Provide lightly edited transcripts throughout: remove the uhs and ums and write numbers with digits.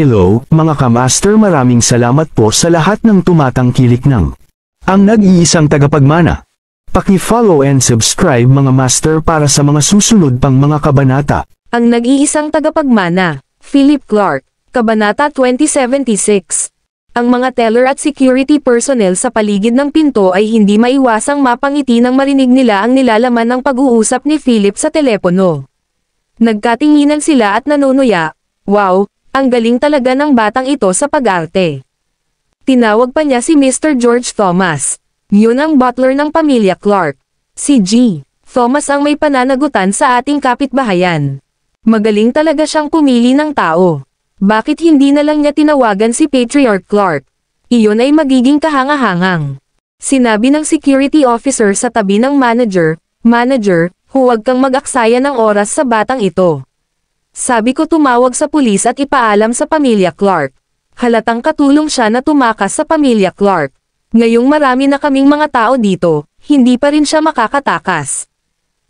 Hello, mga kamaster, maraming salamat po sa lahat ng tumatangkilik ng ang nag-iisang tagapagmana. Paki-follow and subscribe mga master para sa mga susunod pang mga kabanata. Ang nag-iisang tagapagmana, Philip Clark, Kabanata 2076. Ang mga teller at security personnel sa paligid ng pinto ay hindi maiwasang mapangiti nang marinig nila ang nilalaman ng pag-uusap ni Philip sa telepono. Nagkatinginan sila at nanunuya, "Wow, ang galing talaga ng batang ito sa pag-arte." Tinawag pa niya si Mr. George Thomas. Yun ang butler ng pamilya Clark. Si G. Thomas ang may pananagutan sa ating kapitbahayan. Magaling talaga siyang pumili ng tao. Bakit hindi na lang niya tinawagan si Patriarch Clark? Iyon ay magiging kahanga-hangang. Sinabi ng security officer sa tabi ng manager, "Manager, huwag kang mag-aksaya ng oras sa batang ito. Sabi ko tumawag sa pulis at ipaalam sa pamilya Clark." Halatang katulong siya na tumakas sa pamilya Clark. Ngayong marami na kaming mga tao dito, hindi pa rin siya makakatakas.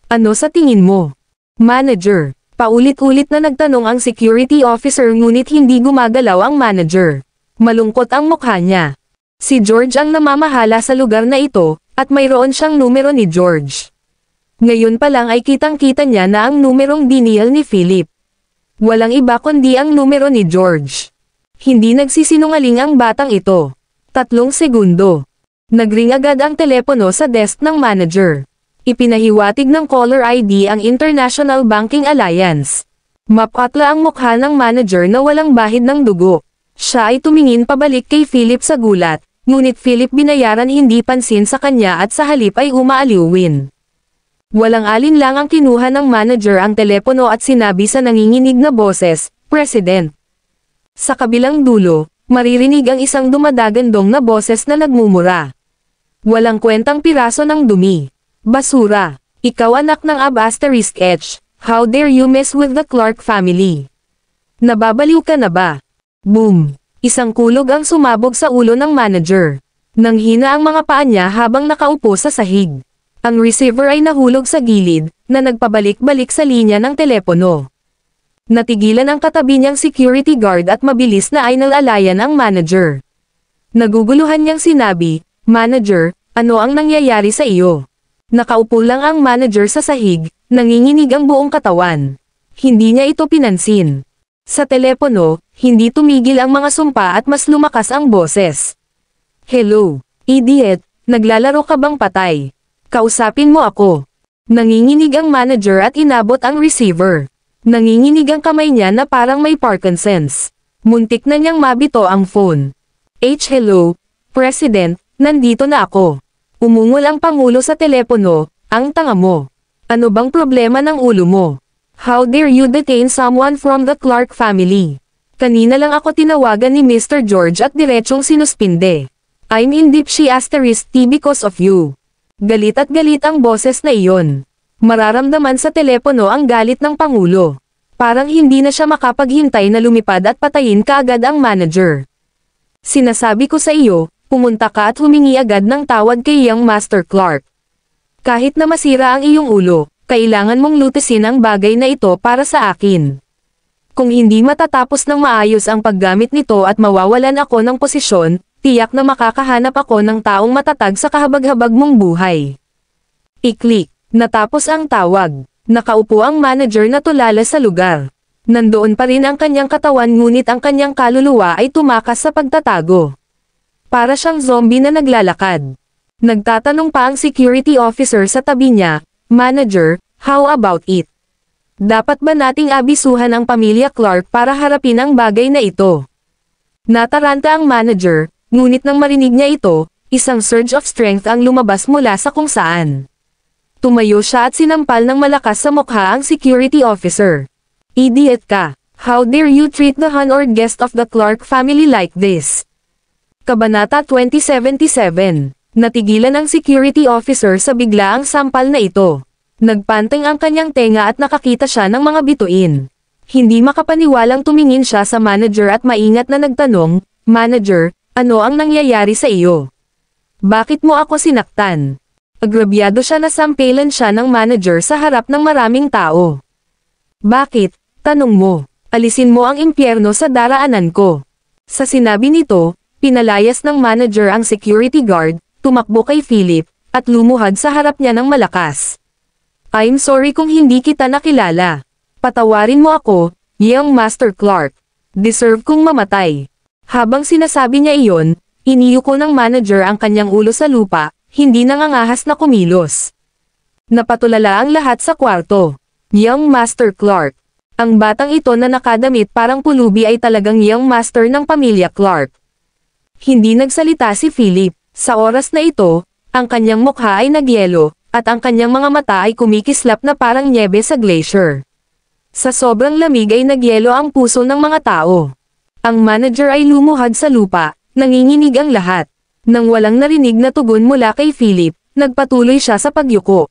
Ano sa tingin mo? Manager. Paulit-ulit na nagtanong ang security officer ngunit hindi gumagalaw ang manager. Malungkot ang mukha niya. Si George ang namamahala sa lugar na ito, at mayroon siyang numero ni George. Ngayon pa lang ay kitang-kita niya na ang numerong dinial ni Philip. Walang iba kundi ang numero ni George. Hindi nagsisinungaling ang batang ito. 3 segundo. Nagring agad ang telepono sa desk ng manager. Ipinahiwatig ng caller ID ang International Banking Alliance. Mapatla ang mukha ng manager na walang bahid ng dugo. Siya ay tumingin pabalik kay Philip sa gulat, ngunit Philip binayaran hindi pansin sa kanya at sa halip ay umaaliwin. Walang alinlang ang kinuha ng manager ang telepono at sinabi sa nanginginig na boses, "President." Sa kabilang dulo, maririnig ang isang dumadagandong na boses na nagmumura. "Walang kwentang piraso ng dumi. Basura. Ikaw anak ng *H. How dare you mess with the Clark family? Nababaliw ka na ba?" Boom. Isang kulog ang sumabog sa ulo ng manager. Nanghina ang mga paa niya habang nakaupo sa sahig. Ang receiver ay nahulog sa gilid, na nagpabalik-balik sa linya ng telepono. Natigilan ang katabi niyang security guard at mabilis na ay nalalayan ang manager. Naguguluhan niyang sinabi, "Manager, ano ang nangyayari sa iyo?" Nakaupo lang ang manager sa sahig, nanginginig ang buong katawan. Hindi niya ito pinansin. Sa telepono, hindi tumigil ang mga sumpa at mas lumakas ang boses. "Hello, idiot, naglalaro ka bang patay? Kausapin mo ako." Nanginginig ang manager at inabot ang receiver. Nanginginig ang kamay niya na parang may Parkinson's. Muntik na niyang mabito ang phone. Hello, President, nandito na ako." Umungol ang pangulo sa telepono, "Ang tanga mo. Ano bang problema ng ulo mo? How dare you detain someone from the Clark family? Kanina lang ako tinawagan ni Mr. George at diretsong sinuspinde. I'm in deep *T because of you." Galit at galit ang boses na iyon. Mararamdaman sa telepono ang galit ng pangulo. Parang hindi na siya makapaghintay na lumipad at patayin kaagad ang manager. "Sinasabi ko sa iyo, pumunta ka at humingi agad ng tawad kay Young Master Clark. Kahit na masira ang iyong ulo, kailangan mong lutisin ang bagay na ito para sa akin. Kung hindi matatapos ng maayos ang paggamit nito at mawawalan ako ng posisyon, tiyak na makakahanap ako ng taong matatag sa kahabag-habag mong buhay." I-click. Natapos ang tawag. Nakaupo ang manager na tulala sa lugar. Nandoon pa rin ang kanyang katawan ngunit ang kanyang kaluluwa ay tumakas sa pagtatago. Para siyang zombie na naglalakad. Nagtatanong pa ang security officer sa tabi niya, "Manager, how about it? Dapat ba nating abisuhan ang pamilya Clark para harapin ang bagay na ito?" Nataranta ang manager, ngunit nang marinig niya ito, isang surge of strength ang lumabas mula sa kung saan. Tumayo siya at sinampal ng malakas sa mukha ang security officer. "Idiot ka! How dare you treat the honored guest of the Clark family like this?" Kabanata 2077. Natigilan ang security officer sa biglaang sampal na ito. Nagpanteng ang kanyang tenga at nakakita siya ng mga bituin. Hindi makapaniwalang tumingin siya sa manager at maingat na nagtanong, "Manager, ano ang nangyayari sa iyo? Bakit mo ako sinaktan?" Agrabyado siya na sampelan siya ng manager sa harap ng maraming tao. "Bakit?" tanong mo. Alisin mo ang impyerno sa daraanan ko. Sa sinabi nito, pinalayas ng manager ang security guard, tumakbo kay Philip, at lumuhad sa harap niya ng malakas. I'm sorry kung hindi kita nakilala. Patawarin mo ako, Young Master Clark. Deserve kong mamatay. Habang sinasabi niya iyon, iniyuko ng manager ang kanyang ulo sa lupa, hindi nangangahas na kumilos. Napatulala ang lahat sa kwarto. Young Master Clark. Ang batang ito na nakadamit parang pulubi ay talagang Young Master ng pamilya Clark. Hindi nagsalita si Philip. Sa oras na ito, ang kanyang mukha ay nagyelo, at ang kanyang mga mata ay kumikislap na parang nyebe sa glacier. Sa sobrang lamig ay nagyelo ang puso ng mga tao. Ang manager ay lumuhad sa lupa, nanginginig ang lahat. Nang walang narinig na tugon mula kay Philip, nagpatuloy siya sa pagyuko.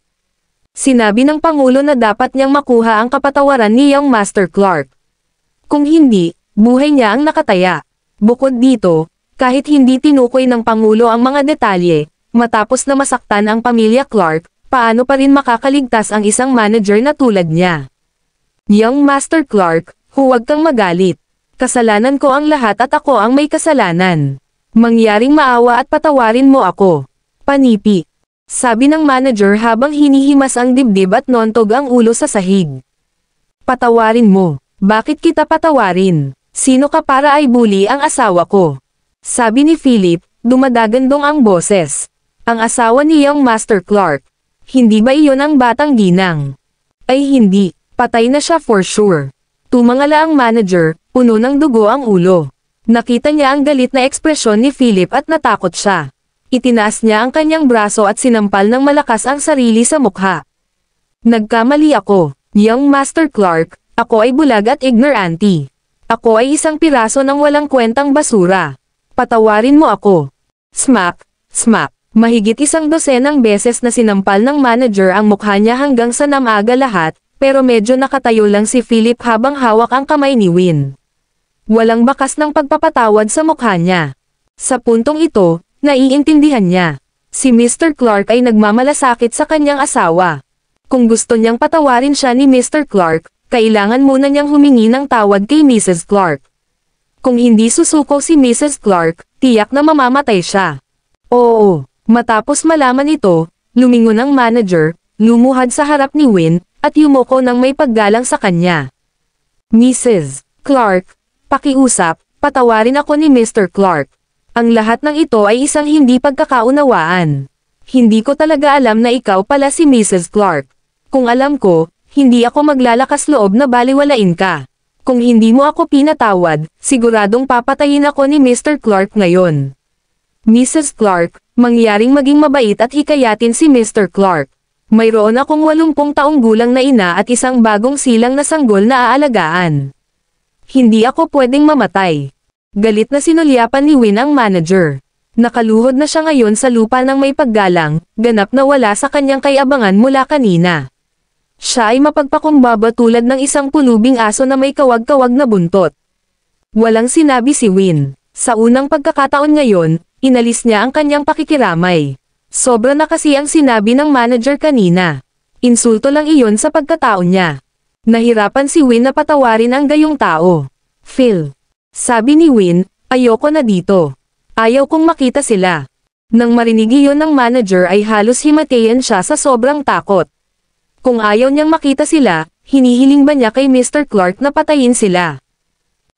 Sinabi ng Pangulo na dapat niyang makuha ang kapatawaran ni Young Master Clark. Kung hindi, buhay niya ang nakataya. Bukod dito, kahit hindi tinukoy ng Pangulo ang mga detalye, matapos na masaktan ang pamilya Clark, paano pa rin makakaligtas ang isang manager na tulad niya? Young Master Clark, huwag kang magalit. Kasalanan ko ang lahat at ako ang may kasalanan. Mangyaring maawa at patawarin mo ako. Panipi. Sabi ng manager habang hinihimas ang dibdib at nontog ang ulo sa sahig. Patawarin mo. Bakit kita patawarin? Sino ka para ay bully ang asawa ko? Sabi ni Philip, dumadagandong ang boses. Ang asawa ni Young Master Clark. Hindi ba iyon ang batang ginang? Ay hindi, patay na siya for sure. Tumangala ang manager, puno ng dugo ang ulo. Nakita niya ang galit na ekspresyon ni Philip at natakot siya. Itinaas niya ang kanyang braso at sinampal ng malakas ang sarili sa mukha. Nagkamali ako, Young Master Clark, ako ay bulag at ignorante. Ako ay isang piraso ng walang kwentang basura. Patawarin mo ako. Smack, smack. Mahigit 100 beses na sinampal ng manager ang mukha niya hanggang sa namaga lahat, pero medyo nakatayo lang si Philip habang hawak ang kamay ni Win. Walang bakas ng pagpapatawad sa mukha niya. Sa puntong ito, naiintindihan niya. Si Mr. Clark ay nagmamalasakit sa kanyang asawa. Kung gusto niyang patawarin siya ni Mr. Clark, kailangan muna niyang humingi ng tawad kay Mrs. Clark. Kung hindi susuko si Mrs. Clark, tiyak na mamamatay siya. Oo, matapos malaman ito, lumingon ang manager, lumuhad sa harap ni Win, at yumuko ng may paggalang sa kanya. Mrs. Clark, pakiusap, patawarin ako ni Mr. Clark. Ang lahat ng ito ay isang hindi pagkakaunawaan. Hindi ko talaga alam na ikaw pala si Mrs. Clark. Kung alam ko, hindi ako maglalakas loob na baliwalain ka. Kung hindi mo ako pinatawad, siguradong papatayin ako ni Mr. Clark ngayon. Mrs. Clark, mangyaring maging mabait at hikayatin si Mr. Clark. Mayroon akong 80 taong gulang na ina at isang bagong silang na sanggol na aalagaan. Hindi ako pwedeng mamatay. Galit na sinulyapan ni Win ang manager. Nakaluhod na siya ngayon sa lupa ng may paggalang, ganap na wala sa kanyang kayabangan mula kanina. Siya ay mapagpakumbaba tulad ng isang pulubing aso na may kawag-kawag na buntot. Walang sinabi si Win. Sa unang pagkakataon ngayon, inalis niya ang kanyang pakikiramay. Sobra na kasi ang sinabi ng manager kanina. Insulto lang iyon sa pagkatao niya. Nahirapan si Win na patawarin ang gayong tao. Phil. Sabi ni Win, ayoko na dito. Ayaw kong makita sila. Nang marinig iyon ng manager ay halos himatayan siya sa sobrang takot. Kung ayaw niyang makita sila, hinihiling ba niya kay Mr. Clark na patayin sila?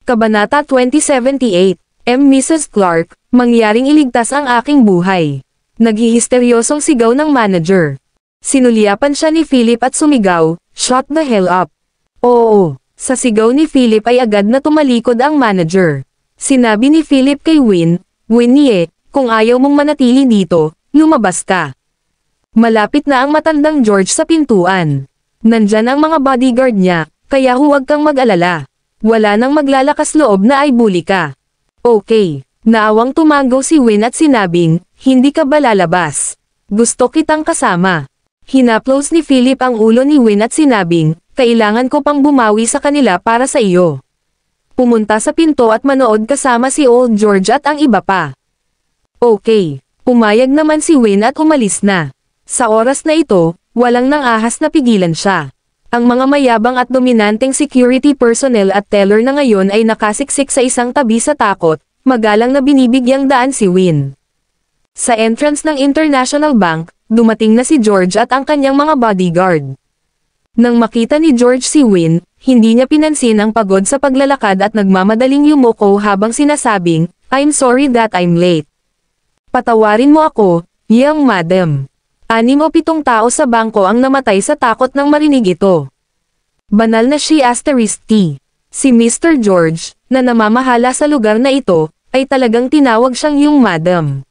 Kabanata 2078, Mrs. Clark, mangyaring iligtas ang aking buhay. Naghihisteryosong sigaw ng manager. Sinulyapan siya ni Philip at sumigaw, shut the hell up. Oo, sa sigaw ni Philip ay agad na tumalikod ang manager. Sinabi ni Philip kay Win, Winnie, kung ayaw mong manatili dito, lumabas ka. Malapit na ang matandang George sa pintuan. Nandyan ang mga bodyguard niya, kaya huwag kang mag-alala. Wala nang maglalakas loob na ay bully ka. Okay, naawang tumango si Win at sinabing, hindi ka ba lalabas? Gusto kitang kasama. Hinaplos ni Philip ang ulo ni Win at sinabing, kailangan ko pang bumawi sa kanila para sa iyo. Pumunta sa pinto at manood kasama si Old George at ang iba pa. Okay, pumayag naman si Win at umalis na. Sa oras na ito, walang nang ahas na pigilan siya. Ang mga mayabang at dominanteng security personnel at teller na ngayon ay nakasiksik sa isang tabi sa takot, magalang na binibigyang daan si Win. Sa entrance ng International Bank, dumating na si George at ang kanyang mga bodyguard. Nang makita ni George si Win, hindi niya pinansin ang pagod sa paglalakad at nagmamadaling yumuko habang sinasabing, "I'm sorry that I'm late. Patawarin mo ako, young madam." 6 o 7 tao sa bangko ang namatay sa takot nang marinig ito. Banal na si *T. Si Mr. George, na namamahala sa lugar na ito, ay talagang tinawag siyang yung madam.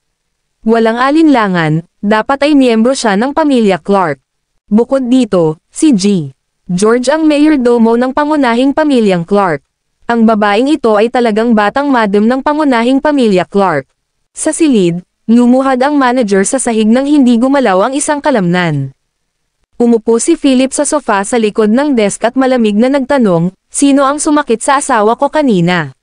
Walang alinlangan, dapat ay miyembro siya ng pamilya Clark. Bukod dito, si G. George ang mayordomo ng pangunahing pamilyang Clark. Ang babaeng ito ay talagang batang madam ng pangunahing pamilya Clark. Sa silid, lumuhad ang manager sa sahig nang hindi gumalaw ang isang kalamnan. Umupo si Philip sa sofa sa likod ng desk at malamig na nagtanong, "Sino ang sumakit sa asawa ko kanina?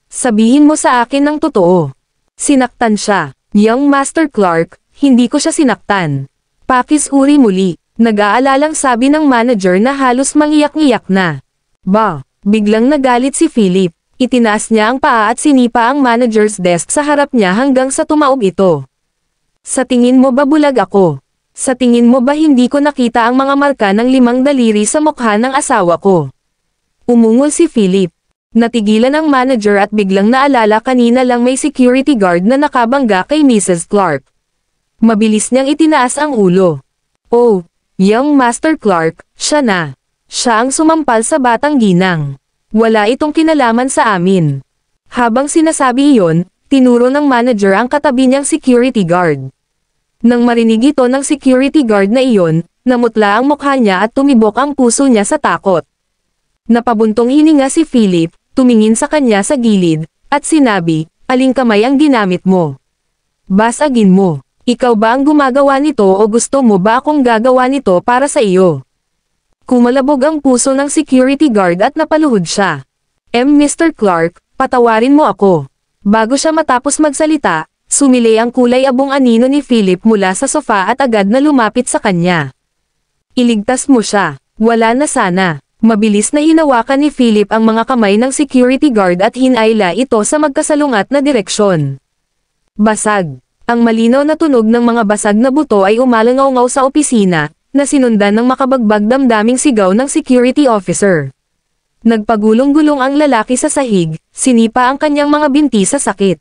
Sabihin mo sa akin ng totoo." "Sinaktan siya, young Master Clark." "Hindi ko siya sinaktan." "Pakisuri muli." Nag-aalalang sabi ng manager na halos mangiyak-ngiyak na. "Ba?" Biglang nagalit si Philip. Itinaas niya ang paa at sinipa ang manager's desk sa harap niya hanggang sa tumaob ito. "Sa tingin mo ba bulag ako? Sa tingin mo ba hindi ko nakita ang mga marka ng 5 daliri sa mukha ng asawa ko?" Umungol si Philip. Natigilan ang manager at biglang naalala kanina lang may security guard na nakabangga kay Mrs. Clark. Mabilis niyang itinaas ang ulo. "Oh, young Master Clark, siya na. Siya ang sumampal sa batang ginang. Wala itong kinalaman sa amin." Habang sinasabi iyon, tinuro ng manager ang katabi niyang security guard. Nang marinig ito ng security guard na iyon, namutla ang mukha niya at tumibok ang puso niya sa takot. Napabuntong hininga si Philip, tumingin sa kanya sa gilid, at sinabi, "Aling kamay ang ginamit mo? Basagin mo. Ikaw ba ang gumagawa nito o gusto mo ba akong gagawa nito para sa iyo?" Kumalabog ang puso ng security guard at napaluhod siya. Mr. Clark, patawarin mo ako." Bago siya matapos magsalita, sumilay ang kulay abong anino ni Philip mula sa sofa at agad na lumapit sa kanya. "Iligtas mo siya. Wala na sana." Mabilis na hinawakan ni Philip ang mga kamay ng security guard at hinayla ito sa magkasalungat na direksyon. Basag. Ang malinaw na tunog ng mga basag na buto ay umalangaw-ngaw sa opisina, na sinundan ng makabagbag damdaming sigaw ng security officer. Nagpagulong-gulong ang lalaki sa sahig, sinipa ang kanyang mga binti sa sakit.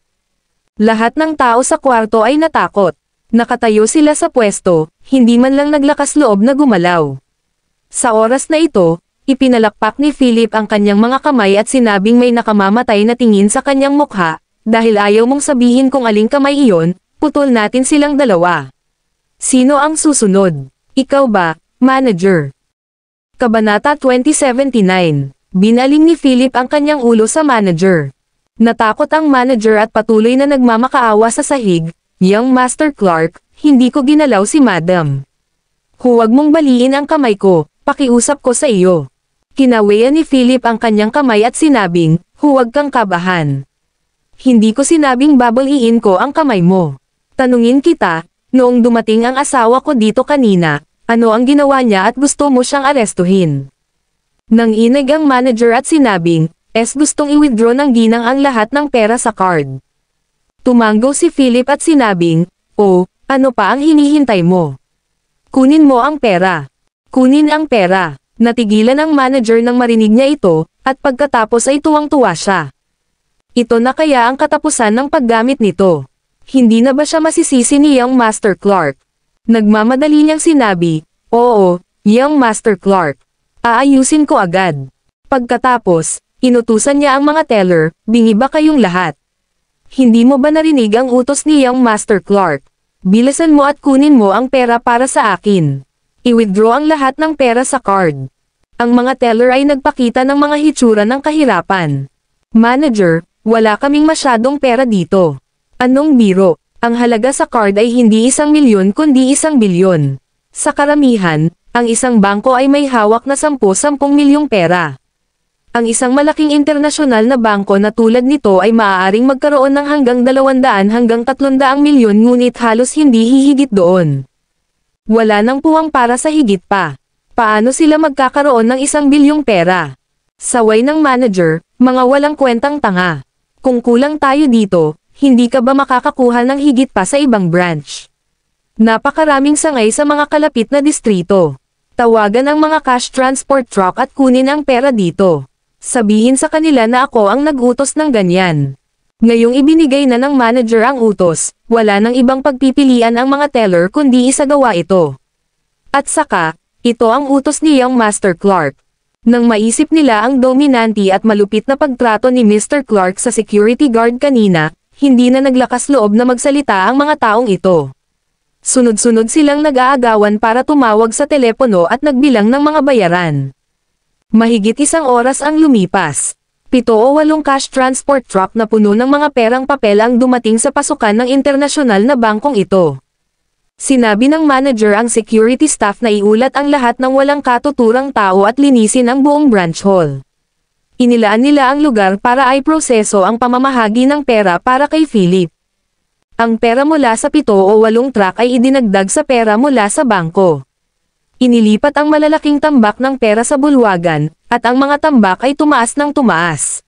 Lahat ng tao sa kwarto ay natakot. Nakatayo sila sa pwesto, hindi man lang naglakas loob na gumalaw. Sa oras na ito, ipinalakpak ni Philip ang kanyang mga kamay at sinabing may nakamamatay na tingin sa kanyang mukha, "Dahil ayaw mong sabihin kung aling kamay iyon, putol natin silang dalawa." "Sino ang susunod? Ikaw ba, manager?" Kabanata 2079. Binaling ni Philip ang kanyang ulo sa manager. Natakot ang manager at patuloy na nagmamakaawa sa sahig, "Young Master Clark, hindi ko ginalaw si madam. Huwag mong baliin ang kamay ko, pakiusap ko sa iyo." Kinawayan ni Philip ang kanyang kamay at sinabing, "Huwag kang kabahan. Hindi ko sinabing babaliin ko ang kamay mo. Tanungin kita, noong dumating ang asawa ko dito kanina, ano ang ginawa niya at gusto mo siyang arestuhin?" Nang inig ang manager at sinabing, gustong i-withdraw ng ginang ang lahat ng pera sa card." Tumanggo si Philip at sinabing, "Oh, ano pa ang hinihintay mo? Kunin mo ang pera. Kunin ang pera." Natigilan ang manager nang marinig niya ito, at pagkatapos ay tuwang-tuwa siya. Ito na kaya ang katapusan ng paggamit nito. Hindi na ba siya masisisi ni Young Master Clark? Nagmamadali niyang sinabi, "Oo, Young Master Clark. Aayusin ko agad." Pagkatapos, inutusan niya ang mga teller, "Bingi ba kayong lahat? Hindi mo ba narinig ang utos ni Young Master Clark? Bilisan mo at kunin mo ang pera para sa akin. I-withdraw ang lahat ng pera sa card." Ang mga teller ay nagpakita ng mga hitsura ng kahirapan. "Manager, wala kaming masyadong pera dito." "Anong biro? Ang halaga sa card ay hindi 1,000,000 kundi 1 bilyon. Sa karamihan, ang isang bangko ay may hawak na 10 milyong pera. Ang isang malaking internasyonal na bangko na tulad nito ay maaaring magkaroon ng hanggang 200 hanggang 300 milyon ngunit halos hindi hihigit doon. Wala nang puwang para sa higit pa. Paano sila magkakaroon ng 1 bilyong pera? Saway ng manager, mga walang kwentang tanga. Kung kulang tayo dito, hindi ka ba makakakuha ng higit pa sa ibang branch? Napakaraming sangay sa mga kalapit na distrito. Tawagan ang mga cash transport truck at kunin ang pera dito. Sabihin sa kanila na ako ang nag-utos ng ganyan. Ngayong ibinigay na ng manager ang utos, wala nang ibang pagpipilian ang mga teller kundi isagawa ito. At saka, ito ang utos ni Young Master Clark. Nang maisip nila ang dominante at malupit na pagtrato ni Mr. Clark sa security guard kanina, hindi na naglakas loob na magsalita ang mga taong ito. Sunod-sunod silang nag-aagawan para tumawag sa telepono at nagbilang ng mga bayaran. Mahigit 1 oras ang lumipas. 7 o 8 cash transport truck na puno ng mga perang papel ang dumating sa pasukan ng internasyonal na bangkong ito. Sinabi ng manager ang security staff na iulat ang lahat ng walang katuturang tao at linisin ang buong branch hall. Inilaan nila ang lugar para ay proseso ang pamamahagi ng pera para kay Philip. Ang pera mula sa 7 o 8 truck ay idinagdag sa pera mula sa bangko. Inilipat ang malalaking tambak ng pera sa bulwagan, at ang mga tambak ay tumaas ng tumaas.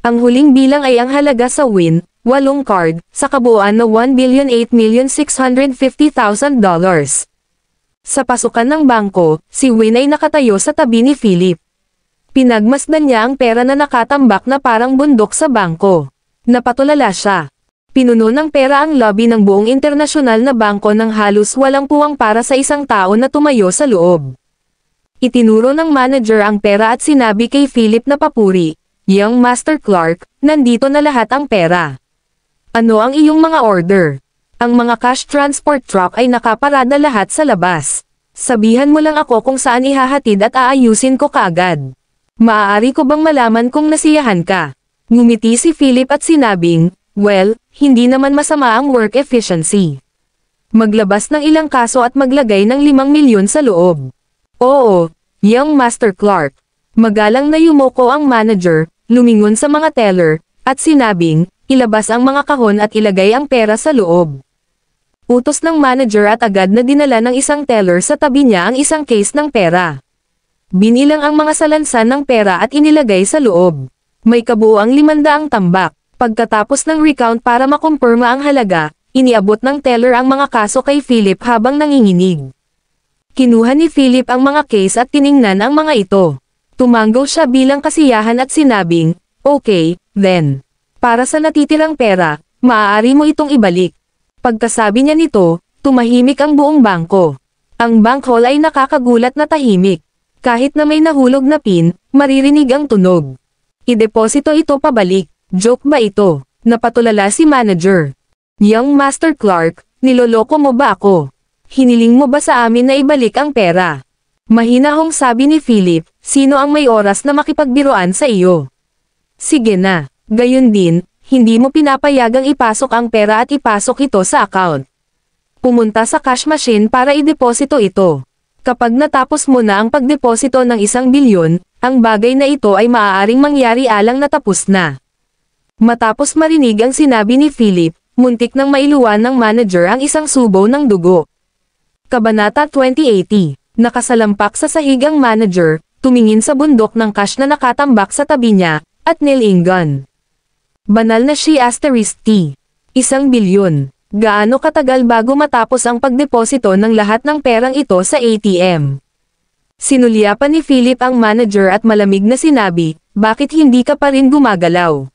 Ang huling bilang ay ang halaga sa win, 8 card, sa kabuuan na $1,008,650,000. Sa pasukan ng bangko, si Win ay nakatayo sa tabi ni Philip. Pinagmasdan niya ang pera na nakatambak na parang bundok sa bangko. Napatulala siya. Pinuno ng pera ang lobby ng buong internasyonal na bangko ng halos walang puwang para sa isang tao na tumayo sa loob. Itinuro ng manager ang pera at sinabi kay Philip na papuri, "Young Master Clark, nandito na lahat ang pera. Ano ang iyong mga order?" Ang mga cash transport truck ay nakaparada lahat sa labas. "Sabihan mo lang ako kung saan ihahatid at aayusin ko kaagad. Maaari ko bang malaman kung nasiyahan ka?" Ngumiti si Philip at sinabing, "Well, hindi naman masama ang work efficiency. Maglabas ng ilang kaso at maglagay ng 5 milyon sa loob." "Oo, Young Master Clark." Magalang na yumoko ang manager, lumingon sa mga teller, at sinabing, ilabas ang mga kahon at ilagay ang pera sa loob. Utos ng manager at agad na dinala ng isang teller sa tabi niya ang isang case ng pera. Binilang ang mga salansan ng pera at inilagay sa loob. May kabuuang 500 tambak. Pagkatapos ng recount para makumpirma ang halaga, iniabot ng teller ang mga kaso kay Philip habang nanginginig. Kinuha ni Philip ang mga case at tiningnan ang mga ito. Tumanggo siya bilang kasiyahan at sinabing, "Okay, then. Para sa natitirang pera, maaari mo itong ibalik." Pagkasabi niya nito, tumahimik ang buong bangko. Ang bank hall ay nakakagulat na tahimik. Kahit na may nahulog na pin, maririnig ang tunog. "Ideposito ito pabalik. Joke ba ito?" Napatulala si manager. "Young Master Clark, niloloko mo ba ako? Hiniling mo ba sa amin na ibalik ang pera?" Mahinahong sabi ni Philip, "Sino ang may oras na makipagbiruan sa iyo? Sige na. Gayon din, hindi mo pinapayagang ipasok ang pera at ipasok ito sa account. Pumunta sa cash machine para ideposito ito. Kapag natapos mo na ang pagdeposito ng 1 bilyon, ang bagay na ito ay maaaring mangyari alang natapos na." Matapos marinig ang sinabi ni Philip, muntik nang mailuwan ng manager ang isang subo ng dugo. Kabanata 2080, nakasalampak sa sahig ang manager, tumingin sa bundok ng cash na nakatambak sa tabi niya, at nilingon. Banal na si *T. 1 bilyon. Gaano katagal bago matapos ang pagdeposito ng lahat ng perang ito sa ATM? Sinulyapan ni Philip ang manager at malamig na sinabi, "Bakit hindi ka pa rin gumagalaw?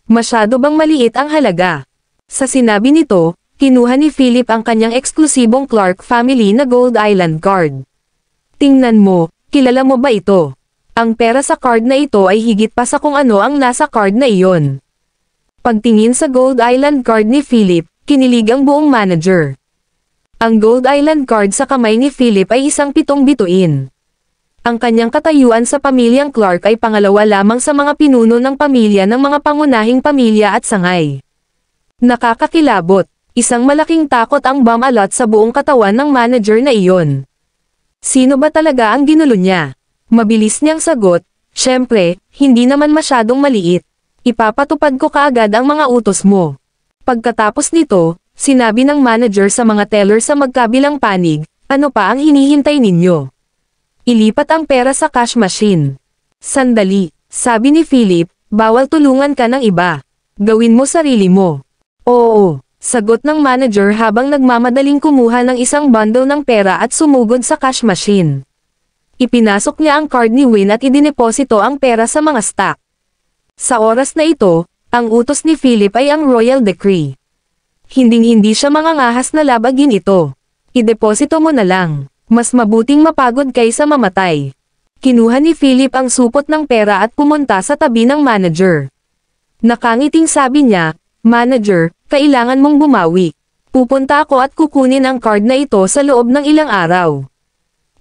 Masyado bang maliit ang halaga?" Sa sinabi nito, kinuha ni Philip ang kanyang eksklusibong Clark family na Gold Island card. "Tingnan mo, kilala mo ba ito? Ang pera sa card na ito ay higit pa sa kung ano ang nasa card na iyon." Pagtingin sa Gold Island card ni Philip, kinilig ang buong manager. Ang Gold Island card sa kamay ni Philip ay isang 7 bituin. Ang kanyang katayuan sa pamilyang Clark ay pangalawa lamang sa mga pinuno ng pamilya ng mga pangunahing pamilya at sangay. Nakakakilabot, isang malaking takot ang bumalot sa buong katawan ng manager na iyon. Sino ba talaga ang ginulo niya? Mabilis niyang sagot, "Syempre, hindi naman masyadong maliit. Ipapatupad ko kaagad ang mga utos mo." Pagkatapos nito, sinabi ng manager sa mga teller sa magkabilang panig, "Ano pa ang hinihintay ninyo? Ilipat ang pera sa cash machine. Sandali, sabi ni Philip, bawal tulungan ka ng iba. Gawin mo sarili mo. Oo, sagot ng manager habang nagmamadaling kumuha ng isang bundle ng pera at sumugod sa cash machine. Ipinasok niya ang card ni Win at idineposito ang pera sa mga stock. Sa oras na ito, ang utos ni Philip ay ang Royal Decree. Hinding-hindi siya mangangahas na labagin ito. Ideposito mo na lang. Mas mabuting mapagod kaysa mamatay. Kinuha ni Philip ang supot ng pera at pumunta sa tabi ng manager. Nakangiting sabi niya, "Manager, kailangan mong bumawi. Pupunta ako at kukunin ang card na ito sa loob ng ilang araw.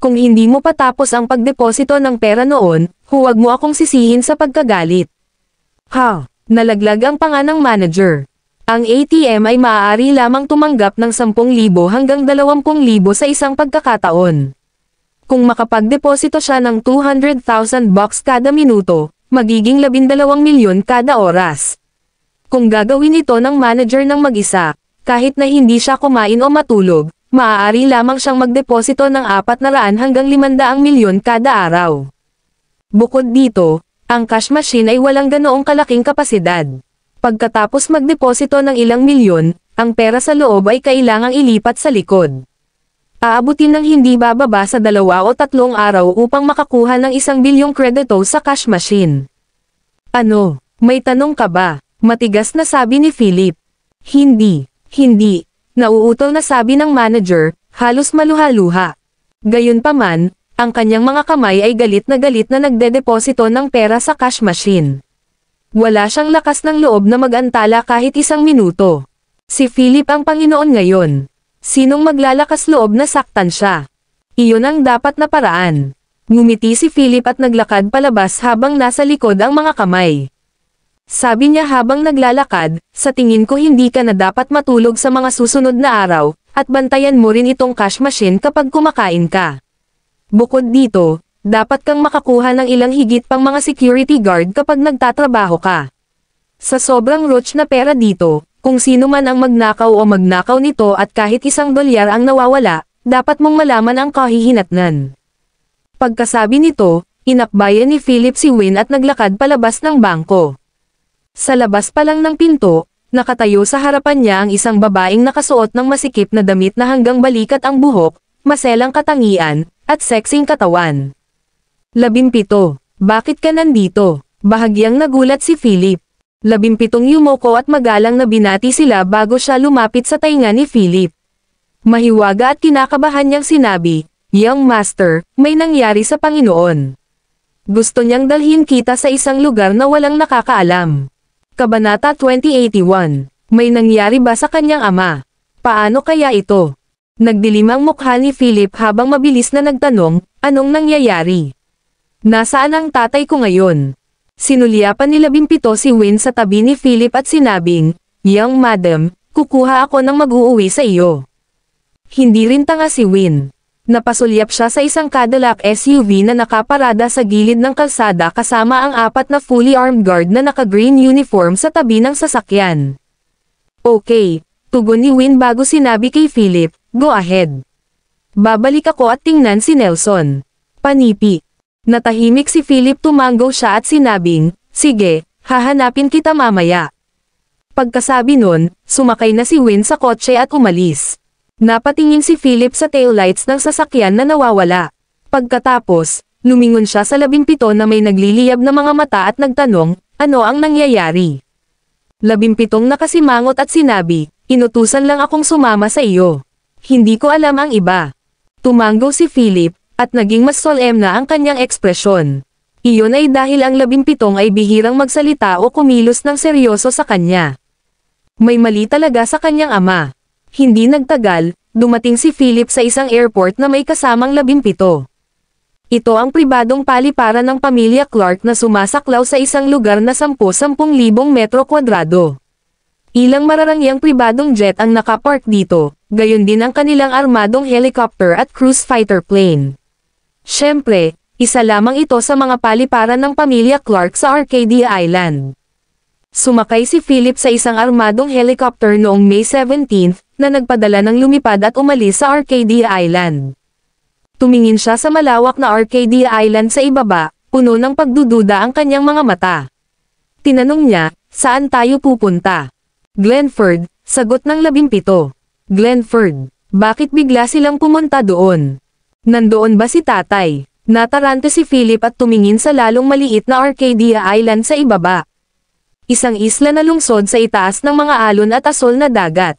Kung hindi mo patapos ang pagdeposito ng pera noon, huwag mo akong sisihin sa pagkagalit." Ha? Nalaglag ang panga ng manager. Ang ATM ay maaari lamang tumanggap ng 10,000 hanggang 20,000 sa isang pagkakataon. Kung makapagdeposito siya ng 200,000 bucks kada minuto, magiging 12 milyon kada oras. Kung gagawin ito ng manager ng mag-isa, kahit na hindi siya kumain o matulog, maaari lamang siyang magdeposito ng 400 hanggang 500 milyon kada araw. Bukod dito, ang cash machine ay walang ganoong kalaking kapasidad. Pagkatapos magdeposito ng ilang milyon, ang pera sa loob ay kailangang ilipat sa likod. Aabutin ng hindi bababa sa 2 o 3 araw upang makakuha ng 1 bilyong kredito sa cash machine. Ano? May tanong ka ba? Matigas na sabi ni Philip. Hindi. Nauutol na sabi ng manager, halos maluha-luha. Gayunpaman, ang kanyang mga kamay ay galit na nagdedeposito ng pera sa cash machine. Wala siyang lakas ng loob na mag-antala kahit 1 minuto. Si Philip ang Panginoon ngayon. Sinong maglalakas loob na saktan siya? Iyon ang dapat na paraan. Ngumiti si Philip at naglakad palabas habang nasa likod ang mga kamay. Sabi niya habang naglalakad, "Sa tingin ko hindi ka na dapat matulog sa mga susunod na araw, at bantayan mo rin itong cash machine kapag kumakain ka. Bukod dito, dapat kang makakuha ng ilang higit pang mga security guard kapag nagtatrabaho ka. Sa sobrang roach na pera dito, kung sino man ang magnakaw o magnakaw nito at kahit $1 ang nawawala, dapat mong malaman ang kahihinatnan." Pagkasabi nito, inakbayan ni Philip si Win at naglakad palabas ng bangko. Sa labas pa lang ng pinto, nakatayo sa harapan niya ang isang babaeng nakasuot ng masikip na damit na hanggang balikat ang buhok, maselang katangian, at sexing katawan. 17. Bakit ka nandito? Bahagyang nagulat si Philip. 17 yumoko at magalang na binati sila bago siya lumapit sa tainga ni Philip. Mahiwaga at kinakabahan niyang sinabi, "Young Master, may nangyari sa Panginoon. Gusto niyang dalhin kita sa isang lugar na walang nakakaalam." Kabanata 2081. May nangyari ba sa kanyang ama? Paano kaya ito? Nagdilim ang mukha ni Philip habang mabilis na nagtanong, "Anong nangyayari? Nasaan ang tatay ko ngayon?" Sinulyapan ni 17 si Win sa tabi ni Philip at sinabing, "Young madam, kukuha ako ng mag-uuwi sa iyo." Hindi rin tanga si Win. Napasulyap siya sa isang Cadillac SUV na nakaparada sa gilid ng kalsada kasama ang 4 na fully armed guard na naka-green uniform sa tabi ng sasakyan. "Okay," tugon ni Win bago sinabi kay Philip, "Go ahead. Babalik ako at tingnan si Nelson." Panipi. Natahimik si Philip, tumango siya at sinabing, "Sige, hahanapin kita mamaya." Pagkasabi nun, sumakay na si Win sa kotse at umalis. Napatingin si Philip sa taillights ng sasakyan na nawawala. Pagkatapos, lumingon siya sa 17 na may nagliliyab na mga mata at nagtanong, "Ano ang nangyayari?" 17 nakasimangot at sinabi, "Inutusan lang akong sumama sa iyo. Hindi ko alam ang iba." Tumango si Philip, at naging mas solemna ang kanyang ekspresyon. Iyon ay dahil ang 17 ay bihirang magsalita o kumilos ng seryoso sa kanya. May mali talaga sa kanyang ama. Hindi nagtagal, dumating si Philip sa isang airport na may kasamang 17. Ito ang pribadong paliparan ng pamilya Clark na sumasaklaw sa isang lugar na 10,000 metro kwadrado. Ilang mararangyang pribadong jet ang nakapark dito, gayon din ang kanilang armadong helicopter at cruise fighter plane. Siyempre, isa lamang ito sa mga paliparan ng pamilya Clark sa Arcadia Island. Sumakay si Philip sa isang armadong helicopter noong May 17 na nagpadala ng lumipad at umalis sa Arcadia Island. Tumingin siya sa malawak na Arcadia Island sa ibaba, puno ng pagdududa ang kanyang mga mata. Tinanong niya, saan tayo pupunta? Glenford, sagot ng 17. Glenford, bakit bigla silang pumunta doon? Nandoon ba si tatay? Natarante si Philip at tumingin sa lalong maliit na Arcadia Island sa ibaba. Isang isla na lungsod sa itaas ng mga alon at asol na dagat.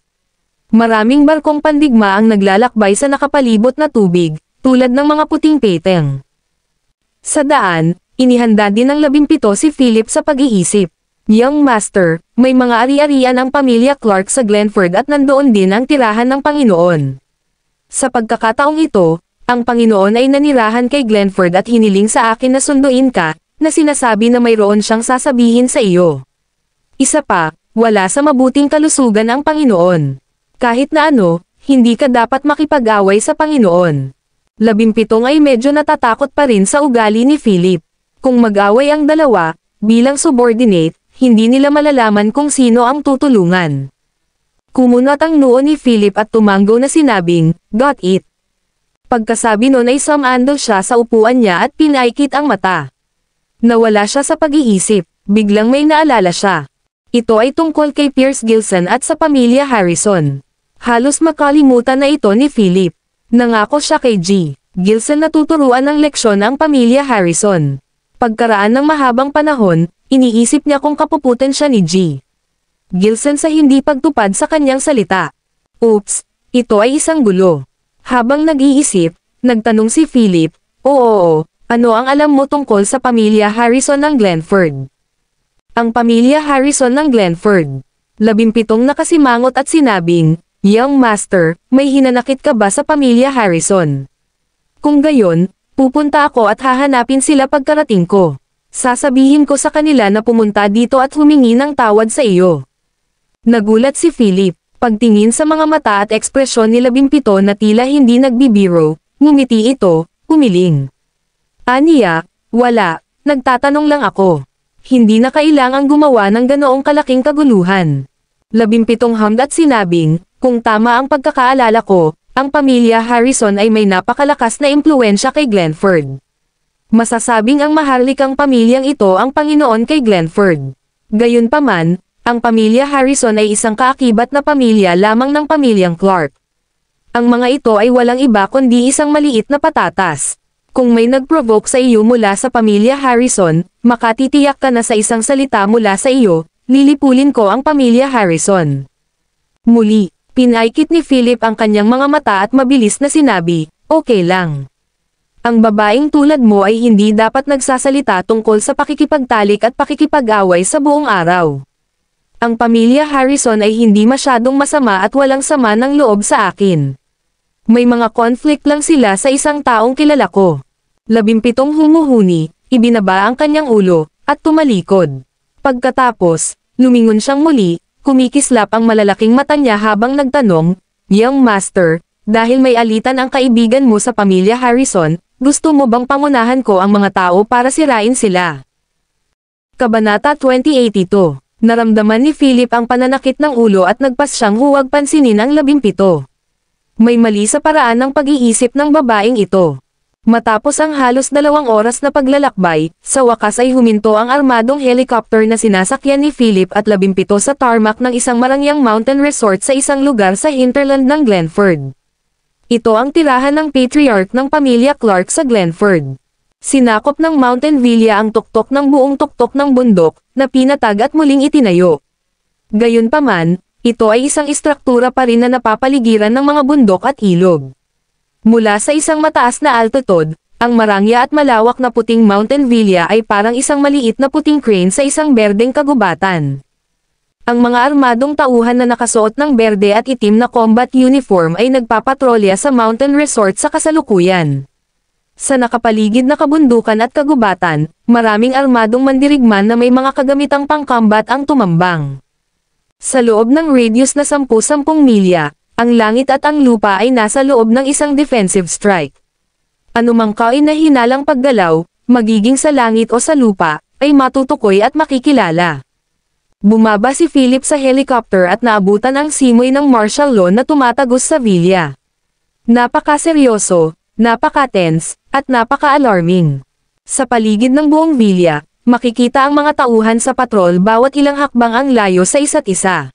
Maraming barkong pandigma ang naglalakbay sa nakapalibot na tubig, tulad ng mga puting peteng. Sa daan, inihanda din ng 17 si Philip sa pag-iisip. Young Master, may mga ari-arian ang pamilya Clark sa Glenford at nandoon din ang tirahan ng Panginoon. Sa pagkakataong ito, ang Panginoon ay nanirahan kay Glenford at hiniling sa akin na sunduin ka, na sinasabi na mayroon siyang sasabihin sa iyo. Isa pa, wala sa mabuting kalusugan ang Panginoon. Kahit na ano, hindi ka dapat makipag-away sa Panginoon. 17 ay medyo natatakot pa rin sa ugali ni Philip. Kung mag-away ang dalawa, bilang subordinate, hindi nila malalaman kung sino ang tutulungan. Kumunot ang noo ni Philip at tumanggo na sinabing, "Got it." Pagkasabi nun ay sumando siya sa upuan niya at pinaikit ang mata. Nawala siya sa pag-iisip, biglang may naalala siya. Ito ay tungkol kay Pierce Gilson at sa pamilya Harrison. Halos makalimutan na ito ni Philip. Nangako siya kay G. Gilson na tuturuan ng leksyon ang pamilya Harrison. Pagkaraan ng mahabang panahon, iniisip niya kung kapuputan siya ni G. Gilson sa hindi pagtupad sa kanyang salita. Oops, ito ay isang gulo. Habang nag-iisip, nagtanong si Philip, Oo, ano ang alam mo tungkol sa pamilya Harrison ng Glenford? Ang pamilya Harrison ng Glenford. 17 nakasimangot at sinabing, Young Master, may hinanakit ka ba sa pamilya Harrison? Kung gayon, pupunta ako at hahanapin sila pagkarating ko. Sasabihin ko sa kanila na pumunta dito at humingi ng tawad sa iyo. Nagulat si Philip. Pagtingin sa mga mata at ekspresyon ni 17 na tila hindi nagbibiro, ngumiti ito, umiling. Aniya, wala, nagtatanong lang ako. Hindi na kailangang gumawa ng ganoong kalaking kaguluhan. 17 hamd at sinabing, kung tama ang pagkakaalala ko, ang pamilya Harrison ay may napakalakas na impluensya kay Glenford. Masasabing ang maharlikang pamilyang ito ang Panginoon kay Glenford. Gayunpaman, ang pamilya Harrison ay isang kaakibat na pamilya lamang ng pamilyang Clark. Ang mga ito ay walang iba kundi isang maliit na patatas. Kung may nag-provoke sa iyo mula sa pamilya Harrison, makatitiyak ka na sa isang salita mula sa iyo, lilipulin ko ang pamilya Harrison. Muli, pinaikit ni Philip ang kanyang mga mata at mabilis na sinabi, okay lang. Ang babaeng tulad mo ay hindi dapat nagsasalita tungkol sa pakikipagtalik at pakikipag-away sa buong araw. Ang pamilya Harrison ay hindi masyadong masama at walang sama ng loob sa akin. May mga conflict lang sila sa isang taong kilala ko. 17 humuhuni, ibinaba ang kanyang ulo, at tumalikod. Pagkatapos, lumingon siyang muli, kumikislap ang malalaking mata niya habang nagtanong, Young Master, dahil may alitan ang kaibigan mo sa pamilya Harrison, gusto mo bang pangunahan ko ang mga tao para sirain sila? Kabanata 2082. Naramdaman ni Philip ang pananakit ng ulo at nagpas siyang huwag pansinin ang 17. May mali sa paraan ng pag-iisip ng babaeng ito. Matapos ang halos 2 oras na paglalakbay, sa wakas ay huminto ang armadong helicopter na sinasakyan ni Philip at 17 sa tarmac ng isang marangyang mountain resort sa isang lugar sa hinterland ng Glenford. Ito ang tirahan ng patriarch ng pamilya Clark sa Glenford. Sinakop ng Mountain Villa ang tuktok ng buong tuktok ng bundok, na pinatag at muling itinayo. Gayunpaman, ito ay isang istruktura pa rin na napapaligiran ng mga bundok at ilog. Mula sa isang mataas na altitude, ang marangya at malawak na puting Mountain Villa ay parang isang maliit na puting crane sa isang berdeng kagubatan. Ang mga armadong tauhan na nakasuot ng berde at itim na combat uniform ay nagpapatrolya sa mountain resort sa kasalukuyan. Sa nakapaligid na kabundukan at kagubatan, maraming armadong mandirigman na may mga kagamitang pang-combat ang tumambang. Sa loob ng radius na 10-10 milya, ang langit at ang lupa ay nasa loob ng isang defensive strike. Anumang kahinahinalang paggalaw, magiging sa langit o sa lupa, ay matutukoy at makikilala. Bumaba si Philip sa helicopter at naabutan ang simoy ng martial law na tumatagos sa villa. Napakaseryoso, napaka-tense, at napaka-alarming. Sa paligid ng buong villa, makikita ang mga tauhan sa patrol bawat ilang hakbang ang layo sa isa't isa.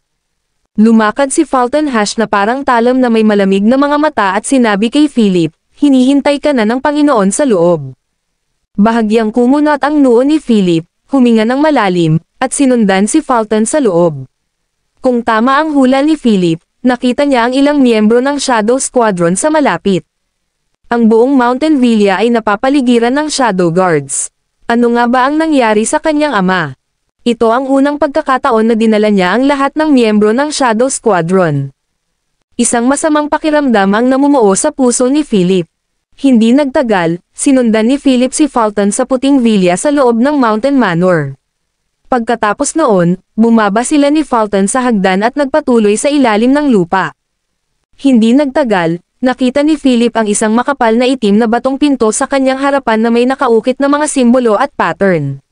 Lumakad si Fulton Hash na parang talam na may malamig na mga mata at sinabi kay Philip, "Hinihintay ka na ng Panginoon sa loob." Bahagyang kumunat ang noo ni Philip, huminga ng malalim, at sinundan si Fulton sa loob. Kung tama ang hula ni Philip, nakita niya ang ilang miyembro ng Shadow Squadron sa malapit. Ang buong Mountain Villa ay napapaligiran ng Shadow Guards. Ano nga ba ang nangyari sa kanyang ama? Ito ang unang pagkakataon na dinala niya ang lahat ng miyembro ng Shadow Squadron. Isang masamang pakiramdam ang namumuo sa puso ni Philip. Hindi nagtagal, sinundan ni Philip si Fulton sa puting villa sa loob ng Mountain Manor. Pagkatapos noon, bumaba sila ni Fulton sa hagdan at nagpatuloy sa ilalim ng lupa. Hindi nagtagal, nakita ni Philip ang isang makapal na itim na batong pinto sa kanyang harapan na may nakaukit na mga simbolo at pattern.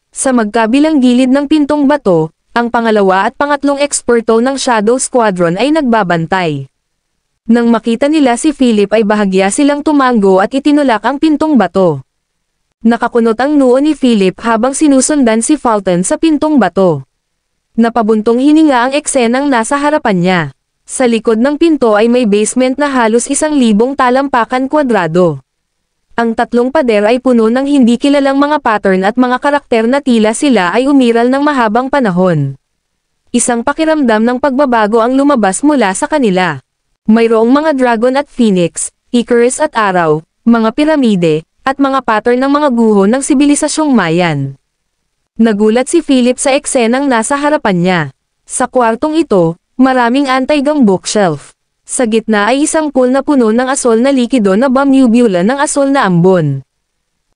Sa magkabilang gilid ng pintong bato, ang pangalawa at pangatlong eksperto ng Shadow Squadron ay nagbabantay. Nang makita nila si Philip ay bahagya silang tumango at itinulak ang pintong bato. Nakakunot ang noo ni Philip habang sinusundan si Fulton sa pintong bato. Napabuntong hininga ang eksenang nasa harapan niya. Sa likod ng pinto ay may basement na halos 1,000 talampakan kwadrado. Ang tatlong pader ay puno ng hindi kilalang mga pattern at mga karakter na tila sila ay umiral ng mahabang panahon. Isang pakiramdam ng pagbabago ang lumabas mula sa kanila. Mayroong mga dragon at phoenix, Icarus at araw, mga piramide, at mga pattern ng mga guho ng sibilisasyong Mayan. Nagulat si Philip sa eksenang nasa harapan niya. Sa kwartong ito, maraming anti-gang bookshelf. Sa gitna ay isang pool na puno ng asol na likido na bamubula ng asol na ambon.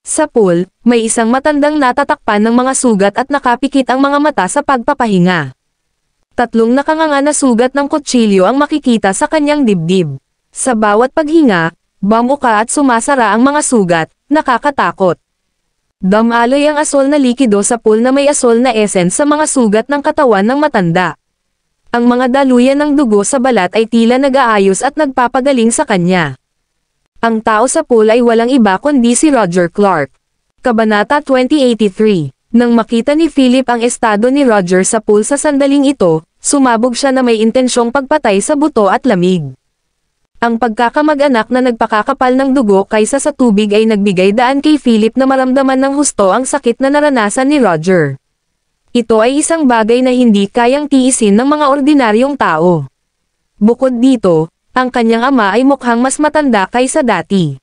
Sa pool, may isang matandang natatakpan ng mga sugat at nakapikit ang mga mata sa pagpapahinga. Tatlong nakanganga na sugat ng kutsilyo ang makikita sa kanyang dibdib. Sa bawat paghinga, bamuka at sumasara ang mga sugat, nakakatakot. Damaloy ang asol na likido sa pool na may asol na essence sa mga sugat ng katawan ng matanda. Ang mga daluyan ng dugo sa balat ay tila nag-aayos at nagpapagaling sa kanya. Ang tao sa pool ay walang iba kundi si Roger Clark. Kabanata 2083. Nang makita ni Philip ang estado ni Roger sa pool sa sandaling ito, sumabog siya na may intensyong pagpatay sa buto at lamig. Ang pagkakamag-anak na nagpakakapal ng dugo kaysa sa tubig ay nagbigay daan kay Philip na maramdaman ng husto ang sakit na naranasan ni Roger. Ito ay isang bagay na hindi kayang tiisin ng mga ordinaryong tao. Bukod dito, ang kanyang ama ay mukhang mas matanda kaysa dati.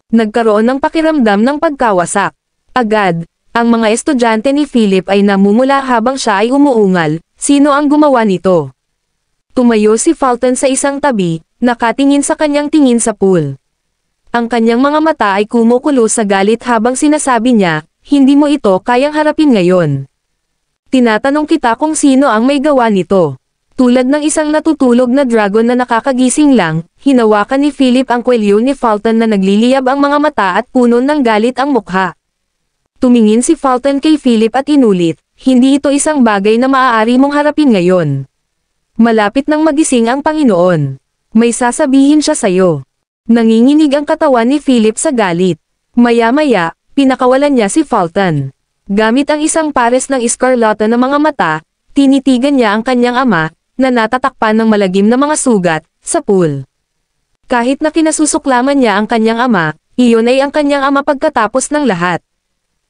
Nagkaroon ng pakiramdam ng pagkawasak. Agad, ang mga estudyante ni Philip ay namumula habang siya ay umuungal. Sino ang gumawa nito? Tumayo si Fulton sa isang tabi, nakatingin sa kanyang tingin sa pool. Ang kanyang mga mata ay kumukulo sa galit habang sinasabi niya, "Hindi mo ito kayang harapin ngayon. Tinatanong kita kung sino ang may gawa nito." Tulad ng isang natutulog na dragon na nakakagising lang, hinawakan ni Philip ang kwelyo ni Fulton na nagliliyab ang mga mata at puno ng galit ang mukha. Tumingin si Fulton kay Philip at inulit, "Hindi ito isang bagay na maaari mong harapin ngayon. Malapit nang magising ang Panginoon. May sasabihin siya sa'yo." Nanginginig ang katawan ni Philip sa galit. Maya-maya, pinakawalan niya si Fulton. Gamit ang isang pares ng iskarlata na mga mata, tinitigan niya ang kanyang ama, na natatakpan ng malagim na mga sugat, sa pool. Kahit na kinasusuklaman niya ang kanyang ama, iyon ay ang kanyang ama pagkatapos ng lahat.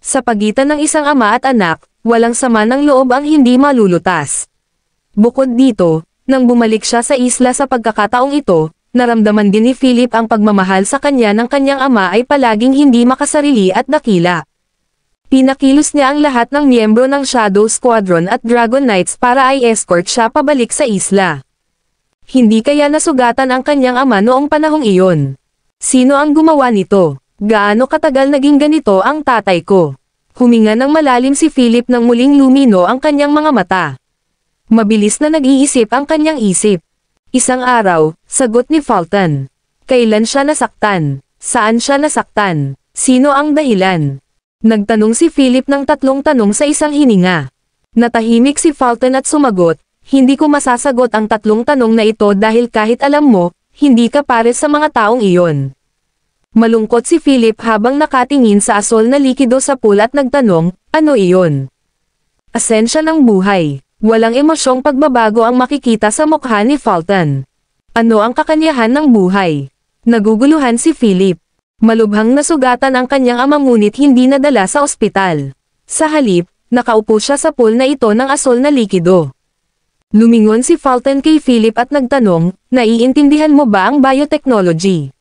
Sa pagitan ng isang ama at anak, walang sama ng loob ang hindi malulutas. Bukod dito, nang bumalik siya sa isla sa pagkakataong ito, naramdaman din ni Philip ang pagmamahal sa kanya ng kanyang ama ay palaging hindi makasarili at dakila. Pinakilos niya ang lahat ng miyembro ng Shadow Squadron at Dragon Knights para ay escort siya pabalik sa isla. Hindi kaya nasugatan ang kanyang ama noong panahong iyon. Sino ang gumawa nito? Gaano katagal naging ganito ang tatay ko? Huminga ng malalim si Philip nang muling lumino ang kanyang mga mata. Mabilis na nag-iisip ang kanyang isip. Isang araw, sagot ni Fulton. Kailan siya nasaktan? Saan siya nasaktan? Sino ang dahilan? Nagtanong si Philip ng 3 tanong sa isang hininga. Natahimik si Fulton at sumagot, "Hindi ko masasagot ang 3 tanong na ito dahil kahit alam mo, hindi ka pares sa mga taong iyon." Malungkot si Philip habang nakatingin sa asol na likido sa pool at nagtanong, ano iyon? Asensya ng buhay. Walang emosyong pagbabago ang makikita sa mukha ni Fulton. Ano ang kakanyahan ng buhay? Naguguluhan si Philip. Malubhang nasugatan ang kanyang ama ngunit hindi nadala sa ospital. Sa halip, nakaupo siya sa pool na ito ng asol na likido. Lumingon si Fulton kay Philip at nagtanong, naiintindihan mo ba ang biotechnology?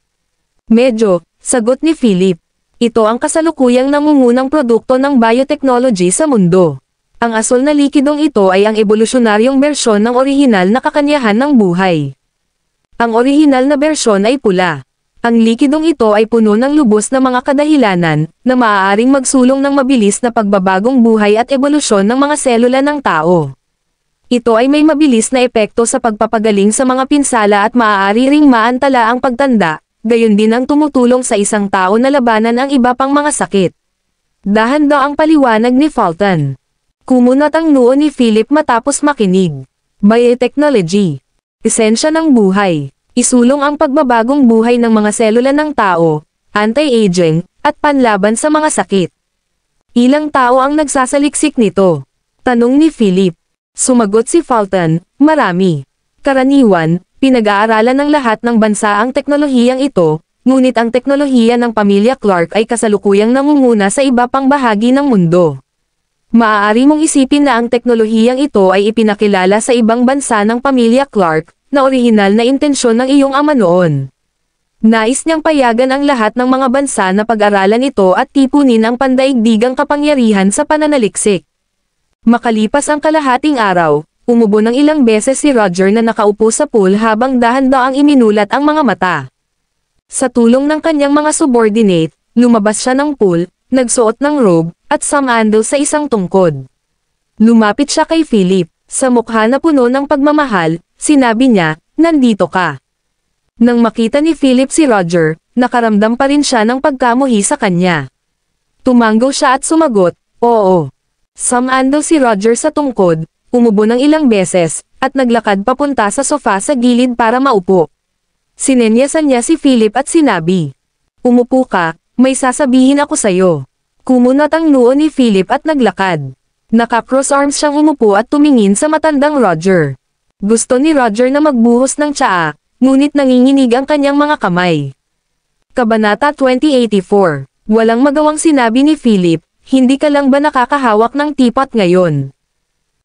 Medyo, sagot ni Philip. Ito ang kasalukuyang nangungunang produkto ng biotechnology sa mundo. Ang asol na likidong ito ay ang evolusyonaryong bersyon ng orihinal na kakanyahan ng buhay. Ang orihinal na bersyon ay pula. Ang likidong ito ay puno ng lubos na mga kadahilanan, na maaaring magsulong ng mabilis na pagbabagong buhay at ebolusyon ng mga selula ng tao. Ito ay may mabilis na epekto sa pagpapagaling sa mga pinsala at maaari ring maantala ang pagtanda, gayon din ang tumutulong sa isang tao na labanan ang iba pang mga sakit. Dahan-daw ang paliwanag ni Fulton. Kumunat ang noo ni Philip matapos makinig. Biotechnology. Esensya ng buhay. Isulong ang pagbabagong buhay ng mga selula ng tao, anti-aging, at panlaban sa mga sakit. Ilang tao ang nagsasaliksik nito? Tanong ni Philip. Sumagot si Fulton, marami. Karaniwan, pinag-aaralan ng lahat ng bansa ang teknolohiyang ito, ngunit ang teknolohiya ng pamilya Clark ay kasalukuyang nangunguna sa iba pang bahagi ng mundo. Maaari mong isipin na ang teknolohiyang ito ay ipinakilala sa ibang bansa ng pamilya Clark, na orihinal na intensyon ng iyong ama noon. Nais niyang payagan ang lahat ng mga bansa na pag-aralan ito at tipunin ang pandaigdigang kapangyarihan sa pananaliksik. Makalipas ang kalahating araw, umubo ng ilang beses si Roger na nakaupo sa pool habang dahan-daang iminulat ang mga mata. Sa tulong ng kanyang mga subordinate, lumabas siya ng pool, nagsuot ng robe, at sumandal sa isang tungkod. Lumapit siya kay Philip, sa mukha na puno ng pagmamahal, sinabi niya, nandito ka. Nang makita ni Philip si Roger, nakaramdam pa rin siya ng pagkamuhi sa kanya. Tumanggo siya at sumagot, oo. Sumandal si Roger sa tungkod, umubo ng ilang beses, at naglakad papunta sa sofa sa gilid para maupo. Sinenyasan niya si Philip at sinabi, umupo ka, may sasabihin ako sa'yo. Kumunat ang noo ni Philip at naglakad. Naka-cross arms siyang umupo at tumingin sa matandang Roger. Gusto ni Roger na magbuhos ng tsaa, ngunit nanginginig ang kanyang mga kamay. Kabanata 2084. Walang magawang sinabi ni Philip, hindi ka lang ba nakakahawak ng teapot ngayon?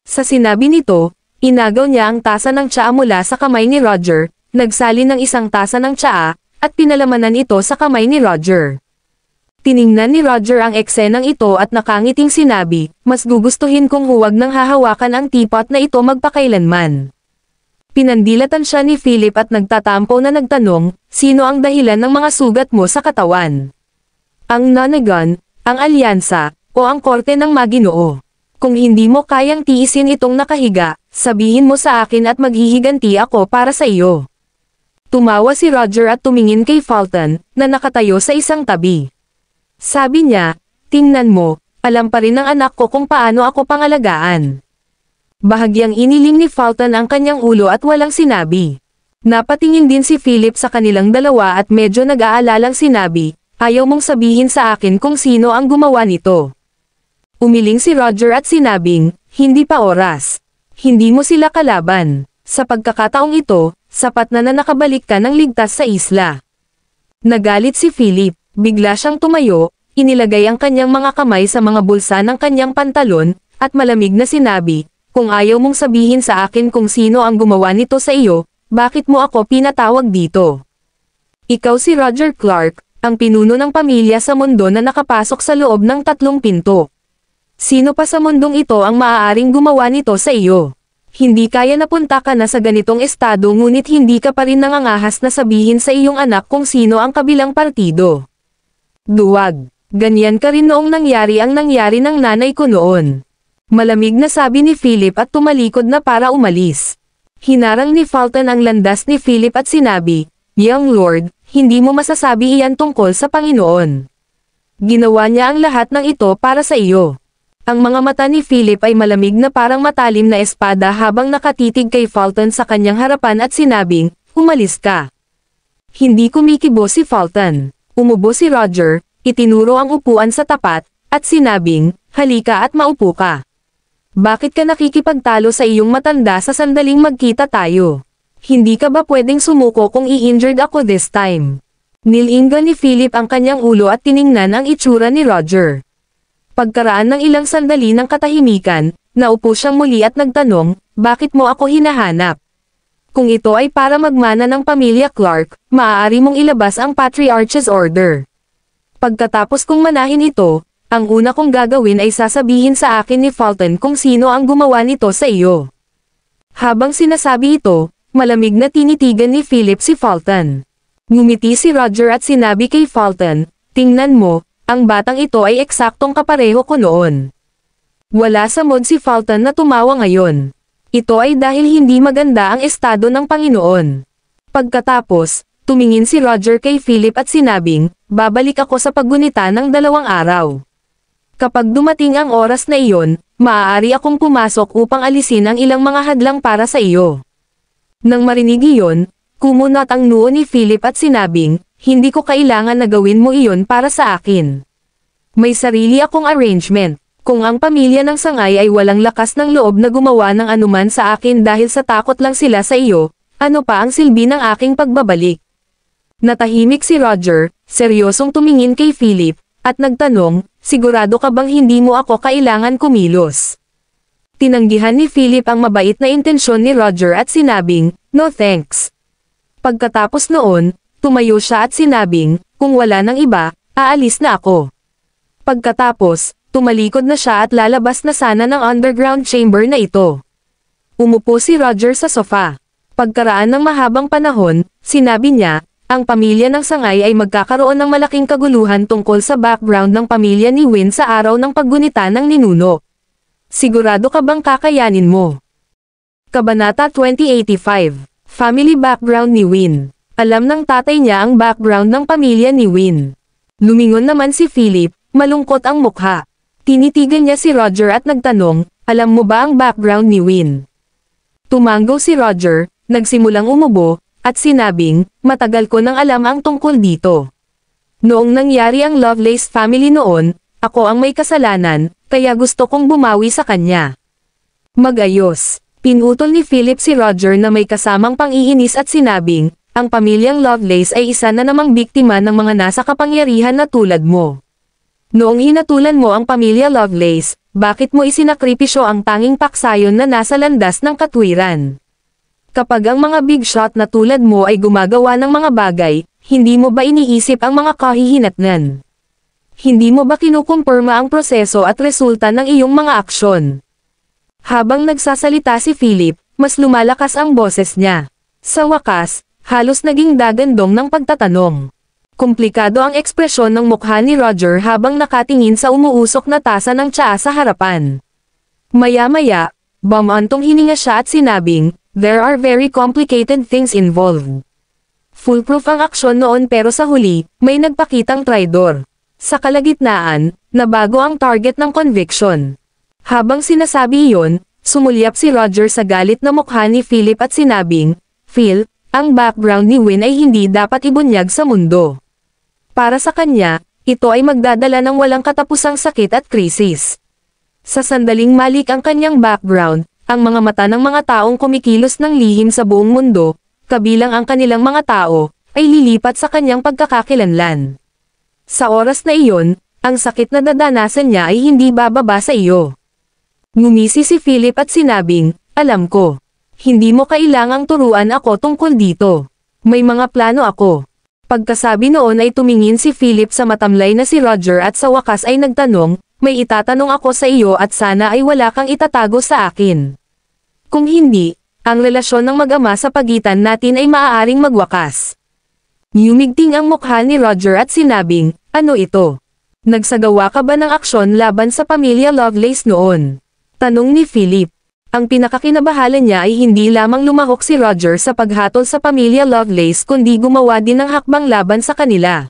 Sa sinabi nito, inagaw niya ang tasa ng tsaa mula sa kamay ni Roger, nagsali ng isang tasa ng tsaa, at pinalamanan ito sa kamay ni Roger. Tiningnan ni Roger ang eksenang ito at nakangiting sinabi, mas gugustuhin kong huwag nang hahawakan ang teapot na ito magpakailanman. Pinandilatan siya ni Philip at nagtatampo na nagtanong, sino ang dahilan ng mga sugat mo sa katawan? Ang Nonagon, ang alyansa, o ang korte ng Maginoo. Kung hindi mo kayang tiisin itong nakahiga, sabihin mo sa akin at maghihiganti ako para sa iyo. Tumawa si Roger at tumingin kay Fulton, na nakatayo sa isang tabi. Sabi niya, tingnan mo, alam pa rin ng anak ko kung paano ako pangalagaan. Bahagyang iniling ni Fulton ang kanyang ulo at walang sinabi. Napatingin din si Philip sa kanilang dalawa at medyo nag-aalalang sinabi, ayaw mong sabihin sa akin kung sino ang gumawa nito. Umiling si Roger at sinabing, hindi pa oras. Hindi mo sila kalaban. Sa pagkakataong ito, sapat na nakabalik ka ng ligtas sa isla. Nagalit si Philip, bigla siyang tumayo, inilagay ang kanyang mga kamay sa mga bulsa ng kanyang pantalon, at malamig na sinabi, kung ayaw mong sabihin sa akin kung sino ang gumawa nito sa iyo, bakit mo ako pinatawag dito? Ikaw si Roger Clark, ang pinuno ng pamilya sa mundo na nakapasok sa loob ng 3 pinto. Sino pa sa mundong ito ang maaaring gumawa nito sa iyo? Hindi kaya napunta ka na sa ganitong estado ngunit hindi ka pa rin nangangahas na sabihin sa iyong anak kung sino ang kabilang partido. Duwag. Ganyan ka rin noong nangyari ang nangyari ng nanay ko noon. Malamig na sabi ni Philip at tumalikod na para umalis. Hinarang ni Fulton ang landas ni Philip at sinabi, Young Lord, hindi mo masasabi iyan tungkol sa Panginoon. Ginawa niya ang lahat ng ito para sa iyo. Ang mga mata ni Philip ay malamig na parang matalim na espada habang nakatitig kay Fulton sa kanyang harapan at sinabing, umalis ka. Hindi kumikibo si Fulton. Umubo si Roger, itinuro ang upuan sa tapat, at sinabing, halika at maupo ka. Bakit ka nakikipagtalo sa iyong matanda sa sandaling magkita tayo? Hindi ka ba pwedeng sumuko kung i-injured ako this time? Nilinga ni Philip ang kanyang ulo at tiningnan ang itsura ni Roger. Pagkaraan ng ilang sandali ng katahimikan, naupo siyang muli at nagtanong, bakit mo ako hinahanap? Kung ito ay para magmana ng pamilya Clark, maaari mong ilabas ang Patriarch's Order. Pagkatapos kong manahin ito, ang una kong gagawin ay sasabihin sa akin ni Fulton kung sino ang gumawa nito sa iyo. Habang sinasabi ito, malamig na tinitigan ni Philip si Fulton. Ngumiti si Roger at sinabi kay Fulton, tingnan mo, ang batang ito ay eksaktong kapareho ko noon. Wala sa mood si Fulton na tumawa ngayon. Ito ay dahil hindi maganda ang estado ng Panginoon. Pagkatapos, tumingin si Roger kay Philip at sinabing, babalik ako sa paggunita ng 2 araw. Kapag dumating ang oras na iyon, maaari akong pumasok upang alisin ang ilang mga hadlang para sa iyo. Nang marinig iyon, kumunat ang noo ni Philip at sinabing, hindi ko kailangan na gawin mo iyon para sa akin. May sarili akong arrangement. Kung ang pamilya ng sangay ay walang lakas ng loob na gumawa ng anuman sa akin dahil sa takot lang sila sa iyo, ano pa ang silbi ng aking pagbabalik? Natahimik si Roger, seryosong tumingin kay Philip, at nagtanong, sigurado ka bang hindi mo ako kailangan kumilos? Tinanggihan ni Philip ang mabait na intensyon ni Roger at sinabing, no thanks. Pagkatapos noon, tumayo siya at sinabing, kung wala nang iba, aalis na ako. Pagkatapos, tumalikod na siya at lalabas na sana ng underground chamber na ito. Umupo si Roger sa sofa. Pagkaraan ng mahabang panahon, sinabi niya, ang pamilya ng sangay ay magkakaroon ng malaking kaguluhan tungkol sa background ng pamilya ni Win sa araw ng paggunita ng ninuno. Sigurado ka bang kakayanin mo? Kabanata 2085. Family background ni Win. Alam ng tatay niya ang background ng pamilya ni Win. Lumingon naman si Philip, malungkot ang mukha. Tinitigan niya si Roger at nagtanong, alam mo ba ang background ni Win? Tumanggo si Roger, nagsimulang umubo, at sinabing, matagal ko nang alam ang tungkol dito. Noong nangyari ang Lovelace family noon, ako ang may kasalanan, kaya gusto kong bumawi sa kanya. Magayos. Pinutol ni Philip si Roger na may kasamang pang-iinis at sinabing, ang pamilyang Lovelace ay isa na namang biktima ng mga nasa kapangyarihan na tulad mo. Noong hinatulan mo ang pamilya Lovelace, bakit mo isinakripisyo ang tanging paksayon na nasa landas ng katwiran? Kapag ang mga big shot na tulad mo ay gumagawa ng mga bagay, hindi mo ba iniisip ang mga kahihinatnan? Hindi mo ba kinukumpirma ang proseso at resulta ng iyong mga aksyon? Habang nagsasalita si Philip, mas lumalakas ang boses niya. Sa wakas, halos naging dagandong ng pagtatanong. Komplikado ang ekspresyon ng mukha ni Roger habang nakatingin sa umuusok na tasa ng tsaa sa harapan. Maya-maya, bumantong hininga siya at sinabing, there are very complicated things involved. Foolproof ang aksyon noon pero sa huli, may nagpakitang traidor. Sa kalagitnaan, nabago ang target ng conviction. Habang sinasabi iyon, sumulyap si Roger sa galit na mukha ni Philip at sinabing, Phil, ang background ni Win ay hindi dapat ibunyag sa mundo. Para sa kanya, ito ay magdadala ng walang katapusang sakit at krisis. Sa sandaling malik ang kanyang background, ang mga mata ng mga taong kumikilos ng lihim sa buong mundo, kabilang ang kanilang mga tao, ay lilipat sa kanyang pagkakakilanlan. Sa oras na iyon, ang sakit na dadanasan niya ay hindi bababa sa iyo. Ngumisi si Philip at sinabing, alam ko. Hindi mo kailangang turuan ako tungkol dito. May mga plano ako. Pagkasabi noon ay tumingin si Philip sa matamlay na si Roger at sa wakas ay nagtanong, may itatanong ako sa iyo at sana ay wala kang itatago sa akin. Kung hindi, ang relasyon ng mag-ama sa pagitan natin ay maaaring magwakas. Yumigting ang mukha ni Roger at sinabing, ano ito? Nagsagawa ka ba ng aksyon laban sa pamilya Lovelace noon? Tanong ni Philip. Ang pinakakinabahala niya ay hindi lamang lumahok si Roger sa paghatol sa pamilya Lovelace kundi gumawa din ng hakbang laban sa kanila.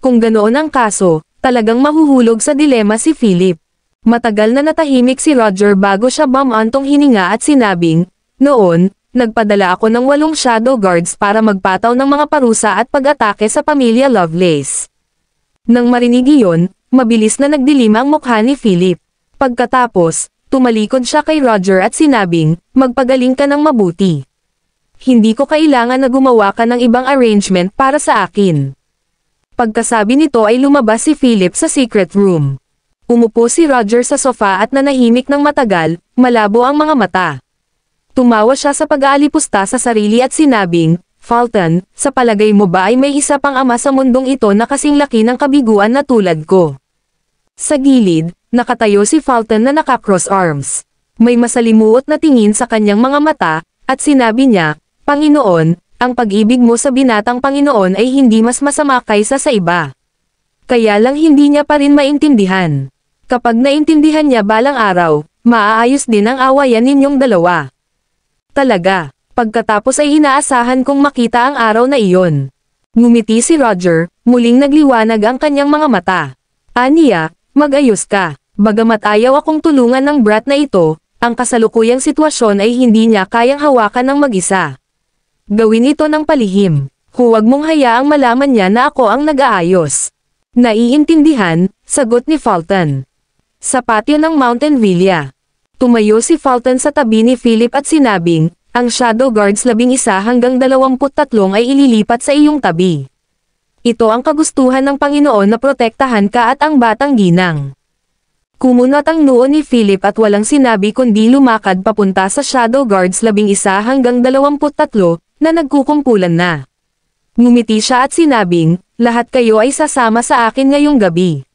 Kung ganoon ang kaso, talagang mahuhulog sa dilema si Philip. Matagal na natahimik si Roger bago siya bumantong hininga at sinabing, noon, Nagpadala ako ng 8 shadow guards para magpataw ng mga parusa at pag-atake sa pamilya Lovelace. Nang marinig iyon, mabilis na nagdilim ang mukha ni Philip. Pagkatapos, tumalikod siya kay Roger at sinabing, magpagaling ka ng mabuti. Hindi ko kailangan na gumawa ka ng ibang arrangement para sa akin. Pagkasabi nito ay lumabas si Philip sa secret room. Umupo si Roger sa sofa at nanahimik ng matagal, malabo ang mga mata. Tumawa siya sa pag-aalipusta sa sarili at sinabing, Fulton, sa palagay mo ba ay may isa pang ama sa mundong ito na kasing laki ng kabiguan na tulad ko? Sa gilid, nakatayo si Fulton na naka-cross arms. May masalimuot na tingin sa kanyang mga mata, at sinabi niya, Panginoon, ang pag-ibig mo sa binatang Panginoon ay hindi mas masama kaysa sa iba. Kaya lang hindi niya pa rin maintindihan. Kapag naintindihan niya balang araw, maaayos din ang awayan ninyong dalawa. Talaga, pagkatapos ay inaasahan kong makita ang araw na iyon. Ngumiti si Roger, muling nagliwanag ang kanyang mga mata. Aniya, mag-ayos ka. Bagamat ayaw akong tulungan ng brat na ito, ang kasalukuyang sitwasyon ay hindi niya kayang hawakan ng mag-isa. Gawin ito ng palihim. Huwag mong hayaang malaman niya na ako ang nag-aayos. Naiintindihan, sagot ni Fulton. Sa patio ng Mountain Villa. Tumayo si Fulton sa tabi ni Philip at sinabing, ang Shadow Guards 11 hanggang 23 ay ililipat sa iyong tabi. Ito ang kagustuhan ng Panginoon na protektahan ka at ang batang ginang. Kumunot ang noo ni Philip at walang sinabi kundi lumakad papunta sa Shadow Guards 11 hanggang 23 na nagkukumpulan na. Ngumiti siya at sinabing, lahat kayo ay sasama sa akin ngayong gabi.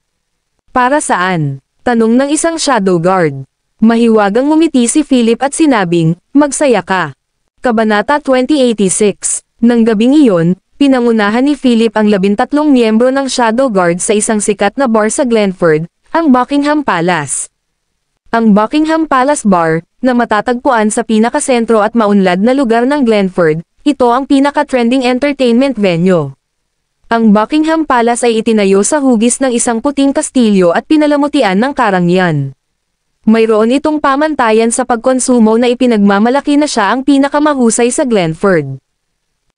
Para saan? Tanong ng isang Shadow Guard. Mahiwagang ngumiti si Philip at sinabing, magsaya ka. Kabanata 2086. Nang gabing iyon, pinangunahan ni Philip ang 13 miyembro ng Shadow Guard sa isang sikat na bar sa Glenford, ang Buckingham Palace. Ang Buckingham Palace Bar, na matatagpuan sa pinakasentro at maunlad na lugar ng Glenford, ito ang pinaka-trending entertainment venue. Ang Buckingham Palace ay itinayo sa hugis ng isang puting kastilyo at pinalamutian ng karangyaan. Mayroon itong pamantayan sa pagkonsumo na ipinagmamalaki na siya ang pinakamahusay sa Glenford.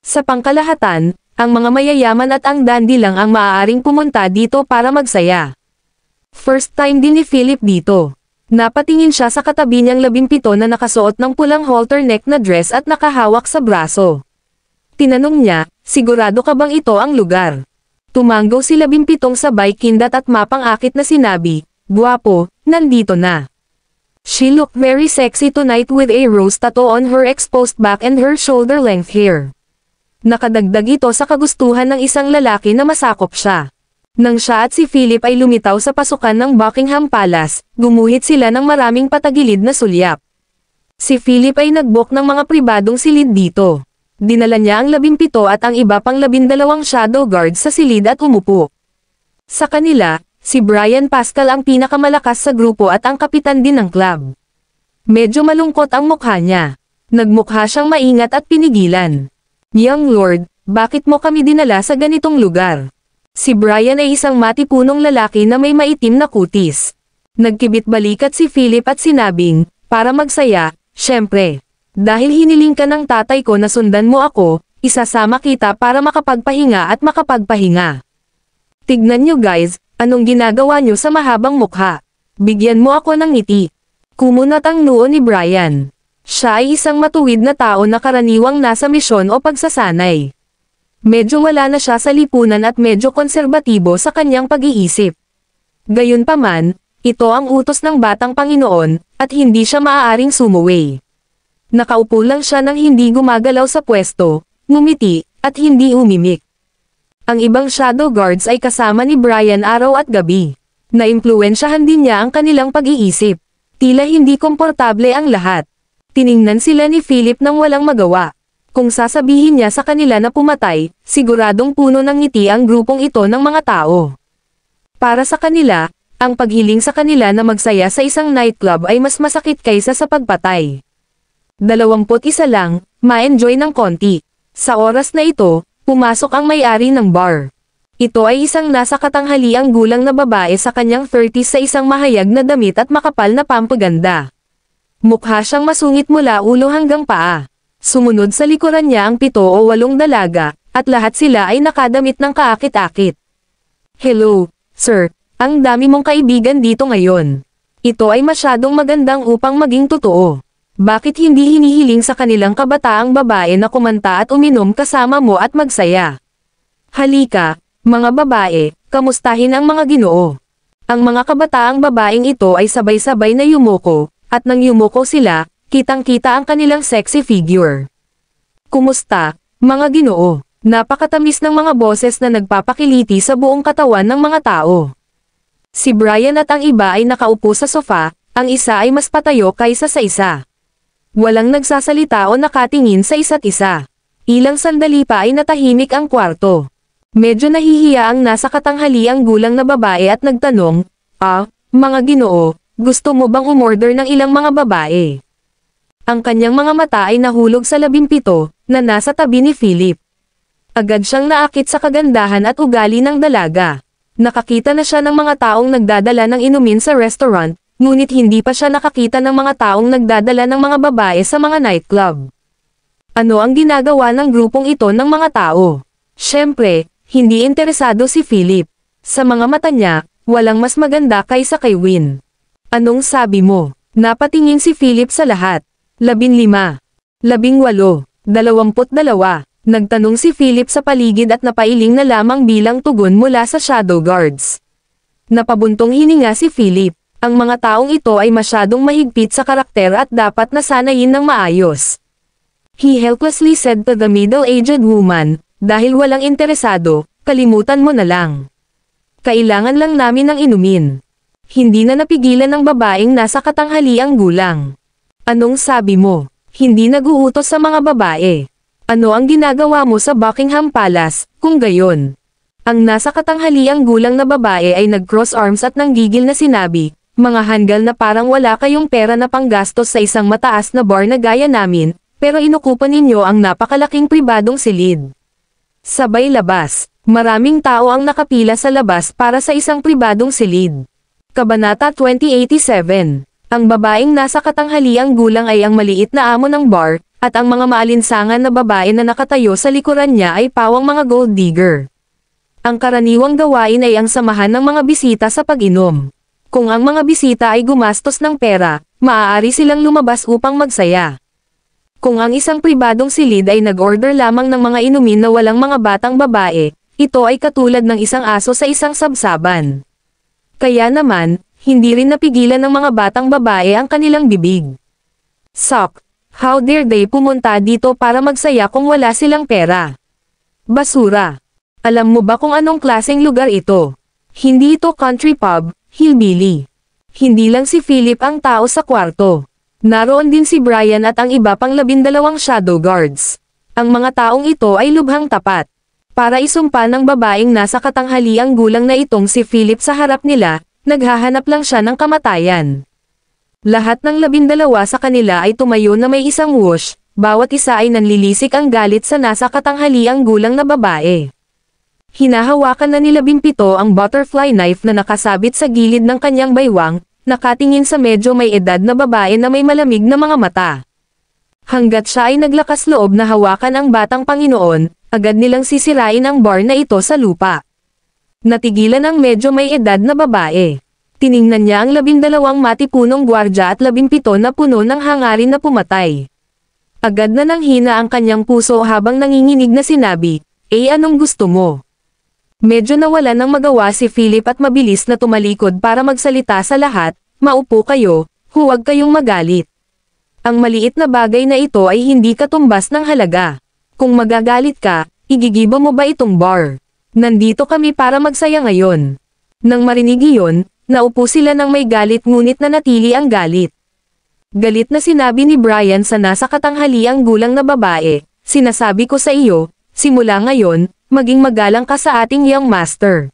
Sa pangkalahatan, ang mga mayayaman at ang dandy lang ang maaaring pumunta dito para magsaya. First time din ni Philip dito. Napatingin siya sa katabi niyang 17 na nakasuot ng pulang halter neck na dress at nakahawak sa braso. Tinanong niya, sigurado ka bang ito ang lugar? Tumanggaw si 17 sabay kindat at mapang-akit na sinabi, guwapo, nandito na. She looked very sexy tonight with a rose tattoo on her exposed back and her shoulder-length hair. Nakadagdag ito sa kagustuhan ng isang lalaki na masakop siya. Nang siya at si Philip ay lumitaw sa pasukan ng Buckingham Palace, gumuhit sila ng maraming patagilid na sulyap. Si Philip ay nag-book ng mga pribadong silid dito. Dinala niya ang 17 at ang iba pang 12 shadow guards sa silid at umupo. Sa kanila, si Brian Pascal ang pinakamalakas sa grupo at ang kapitan din ng club. Medyo malungkot ang mukha niya. Nagmukha siyang maingat at pinigilan. Young Lord, bakit mo kami dinala sa ganitong lugar? Si Brian ay isang matipunong lalaki na may maitim na kutis. Nagkibit balikat si Philip at sinabing, para magsaya, syempre. Dahil hiniling ka ng tatay ko na sundan mo ako, isasama kita para makapagpahinga at makapagpahinga. Tignan nyo guys, anong ginagawa nyo sa mahabang mukha? Bigyan mo ako ng ngiti. Kumunot ang noo ni Brian. Siya ay isang matuwid na tao na karaniwang nasa misyon o pagsasanay. Medyo wala na siya sa lipunan at medyo konserbatibo sa kanyang pag-iisip. Gayunpaman, ito ang utos ng batang Panginoon, at hindi siya maaaring sumuway. Nakaupo lang siya nang hindi gumagalaw sa pwesto, ngumiti, at hindi umimik. Ang ibang shadow guards ay kasama ni Brian araw at gabi. Naimpluwensyahan din niya ang kanilang pag-iisip. Tila hindi komportable ang lahat. Tiningnan sila ni Philip nang walang magawa. Kung sasabihin niya sa kanila na pumatay, siguradong puno ng ngiti ang grupong ito ng mga tao. Para sa kanila, ang paghiling sa kanila na magsaya sa isang nightclub ay mas masakit kaysa sa pagpatay. 21 lang, ma-enjoy ng konti. Sa oras na ito, pumasok ang may-ari ng bar. Ito ay isang nasa katanghaliang gulang na babae sa kanyang 30s sa isang mahayag na damit at makapal na pampaganda. Mukha siyang masungit mula ulo hanggang paa. Sumunod sa likuran niya ang 7 o 8 dalaga, at lahat sila ay nakadamit ng kaakit-akit. Hello, sir. Ang dami mong kaibigan dito ngayon. Ito ay masyadong magandang upang maging totoo. Bakit hindi hinihiling sa kanilang kabataang babae na kumanta at uminom kasama mo at magsaya? Halika, mga babae, kamustahin ang mga ginoo. Ang mga kabataang babaeng ito ay sabay-sabay na yumuko, at nang yumuko sila, kitang-kita ang kanilang sexy figure. Kumusta, mga ginoo? Napakatamis ng mga boses na nagpapakiliti sa buong katawan ng mga tao. Si Brian at ang iba ay nakaupo sa sofa, ang isa ay mas patayo kaysa sa isa. Walang nagsasalita o nakatingin sa isa't isa. Ilang sandali pa ay natahimik ang kwarto. Medyo nahihiya ang nasa katanghaliang gulang na babae at nagtanong, mga ginoo, gusto mo bang umorder ng ilang mga babae? Ang kanyang mga mata ay nahulog sa 17 na nasa tabi ni Philip. Agad siyang naakit sa kagandahan at ugali ng dalaga. Nakakita na siya ng mga taong nagdadala ng inumin sa restaurant, ngunit hindi pa siya nakakita ng mga taong nagdadala ng mga babae sa mga nightclub. Ano ang ginagawa ng grupong ito ng mga tao? Siyempre, hindi interesado si Philip. Sa mga mata niya, walang mas maganda kaysa kay Win. Anong sabi mo? Napatingin si Philip sa lahat. 15, 18, 22. Nagtanong si Philip sa paligid at napailing na lamang bilang tugon mula sa shadow guards. Napabuntong hininga si Philip. Ang mga taong ito ay masyadong mahigpit sa karakter at dapat nasanayin ng maayos. He helplessly said to the middle-aged woman, dahil walang interesado, kalimutan mo na lang. Kailangan lang namin ng inumin. Hindi na napigilan ng babaeng nasa katanghaliang gulang. Anong sabi mo? Hindi naguutos sa mga babae. Ano ang ginagawa mo sa Buckingham Palace, kung gayon? Ang nasa katanghaliang gulang na babae ay nag-cross arms at nanggigil na sinabi, mga hanggal na parang wala kayong pera na panggastos sa isang mataas na bar na gaya namin, pero inukupan ninyo ang napakalaking pribadong silid. Sabay labas, maraming tao ang nakapila sa labas para sa isang pribadong silid. Kabanata 2087. Ang babaeng nasa katanghaliang gulang ay ang maliit na amo ng bar, at ang mga maalinsangan na babae na nakatayo sa likuran niya ay pawang mga gold digger. Ang karaniwang gawain ay ang samahan ng mga bisita sa pag-inom. Kung ang mga bisita ay gumastos ng pera, maaari silang lumabas upang magsaya. Kung ang isang pribadong silid ay nag-order lamang ng mga inumin na walang mga batang babae, ito ay katulad ng isang aso sa isang sabsaban. Kaya naman, hindi rin napigilan ng mga batang babae ang kanilang bibig. Sok! How dare they pumunta dito para magsaya kung wala silang pera? Basura! Alam mo ba kung anong klaseng lugar ito? Hindi ito country pub, hillbilly. Hindi lang si Philip ang tao sa kwarto. Naroon din si Brian at ang iba pang 12 shadow guards. Ang mga taong ito ay lubhang tapat. Para isumpa ng babaeng nasa katanghaliang gulang na itong si Philip sa harap nila, naghahanap lang siya ng kamatayan. Lahat ng 12 sa kanila ay tumayo na may isang whoosh, bawat isa ay nanlilisik ang galit sa nasa katanghaliang gulang na babae. Hinahawakan na ni 17 ang butterfly knife na nakasabit sa gilid ng kanyang baywang, nakatingin sa medyo may edad na babae na may malamig na mga mata. Hanggat siya ay naglakas loob na hawakan ang batang Panginoon, agad nilang sisirain ang bar na ito sa lupa. Natigilan ang medyo may edad na babae. Tiningnan niya ang 12 matipunong gwardya at 17 na puno ng hangarin na pumatay. Agad na nanghina ang kanyang puso habang nanginginig na sinabi, anong gusto mo? Medyo nawala ng magawa si Philip at mabilis na tumalikod para magsalita sa lahat, maupo kayo, huwag kayong magalit. Ang maliit na bagay na ito ay hindi katumbas ng halaga. Kung magagalit ka, igigiba mo ba itong bar? Nandito kami para magsaya ngayon. Nang marinig iyon, naupo sila ng may galit ngunit nanatili ang galit. Galit na sinabi ni Brian sa nasa katanghaliang gulang na babae, sinasabi ko sa iyo, simula ngayon, maging magalang ka sa ating young master.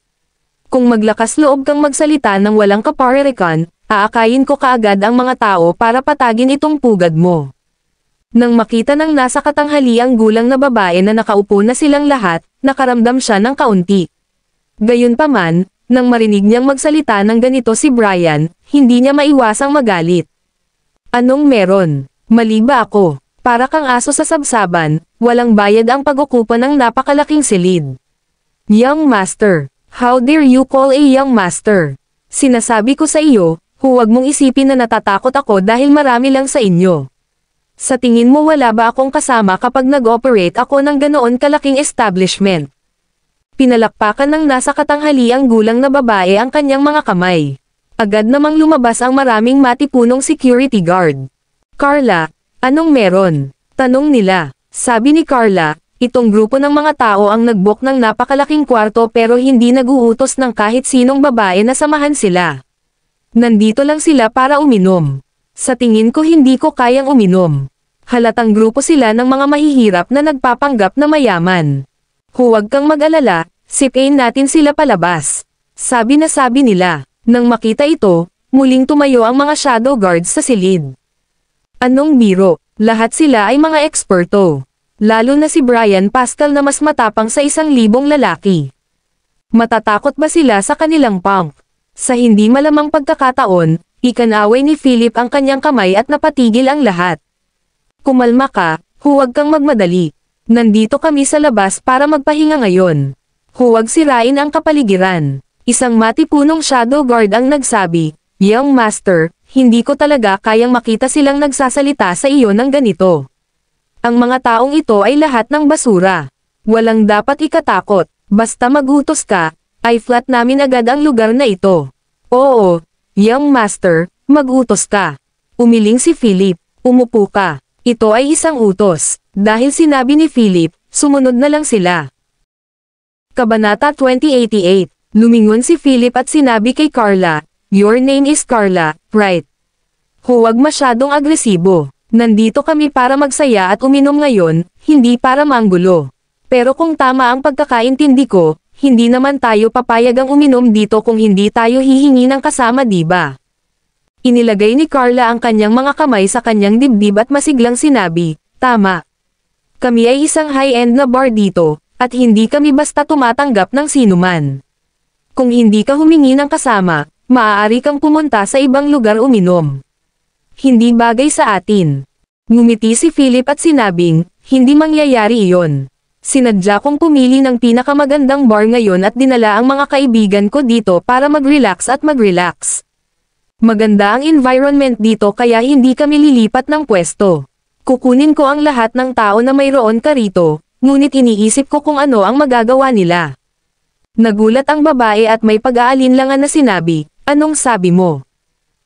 Kung maglakas loob kang magsalita ng walang kaparerikan, aakayin ko kaagad ang mga tao para patagin itong pugad mo. Nang makita ng nasa katanghaliang gulang na babae na nakaupo na silang lahat, nakaramdam siya ng kaunti. Gayunpaman, nang marinig niyang magsalita ng ganito si Brian, hindi niya maiwasang magalit. Anong meron? Mali ba ako? Para kang aso sa sabsaban, walang bayad ang pag-ukupa ng napakalaking silid. Young Master, how dare you call a young master? Sinasabi ko sa iyo, huwag mong isipin na natatakot ako dahil marami lang sa inyo. Sa tingin mo wala ba akong kasama kapag nag-operate ako ng ganoon kalaking establishment? Pinalakpakan ng nasa katanghaliang gulang na babae ang kanyang mga kamay. Agad namang lumabas ang maraming matipunong security guard. Carla, anong meron? Tanong nila. Sabi ni Carla, itong grupo ng mga tao ang nag-book ng napakalaking kwarto pero hindi nag-uutos ng kahit sinong babae na samahan sila. Nandito lang sila para uminom. Sa tingin ko hindi ko kayang uminom. Halatang grupo sila ng mga mahihirap na nagpapanggap na mayaman. Huwag kang mag-alala, sipain natin sila palabas. Sabi nila. Nang makita ito, muling tumayo ang mga shadow guards sa silid. Anong biro? Lahat sila ay mga eksperto. Lalo na si Brian Pascal na mas matapang sa 1,000 lalaki. Matatakot ba sila sa kanilang punk? Sa hindi malamang pagkakataon, ikanaway ni Philip ang kanyang kamay at napatigil ang lahat. Kumalma ka, huwag kang magmadali. Nandito kami sa labas para magpahinga ngayon. Huwag sirain ang kapaligiran. Isang matipunong shadow guard ang nagsabi, Young Master, hindi ko talaga kayang makita silang nagsasalita sa iyo ng ganito. Ang mga taong ito ay lahat ng basura. Walang dapat ikatakot, basta magutos ka, ay flat namin agad ang lugar na ito. Oo, Young Master, magutos ka. Umiling si Philip, umupo ka. Ito ay isang utos. Dahil sinabi ni Philip, sumunod na lang sila. Kabanata 2088. Lumingon si Philip at sinabi kay Carla, Your name is Carla, right? Huwag masyadong agresibo. Nandito kami para magsaya at uminom ngayon, hindi para manggulo. Pero kung tama ang pagkakaintindi ko, hindi naman tayo papayag ang uminom dito kung hindi tayo hihingi ng kasama, diba? Inilagay ni Carla ang kanyang mga kamay sa kanyang dibdib at masiglang sinabi, Tama. Kami ay isang high-end na bar dito, at hindi kami basta tumatanggap ng sinuman. Kung hindi ka humingi ng kasama, maaari kang pumunta sa ibang lugar uminom. Hindi bagay sa atin. Ngumiti si Philip at sinabing, hindi mangyayari iyon. Sinadya kong pumili ng pinakamagandang bar ngayon at dinala ang mga kaibigan ko dito para mag-relax at mag-relax. Maganda ang environment dito kaya hindi kami lilipat ng pwesto. Kukunin ko ang lahat ng tao na mayroon ka rito, ngunit iniisip ko kung ano ang magagawa nila. Nagulat ang babae at may pag-aalinlangan na sinabi, anong sabi mo?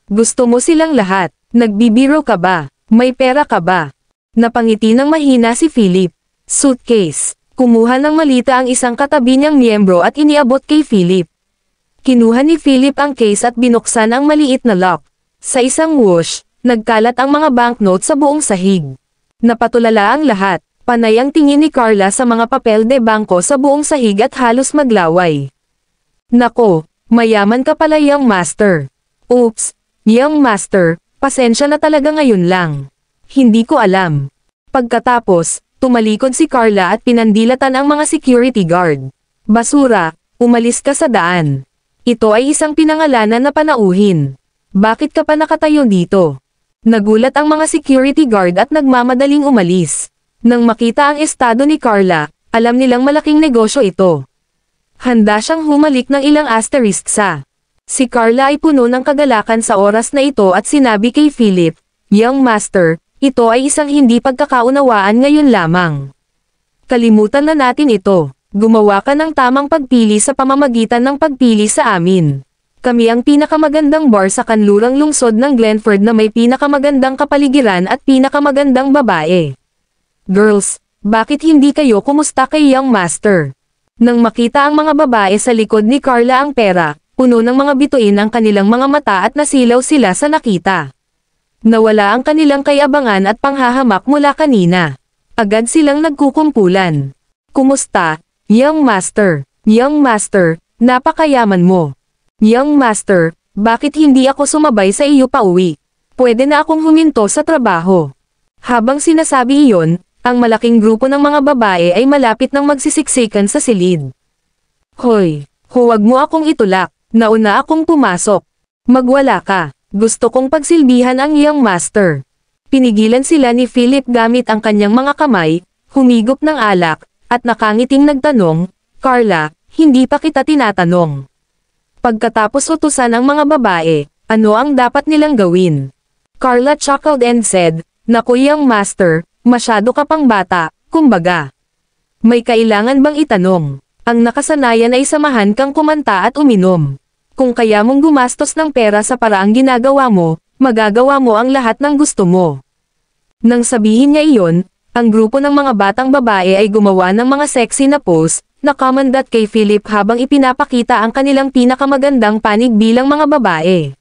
Gusto mo silang lahat, nagbibiro ka ba? May pera ka ba? Napangiti ng mahina si Philip. Suitcase. Kumuha ng malita ang isang katabi niyang miyembro at iniabot kay Philip. Kinuha ni Philip ang case at binuksan ang maliit na lock. Sa isang whoosh, nagkalat ang mga banknote sa buong sahig. Napatulala ang lahat. Panay ang tingin ni Carla sa mga papel de bangko sa buong sahig at halos maglaway. Nako, mayaman ka pala, Young Master. Oops, Young Master, pasensya na talaga ngayon lang. Hindi ko alam. Pagkatapos, tumalikod si Carla at pinandilatan ang mga security guard. Basura, umalis ka sa daan. Ito ay isang pinangalanan na panauhin. Bakit ka pa nakatayo dito? Nagulat ang mga security guard at nagmamadaling umalis. Nang makita ang estado ni Carla, alam nilang malaking negosyo ito. Handa siyang humalik ng ilang asterisk sa. Si Carla ay puno ng kagalakan sa oras na ito at sinabi kay Philip, Young Master, ito ay isang hindi pagkakaunawaan ngayon lamang. Kalimutan na natin ito. Gumawa ka ng tamang pagpili sa pamamagitan ng pagpili sa amin. Kami ang pinakamagandang bar sa kanlurang lungsod ng Glenford na may pinakamagandang kapaligiran at pinakamagandang babae. Girls, bakit hindi kayo kumusta kay Young Master? Nang makita ang mga babae sa likod ni Carla ang pera, puno ng mga bituin ang kanilang mga mata at nasilaw sila sa nakita. Nawala ang kanilang kayabangan at panghahamak mula kanina. Agad silang nagkukumpulan. Kumusta, Young Master? Young Master, napakayaman mo. Young Master, bakit hindi ako sumabay sa iyo pauwi? Pwede na akong huminto sa trabaho. Habang sinasabi iyon, ang malaking grupo ng mga babae ay malapit nang magsisiksikan sa silid. Hoy, huwag mo akong itulak, nauna akong pumasok. Magwala ka, gusto kong pagsilbihan ang Young Master. Pinigilan sila ni Philip gamit ang kanyang mga kamay, humigop ng alak, at nakangiting nagtanong, Carla, hindi pa kita tinatanong. Pagkatapos utusan ng mga babae, ano ang dapat nilang gawin? Carla chuckled and said, Naku young master, masyado ka pang bata, kumbaga. May kailangan bang itanong? Ang nakasanayan ay samahan kang kumanta at uminom. Kung kaya mong gumastos ng pera sa paraang ginagawa mo, magagawa mo ang lahat ng gusto mo. Nang sabihin niya iyon, ang grupo ng mga batang babae ay gumawa ng mga sexy na pose, na commanded kay Philip habang ipinapakita ang kanilang pinakamagandang panig bilang mga babae.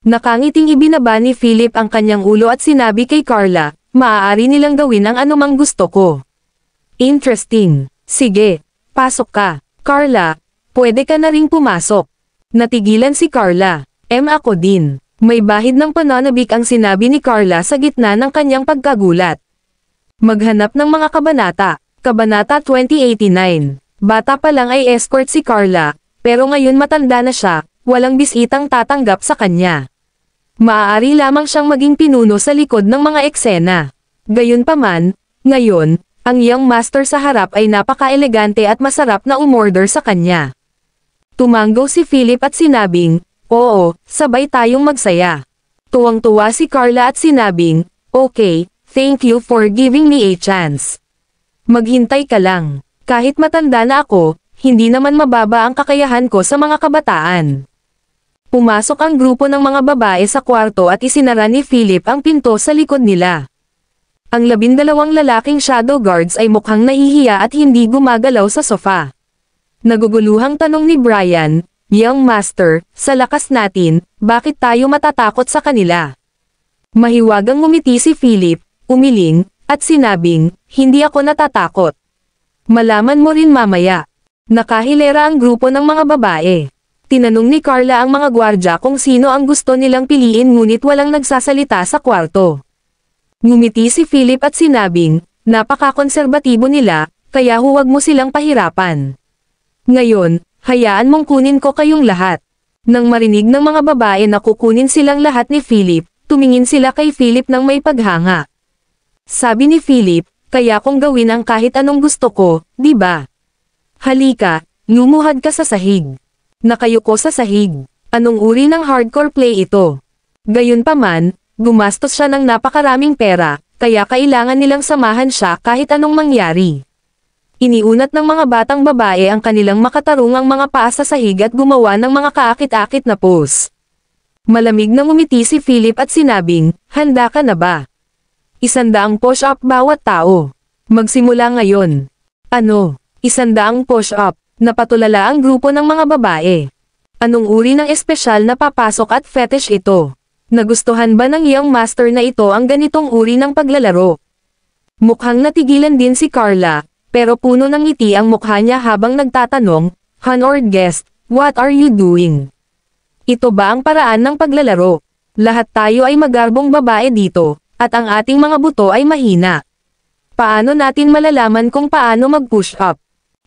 Nakangiting ibinaba ni Philip ang kanyang ulo at sinabi kay Carla, maaari nilang gawin ang anumang gusto ko. Interesting. Sige, pasok ka. Carla, pwede ka na ring pumasok. Natigilan si Carla. Ako din. May bahid ng pananabik ang sinabi ni Carla sa gitna ng kanyang pagkagulat. Maghanap ng mga kabanata. Kabanata 2089. Bata pa lang ay escort si Carla, pero ngayon matanda na siya, walang bisitang tatanggap sa kanya. Maaari lamang siyang maging pinuno sa likod ng mga eksena. Gayunpaman, ngayon, ang young master sa harap ay napaka-elegante at masarap na umorder sa kanya. Tumanggo si Philip at sinabing, oo, sabay tayong magsaya. Tuwang-tuwa si Carla at sinabing, okay, thank you for giving me a chance. Maghintay ka lang. Kahit matanda na ako, hindi naman mababa ang kakayahan ko sa mga kabataan. Pumasok ang grupo ng mga babae sa kwarto at isinara ni Philip ang pinto sa likod nila. Ang 12 lalaking shadow guards ay mukhang nahihiya at hindi gumagalaw sa sofa. Naguguluhang tanong ni Brian, Young Master, sa lakas natin, bakit tayo matatakot sa kanila? Mahiwagang ngumiti si Philip, umiling, at sinabing, hindi ako natatakot. Malaman mo rin mamaya. Nakahilera ang grupo ng mga babae. Tinanong ni Carla ang mga gwardya kung sino ang gusto nilang piliin ngunit walang nagsasalita sa kwarto. Ngumiti si Philip at sinabing, napaka-konserbatibo nila, kaya huwag mo silang pahirapan. Ngayon, hayaan mong kunin ko kayong lahat. Nang marinig ng mga babae na kukunin silang lahat ni Philip, tumingin sila kay Philip ng may paghanga. Sabi ni Philip, kaya kong gawin ang kahit anong gusto ko, di ba? Halika, lumuhad ka sa sahig. Nakayuko sa sahig. Anong uri ng hardcore play ito? Gayunpaman, gumastos siya ng napakaraming pera, kaya kailangan nilang samahan siya kahit anong mangyari. Iniunat ng mga batang babae ang kanilang makatarungang mga paa sa sahig at gumawa ng mga kaakit-akit na pose. Malamig na ngumiti si Philip at sinabing, handa ka na ba? 100 push-up bawat tao. Magsimula ngayon. Ano? 100 push-up. Napatulala ang grupo ng mga babae. Anong uri ng espesyal na papasok at fetish ito? Nagustuhan ba ng young master na ito ang ganitong uri ng paglalaro? Mukhang natigilan din si Carla, pero puno ng ngiti ang mukha niya habang nagtatanong, Honored guest, what are you doing? Ito ba ang paraan ng paglalaro? Lahat tayo ay magarbong babae dito, at ang ating mga buto ay mahina. Paano natin malalaman kung paano mag-push up?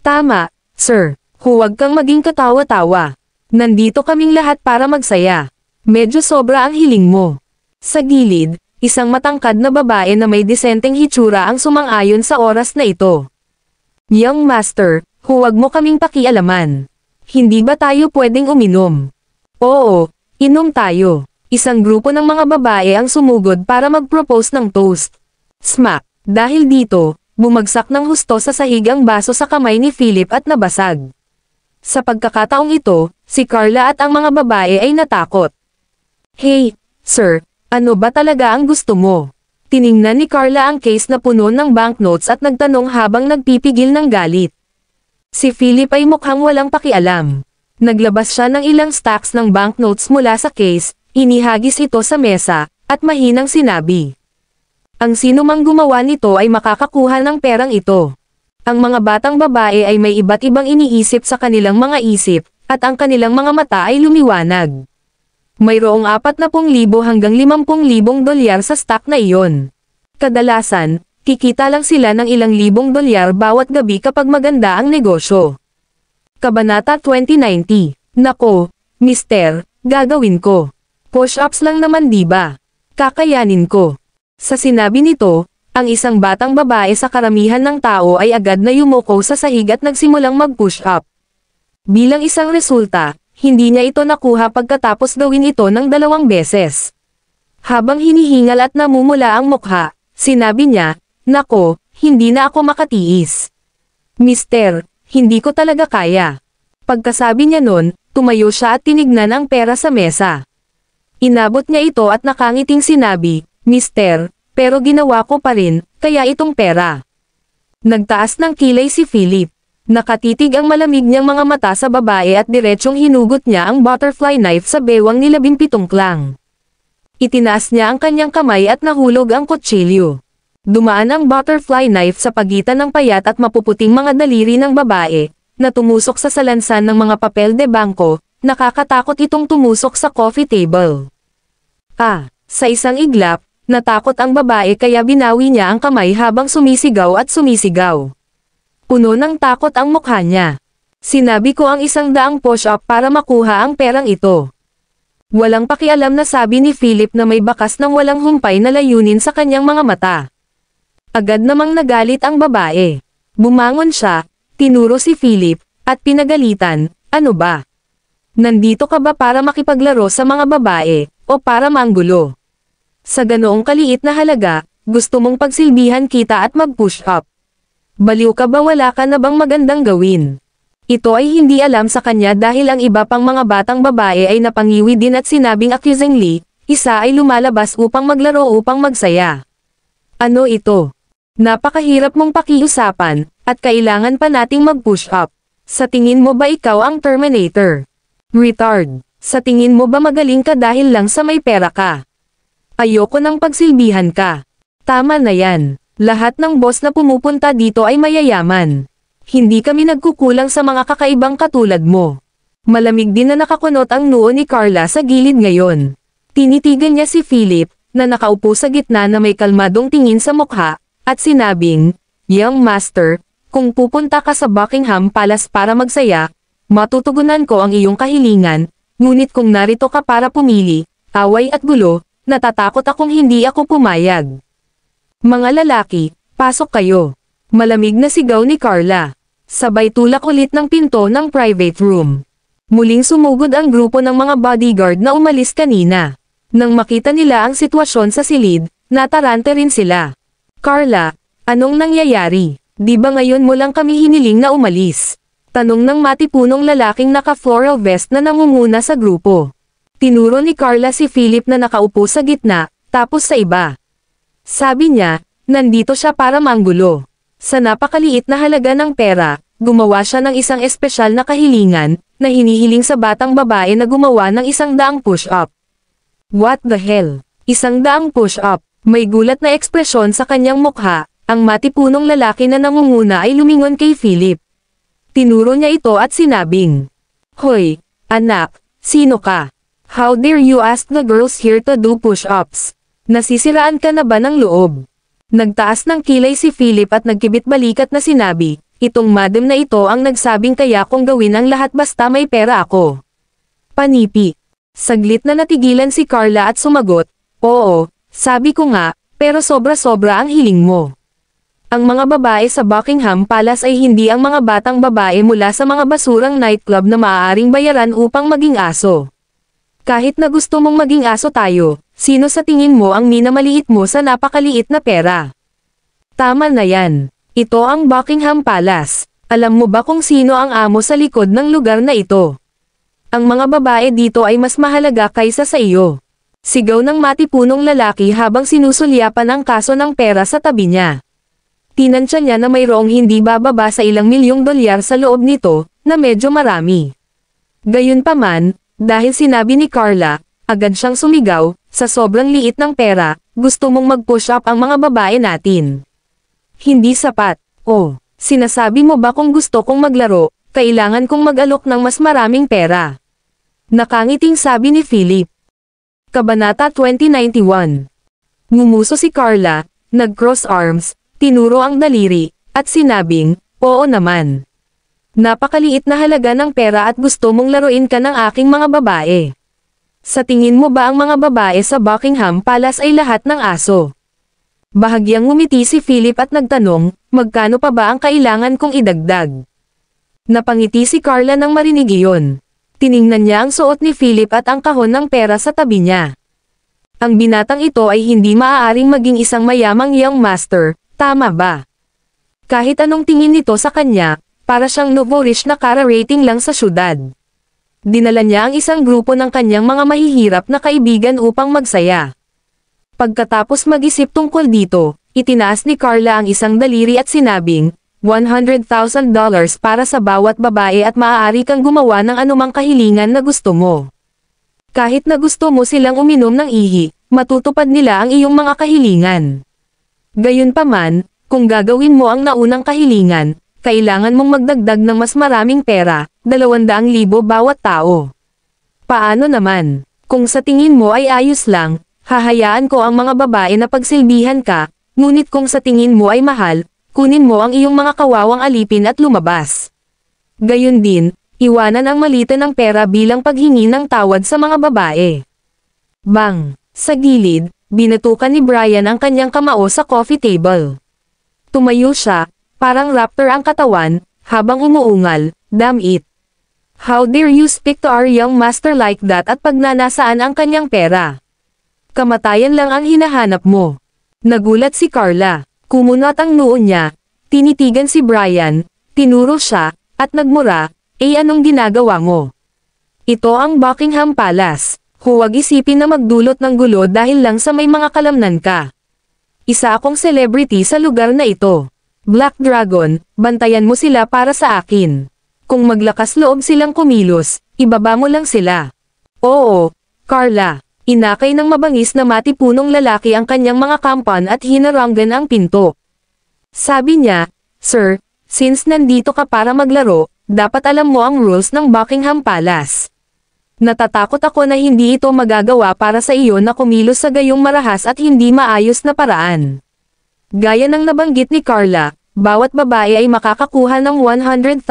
Tama, sir. Huwag kang maging katawa-tawa. Nandito kaming lahat para magsaya. Medyo sobra ang hiling mo. Sa gilid, isang matangkad na babae na may disenteng hitsura ang sumang-ayon sa oras na ito. Young master, huwag mo kaming pakialaman. Hindi ba tayo pwedeng uminom? Oo, inom tayo. Isang grupo ng mga babae ang sumugod para mag-propose ng toast. Smack! Dahil dito, bumagsak ng husto sa sahig ang baso sa kamay ni Philip at nabasag. Sa pagkakataong ito, si Carla at ang mga babae ay natakot. Hey, sir, ano ba talaga ang gusto mo? Tiningnan ni Carla ang case na puno ng banknotes at nagtanong habang nagpipigil ng galit. Si Philip ay mukhang walang pakialam. Naglabas siya ng ilang stacks ng banknotes mula sa case, inihagis ito sa mesa, at mahinang sinabi. Ang sinumang gumawa nito ay makakakuha ng perang ito. Ang mga batang babae ay may iba't ibang iniisip sa kanilang mga isip, at ang kanilang mga mata ay lumiwanag. Mayroong 40,000 hanggang 50,000 dolyar sa stock na iyon. Kadalasan, kikita lang sila ng ilang libong dolyar bawat gabi kapag maganda ang negosyo. Kabanata 2090. Nako, mister, gagawin ko. Push-ups lang naman diba? Kakayanin ko. Sa sinabi nito, ang isang batang babae sa karamihan ng tao ay agad na yumuko sa sahig at nagsimulang mag-push up. Bilang isang resulta, hindi niya ito nakuha pagkatapos gawin ito ng 2 beses. Habang hinihingal at namumula ang mukha, sinabi niya, "Nako, hindi na ako makatiis. Mister, hindi ko talaga kaya." Pagkasabi niya nun, tumayo siya at tinignan ang pera sa mesa. Inabot niya ito at nakangiting sinabi, "Mister, pero ginawa ko pa rin, kaya itong pera." Nagtaas ng kilay si Philip. Nakatitig ang malamig niyang mga mata sa babae at diretsyong hinugot niya ang butterfly knife sa bewang ni 17 klang. Itinaas niya ang kanyang kamay at nahulog ang kutsilyo. Dumaan ang butterfly knife sa pagitan ng payat at mapuputing mga daliri ng babae, na tumusok sa salansan ng mga papel de bangko. Nakakatakot itong tumusok sa coffee table. Sa isang iglap, natakot ang babae kaya binawi niya ang kamay habang sumisigaw at sumisigaw. Puno ng takot ang mukha niya. "Sinabi ko ang 100 push-up para makuha ang perang ito." Walang pakialam na sabi ni Philip na may bakas ng walang humpay na layunin sa kanyang mga mata. Agad namang nagalit ang babae. Bumangon siya, tinuro si Philip, at pinagalitan, "Ano ba? Nandito ka ba para makipaglaro sa mga babae, o para manggulo? Sa ganoong kaliit na halaga, gusto mong pagsilbihan kita at mag-push up? Baliw ka ba, wala ka na bang magandang gawin?" Ito ay hindi alam sa kanya dahil ang iba pang mga batang babae ay napangiwi din at sinabing accusingly, isa ay lumalabas upang maglaro upang magsaya. "Ano ito? Napakahirap mong pakiusapan, at kailangan pa nating mag-push up. Sa tingin mo ba ikaw ang Terminator? Retard. Sa tingin mo ba magaling ka dahil lang sa may pera ka? Ayoko nang pagsilbihan ka. Tama na yan. Lahat ng boss na pumupunta dito ay mayayaman. Hindi kami nagkukulang sa mga kakaibang katulad mo." Malamig din na nakakunot ang noo ni Carla sa gilid ngayon. Tinitigan niya si Philip, na nakaupo sa gitna na may kalmadong tingin sa mukha, at sinabing, "Young master, kung pupunta ka sa Buckingham Palace para magsaya, matutugunan ko ang iyong kahilingan, ngunit kung narito ka para pumili, away at gulo, natatakot akong hindi ako pumayag. Mga lalaki, pasok kayo." Malamig na sigaw ni Carla. Sabay tulak ulit ng pinto ng private room. Muling sumugod ang grupo ng mga bodyguard na umalis kanina. Nang makita nila ang sitwasyon sa silid, natarante rin sila. "Carla, anong nangyayari? Di ba ngayon mo lang kami hiniling na umalis?" Tanong ng matipunong lalaking naka-floral vest na nangunguna sa grupo. Tinuro ni Carla si Philip na nakaupo sa gitna, tapos sa iba. Sabi niya, nandito siya para manggulo. Sa napakaliit na halaga ng pera, gumawa siya ng isang espesyal na kahilingan, na hinihiling sa batang babae na gumawa ng 100 push-up. What the hell? 100 push-up? May gulat na ekspresyon sa kanyang mukha, ang matipunong lalaki na nangunguna ay lumingon kay Philip. Tinuro niya ito at sinabing, "Hoy, anak, sino ka? How dare you ask the girls here to do push-ups? Nasisiraan ka na ba ng loob?" Nagtaas ng kilay si Philip at nagkibit-balikat na sinabi, "Itong madam na ito ang nagsabing kaya kong gawin ang lahat basta may pera ako." Panipi. Saglit na natigilan si Carla at sumagot, "Oo, sabi ko nga, pero sobra-sobra ang hiling mo." Ang mga babae sa Buckingham Palace ay hindi ang mga batang babae mula sa mga basurang nightclub na maaaring bayaran upang maging aso. Kahit na gusto mong maging aso tayo, sino sa tingin mo ang minamaliit mo sa napakaliit na pera? Tama na yan. Ito ang Buckingham Palace. Alam mo ba kung sino ang amo sa likod ng lugar na ito? Ang mga babae dito ay mas mahalaga kaysa sa iyo. Sigaw ng matipunong lalaki habang sinusulyapan ang kaso ng pera sa tabi niya. Tinansya niya na mayroong hindi bababa sa ilang milyong dolyar sa loob nito, na medyo marami. Gayunpaman, dahil sinabi ni Carla, agad siyang sumigaw, "Sa sobrang liit ng pera, gusto mong mag-push up ang mga babae natin. Hindi sapat. Oh, sinasabi mo ba kung gusto kong maglaro, kailangan kong mag-alok ng mas maraming pera?" Nakangiting sabi ni Philip. Kabanata 2091. Ngumuso si Carla, nag-cross arms, tinuro ang daliri, at sinabing, "Oo naman. Napakaliit na halaga ng pera at gusto mong laruin ka ng aking mga babae. Sa tingin mo ba ang mga babae sa Buckingham Palace ay lahat ng aso? Bahagyang ngumiti si Philip at nagtanong, magkano pa ba ang kailangan kong idagdag? Napangiti si Carla nang marinig iyon. Tiningnan niya ang suot ni Philip at ang kahon ng pera sa tabi niya. Ang binatang ito ay hindi maaaring maging isang mayamang young master, tama ba? Kahit anong tingin nito sa kanya, para siyang novorish na kara-rating lang sa syudad. Dinala niya ang isang grupo ng kanyang mga mahihirap na kaibigan upang magsaya. Pagkatapos mag-isip tungkol dito, itinaas ni Carla ang isang daliri at sinabing, $100,000 para sa bawat babae at maaari kang gumawa ng anumang kahilingan na gusto mo. Kahit na gusto mo silang uminom ng ihi, matutupad nila ang iyong mga kahilingan. Gayunpaman, kung gagawin mo ang naunang kahilingan, kailangan mong magdagdag ng mas maraming pera, 200,000 bawat tao. Paano naman? Kung sa tingin mo ay ayos lang, hahayaan ko ang mga babae na pagsilbihan ka, ngunit kung sa tingin mo ay mahal, kunin mo ang iyong mga kawawang alipin at lumabas. Gayon din, iwanan ang malita ng pera bilang paghingi ng tawad sa mga babae. Bang! Sa gilid, binatukan ni Brian ang kanyang kamao sa coffee table. Tumayo siya, parang raptor ang katawan, habang umuungal, damn it. How dare you speak to our young master like that at pagnanasaan ang kanyang pera? Kamatayan lang ang hinahanap mo. Nagulat si Carla. Kumunat ang noo niya, tinitigan si Brian, tinuro siya, at nagmura, anong ginagawa mo? Ito ang Buckingham Palace, huwag isipin na magdulot ng gulo dahil lang sa may mga kalamnan ka. Isa akong celebrity sa lugar na ito. Black Dragon, bantayan mo sila para sa akin. Kung maglakas loob silang kumilos, ibaba mo lang sila. Oo, Carla. Inakay ng mabangis na matipunong lalaki ang kanyang mga kampan at hinaranggan ang pinto. Sabi niya, Sir, since nandito ka para maglaro, dapat alam mo ang rules ng Buckingham Palace. Natatakot ako na hindi ito magagawa para sa iyo na kumilos sa gayong marahas at hindi maayos na paraan. Gaya ng nabanggit ni Carla, bawat babae ay makakakuha ng $100,000.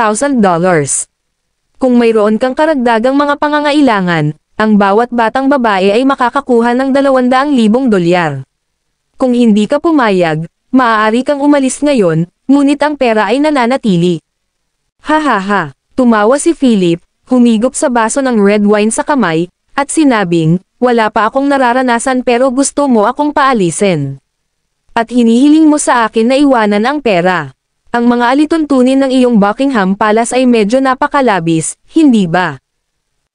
Kung mayroon kang karagdagang mga pangangailangan, ang bawat batang babae ay makakakuha ng $200,000. Kung hindi ka pumayag, maaari kang umalis ngayon, ngunit ang pera ay nananatili. Ha, tumawa si Philip, humigop sa baso ng red wine sa kamay, at sinabing, wala pa akong nararanasan pero gusto mo akong paalisin. At hinihiling mo sa akin na iwanan ang pera. Ang mga alituntunin ng iyong Buckingham Palace ay medyo napakalabis, hindi ba?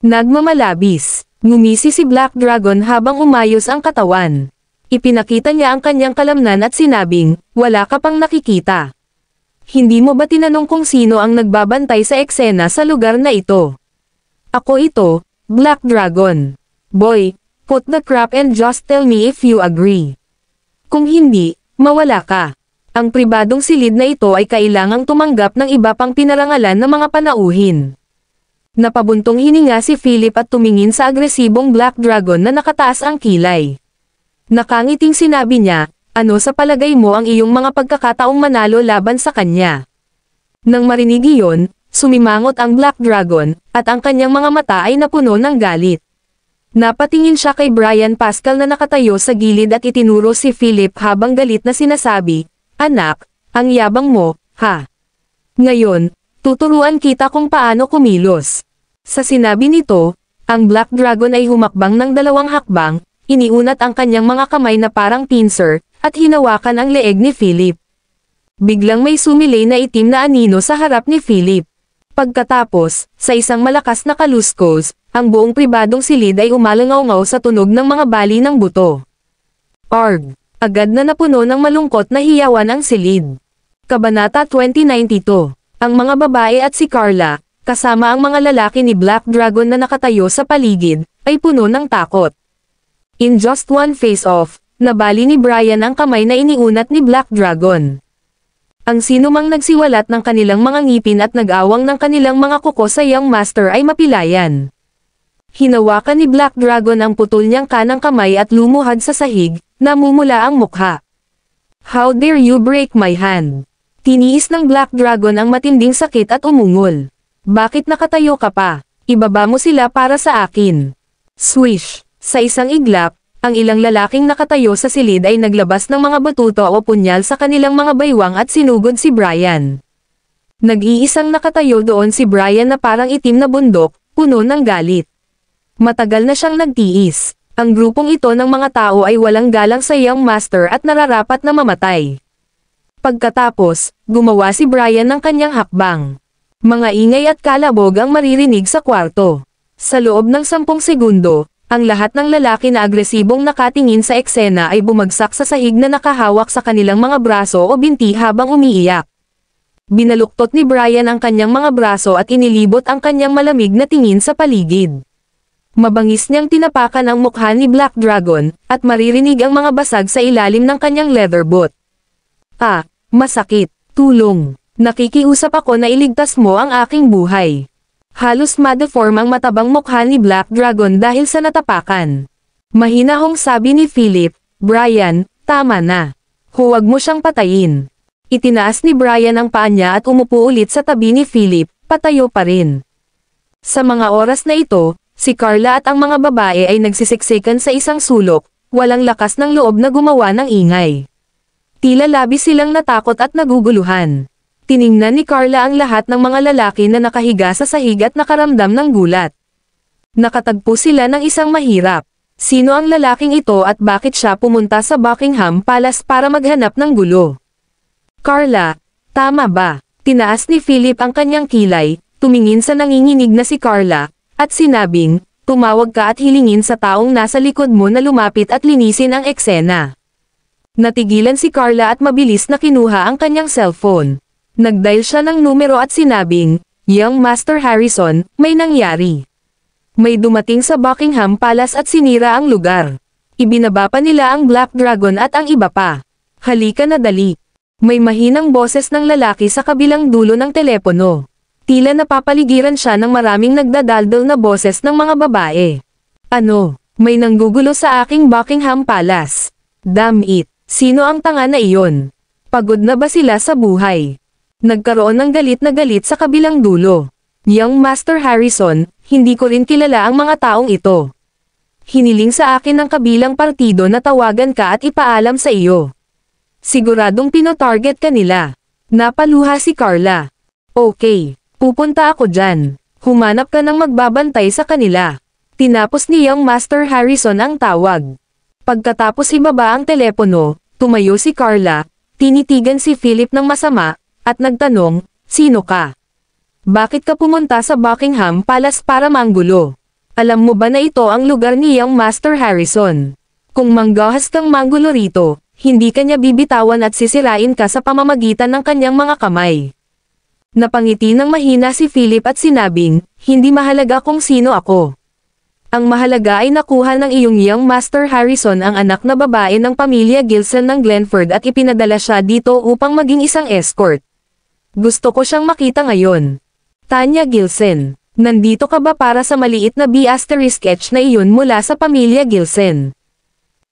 Nagmamalabis. Ngumisi si Black Dragon habang umayos ang katawan. Ipinakita niya ang kanyang kalamnan at sinabing, wala ka pang nakikita. Hindi mo ba tinanong kung sino ang nagbabantay sa eksena sa lugar na ito? Ako ito, Black Dragon. Boy, put the crap and just tell me if you agree. Kung hindi, mawala ka. Ang pribadong silid na ito ay kailangang tumanggap ng iba pang pinarangalan na mga panauhin. Napabuntong hininga si Philip at tumingin sa agresibong Black Dragon na nakataas ang kilay. Nakangiting sinabi niya, ano sa palagay mo ang iyong mga pagkakataong manalo laban sa kanya? Nang marinig iyon, sumimangot ang Black Dragon, at ang kanyang mga mata ay napuno ng galit. Napatingin siya kay Brian Pascal na nakatayo sa gilid at itinuro si Philip habang galit na sinasabi, anak, ang yabang mo, ha? Ngayon, tuturuan kita kung paano kumilos. Sa sinabi nito, ang Black Dragon ay humakbang ng 2 hakbang, iniunat ang kanyang mga kamay na parang pincer, at hinawakan ang leeg ni Philip. Biglang may sumilay na itim na anino sa harap ni Philip. Pagkatapos, sa isang malakas na kaluskos, ang buong pribadong silid ay umalangaw-ngaw sa tunog ng mga bali ng buto. Arg! Agad na napuno ng malungkot na hiyawan ang silid. Kabanata 2092. Ang mga babae at si Carla, kasama ang mga lalaki ni Black Dragon na nakatayo sa paligid, ay puno ng takot. In just one face-off, nabali ni Brian ang kamay na iniunat ni Black Dragon. Ang sinumang nagsiwalat ng kanilang mga ngipin at nag-awang ng kanilang mga kuko sa young master ay mapilayan. Hinawakan ni Black Dragon ang putol niyang kanang kamay at lumuhad sa sahig, namumula ang mukha. How dare you break my hand? Tiniis ng Black Dragon ang matinding sakit at umungol. Bakit nakatayo ka pa? Ibaba mo sila para sa akin. Swish! Sa isang iglap, Ang ilang lalaking nakatayo sa silid ay naglabas ng mga batuto o punyal sa kanilang mga baywang at sinugod si Brian. Nag-iisang nakatayo doon si Brian na parang itim na bundok, puno ng galit. Matagal na siyang nagtiis. Ang grupong ito ng mga tao ay walang galang sa Young Master at nararapat na mamatay. Pagkatapos, gumawa si Brian ng kanyang hakbang. Mga ingay at kalabog ang maririnig sa kwarto. Sa loob ng 10 segundo, ang lahat ng lalaki na agresibong nakatingin sa eksena ay bumagsak sa sahig na nakahawak sa kanilang mga braso o binti habang umiiyak. Binaluktot ni Brian ang kanyang mga braso at inilibot ang kanyang malamig na tingin sa paligid. Mabangis niyang tinapakan ang mukha ni Black Dragon, at maririnig ang mga basag sa ilalim ng kanyang leather boot. Ah, masakit, tulong. Nakikiusap ako na iligtas mo ang aking buhay. Halos ma-deform ang matabang mukha ni Black Dragon dahil sa natapakan. Mahinahong sabi ni Philip, Brian, tama na. Huwag mo siyang patayin. Itinaas ni Brian ang paa niya at umupo ulit sa tabi ni Philip, patayo pa rin. Sa mga oras na ito, si Carla at ang mga babae ay nagsisiksikan sa isang sulok, walang lakas ng loob na gumawa ng ingay. Tila labis silang natakot at naguguluhan. Tiningnan ni Carla ang lahat ng mga lalaki na nakahiga sa sahig at nakaramdam ng gulat. Nakatagpo sila ng isang mahirap. Sino ang lalaking ito at bakit siya pumunta sa Buckingham Palace para maghanap ng gulo? Carla, tama ba? Tinaas ni Philip ang kanyang kilay, tumingin sa nanginginig na si Carla, at sinabing, tumawag ka at hilingin sa taong nasa likod mo na lumapit at linisin ang eksena. Natigilan si Carla at mabilis na kinuha ang kanyang cellphone. Nagdial siya ng numero at sinabing, Young Master Harrison, may nangyari. May dumating sa Buckingham Palace at sinira ang lugar. Ibinaba pa nila ang Black Dragon at ang iba pa. Halika na dali. May mahinang boses ng lalaki sa kabilang dulo ng telepono. Tila napapaligiran siya ng maraming nagdadaldal na boses ng mga babae. Ano? May nanggugulo sa aking Buckingham Palace. Damn it! Sino ang tanga na iyon? Pagod na ba sila sa buhay? Nagkaroon ng galit na galit sa kabilang dulo. Young Master Harrison, hindi ko rin kilala ang mga taong ito. Hiniling sa akin ng kabilang partido na tawagan ka at ipaalam sa iyo. Siguradong pinotarget ka nila. Napaluha si Carla. Okay, pupunta ako dyan. Humanap ka ng magbabantay sa kanila. Tinapos ni Young Master Harrison ang tawag. Pagkatapos ibaba ang telepono, tumayo si Carla, tinitigan si Philip ng masama, at nagtanong, sino ka? Bakit ka pumunta sa Buckingham Palace para manggulo? Alam mo ba na ito ang lugar ni Young Master Harrison? Kung manggahas kang manggulo rito, hindi ka niya bibitawan at sisirain ka sa pamamagitan ng kanyang mga kamay. Napangiti ng mahina si Philip at sinabing, hindi mahalaga kung sino ako. Ang mahalaga ay nakuha ng iyong Young Master Harrison ang anak na babae ng pamilya Gilson ng Glenford at ipinadala siya dito upang maging isang escort. Gusto ko siyang makita ngayon. Tanya Gilson, nandito ka ba para sa maliit na B*sketch na iyon mula sa pamilya Gilson?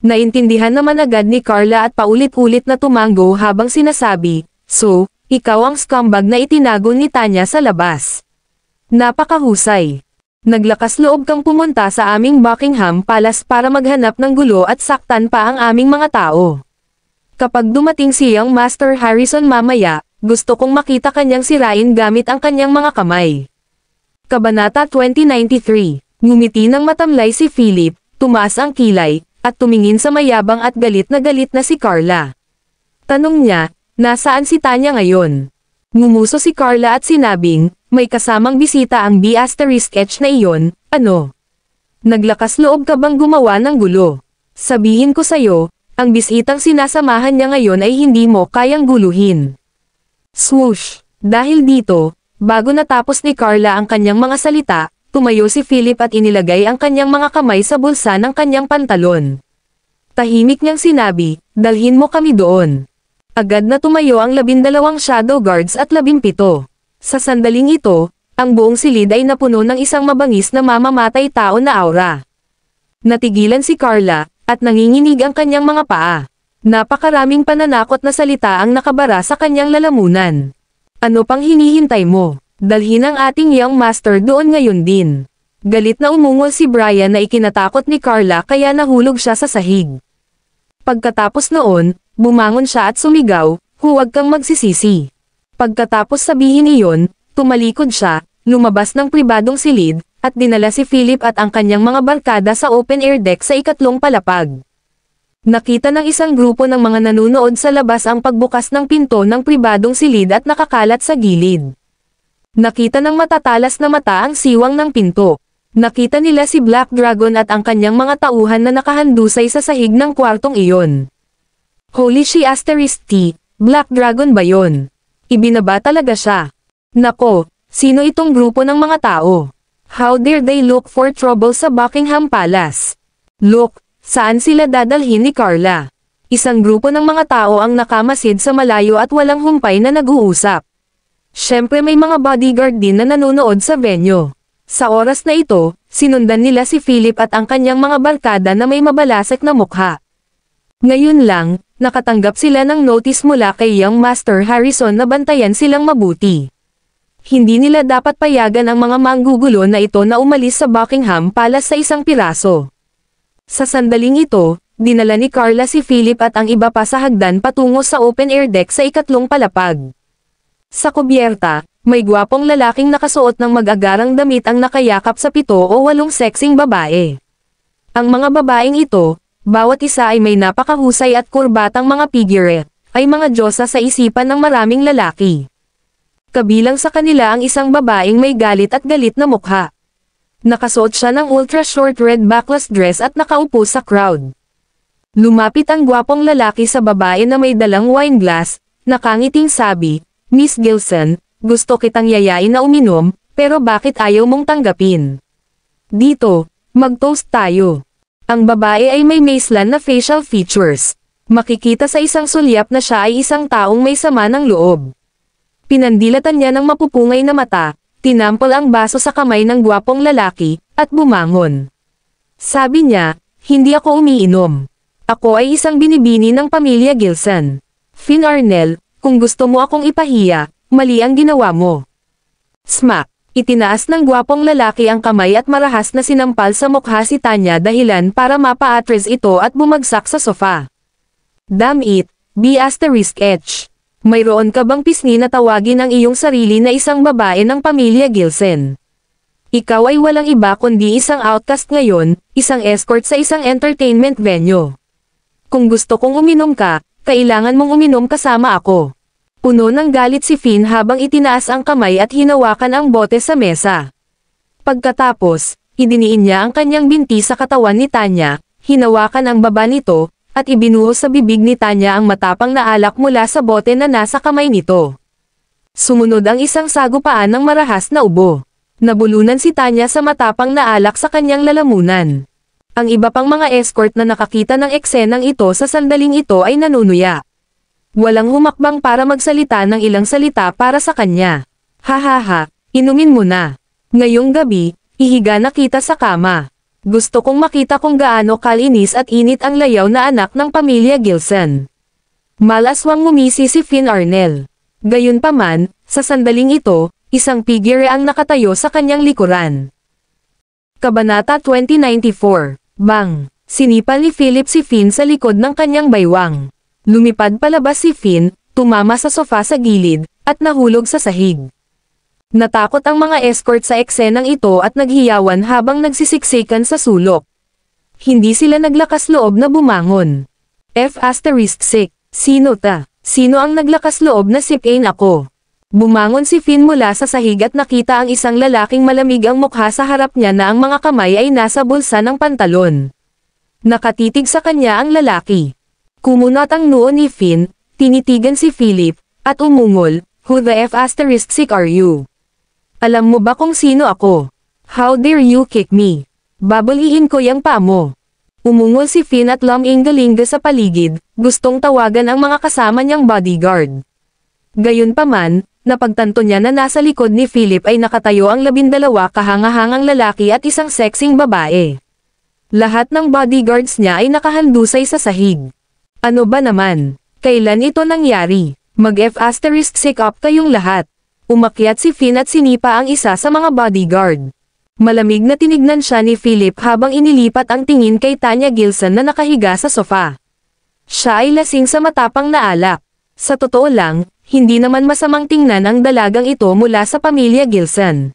Naintindihan naman agad ni Carla at paulit-ulit na tumango habang sinasabi, so, ikaw ang scumbag na itinago ni Tanya sa labas. Napakahusay. Naglakas loob kang pumunta sa aming Buckingham Palace para maghanap ng gulo at saktan pa ang aming mga tao. Kapag dumating si Young Master Harrison mamaya, gusto kong makita kanyang sirain gamit ang kanyang mga kamay. Kabanata 2093. Ngumiti ng matamlay si Philip, tumaas ang kilay, at tumingin sa mayabang at galit na si Carla. Tanong niya, nasaan si Tanya ngayon? Ngumuso si Carla at sinabing, may kasamang bisita ang B*sketch na iyon, ano? Naglakas loob ka bang gumawa ng gulo? Sabihin ko sa'yo, ang bisitang sinasamahan niya ngayon ay hindi mo kayang guluhin. Swoosh! Dahil dito, bago natapos ni Carla ang kanyang mga salita, tumayo si Philip at inilagay ang kanyang mga kamay sa bulsa ng kanyang pantalon. Tahimik niyang sinabi, dalhin mo kami doon. Agad na tumayo ang 12 shadow guards at 17. Sa sandaling ito, ang buong silid ay napuno ng isang mabangis na mamamatay tao na aura. Natigilan si Carla, at nanginginig ang kanyang mga paa. Napakaraming pananakot na salita ang nakabara sa kanyang lalamunan. Ano pang hinihintay mo? Dalhin ang ating Young Master doon ngayon din. Galit na umungol si Brian na ikinatakot ni Carla kaya nahulog siya sa sahig. Pagkatapos noon, bumangon siya at sumigaw, "Huwag kang magsisisi." Pagkatapos sabihin iyon, tumalikod siya, lumabas ng pribadong silid, at dinala si Philip at ang kanyang mga barkada sa open-air deck sa ikatlong palapag. Nakita ng isang grupo ng mga nanunood sa labas ang pagbukas ng pinto ng pribadong silid at nakakalat sa gilid. Nakita ng matatalas na mata ang siwang ng pinto. Nakita nila si Black Dragon at ang kanyang mga tauhan na nakahandusay sa sahig ng kwartong iyon. Holy she asterisk T, Black Dragon ba yon? Ibinaba talaga siya. Nako, sino itong grupo ng mga tao? How dare they look for trouble sa Buckingham Palace? Look, saan sila dadalhin ni Carla? Isang grupo ng mga tao ang nakamasid sa malayo at walang humpay na nag-uusap. Siyempre may mga bodyguard din na nanonood sa venue. Sa oras na ito, sinundan nila si Philip at ang kanyang mga barkada na may mabalasik na mukha. Ngayon lang, nakatanggap sila ng notice mula kay Young Master Harrison na bantayan silang mabuti. Hindi nila dapat payagan ang mga manggugulo na ito na umalis sa Buckingham Palace sa isang piraso. Sa sandaling ito, dinala ni Carla si Philip at ang iba pa sa hagdan patungo sa open-air deck sa ikatlong palapag. Sa kubyerta, may gwapong lalaking nakasuot ng mag-agarang damit ang nakayakap sa 7 o 8 sexing babae. Ang mga babaeng ito, bawat isa ay may napakahusay at kurbatang mga figurette, ay mga diyosa sa isipan ng maraming lalaki. Kabilang sa kanila ang isang babaeng may galit at galit na mukha. Nakasuot siya ng ultra-short red backless dress at nakaupo sa crowd. Lumapit ang gwapong lalaki sa babae na may dalang wine glass, nakangiting sabi, "Miss Gilson, gusto kitang yayain na uminom, pero bakit ayaw mong tanggapin? Dito, mag-toast tayo." Ang babae ay may maislan na facial features. Makikita sa isang sulyap na siya ay isang taong may sama ng loob. Pinandilatan niya ng mapupungay na mata, tinampol ang baso sa kamay ng gwapong lalaki, at bumangon. Sabi niya, "Hindi ako umiinom. Ako ay isang binibini ng pamilya Gilson. Finn Arnell, kung gusto mo akong ipahiya, mali ang ginawa mo." Smack! Itinaas ng gwapong lalaki ang kamay at marahas na sinampal sa mukha si Tanya dahilan para mapa-atres ito at bumagsak sa sofa. Damn it, B*H. Mayroon ka bang pisngi na tawagin ang iyong sarili na isang babae ng pamilya Gilson? Ikaw ay walang iba kundi isang outcast ngayon, isang escort sa isang entertainment venue. Kung gusto kong uminom ka, kailangan mong uminom kasama ako. Puno ng galit si Finn habang itinaas ang kamay at hinawakan ang bote sa mesa. Pagkatapos, idiniin niya ang kanyang binti sa katawan ni Tanya, hinawakan ang baba nito, at ibinuhos sa bibig ni Tanya ang matapang na alak mula sa bote na nasa kamay nito. Sumunod ang isang sagupaan ng marahas na ubo. Nabulunan si Tanya sa matapang na alak sa kanyang lalamunan. Ang iba pang mga escort na nakakita ng eksenang ito sa sandaling ito ay nanunuya. Walang humakbang para magsalita ng ilang salita para sa kanya. "Hahaha, inumin mo na. Ngayong gabi, ihiga na kita sa kama. Gusto kong makita kung gaano kalinis at init ang layaw na anak ng pamilya Gilson." Malaswang ngumisi si Finn Arnell. Gayunpaman, sa sandaling ito, isang figure ang nakatayo sa kanyang likuran. Kabanata 2094. Bang! Sinipal ni Philip si Finn sa likod ng kanyang baywang. Lumipad palabas si Finn, tumama sa sofa sa gilid, at nahulog sa sahig. Natakot ang mga escort sa eksenang ito at naghiyawan habang nagsisiksikan sa sulok. Hindi sila naglakas loob na bumangon. F***, sino ta? Sino ang naglakas loob na sipain ako? Bumangon si Finn mula sa sahig at nakita ang isang lalaking malamig ang mukha sa harap niya na ang mga kamay ay nasa bulsa ng pantalon. Nakatitig sa kanya ang lalaki. Kumunot ang noo ni Finn, tinitigan si Philip, at umungol, "Who the F*** are you? Alam mo ba kung sino ako? How dare you kick me? Babaliin ko yang paa mo." Umungol si Finn at lumingalinga sa paligid, gustong tawagan ang mga kasama niyang bodyguard. Gayunpaman, napagtanto niya na nasa likod ni Philip ay nakatayo ang 12 kahangahangang lalaki at isang sexing babae. Lahat ng bodyguards niya ay nakahandusay sa sahig. Ano ba naman? Kailan ito nangyari? Mag-F*** up kayong lahat. Umakyat si Finn at sinipa ang isa sa mga bodyguard. Malamig na tinignan siya ni Philip habang inilipat ang tingin kay Tanya Gilson na nakahiga sa sofa. Siya ay lasing sa matapang na alak. Sa totoo lang, hindi naman masamang tingnan ang dalagang ito mula sa pamilya Gilson.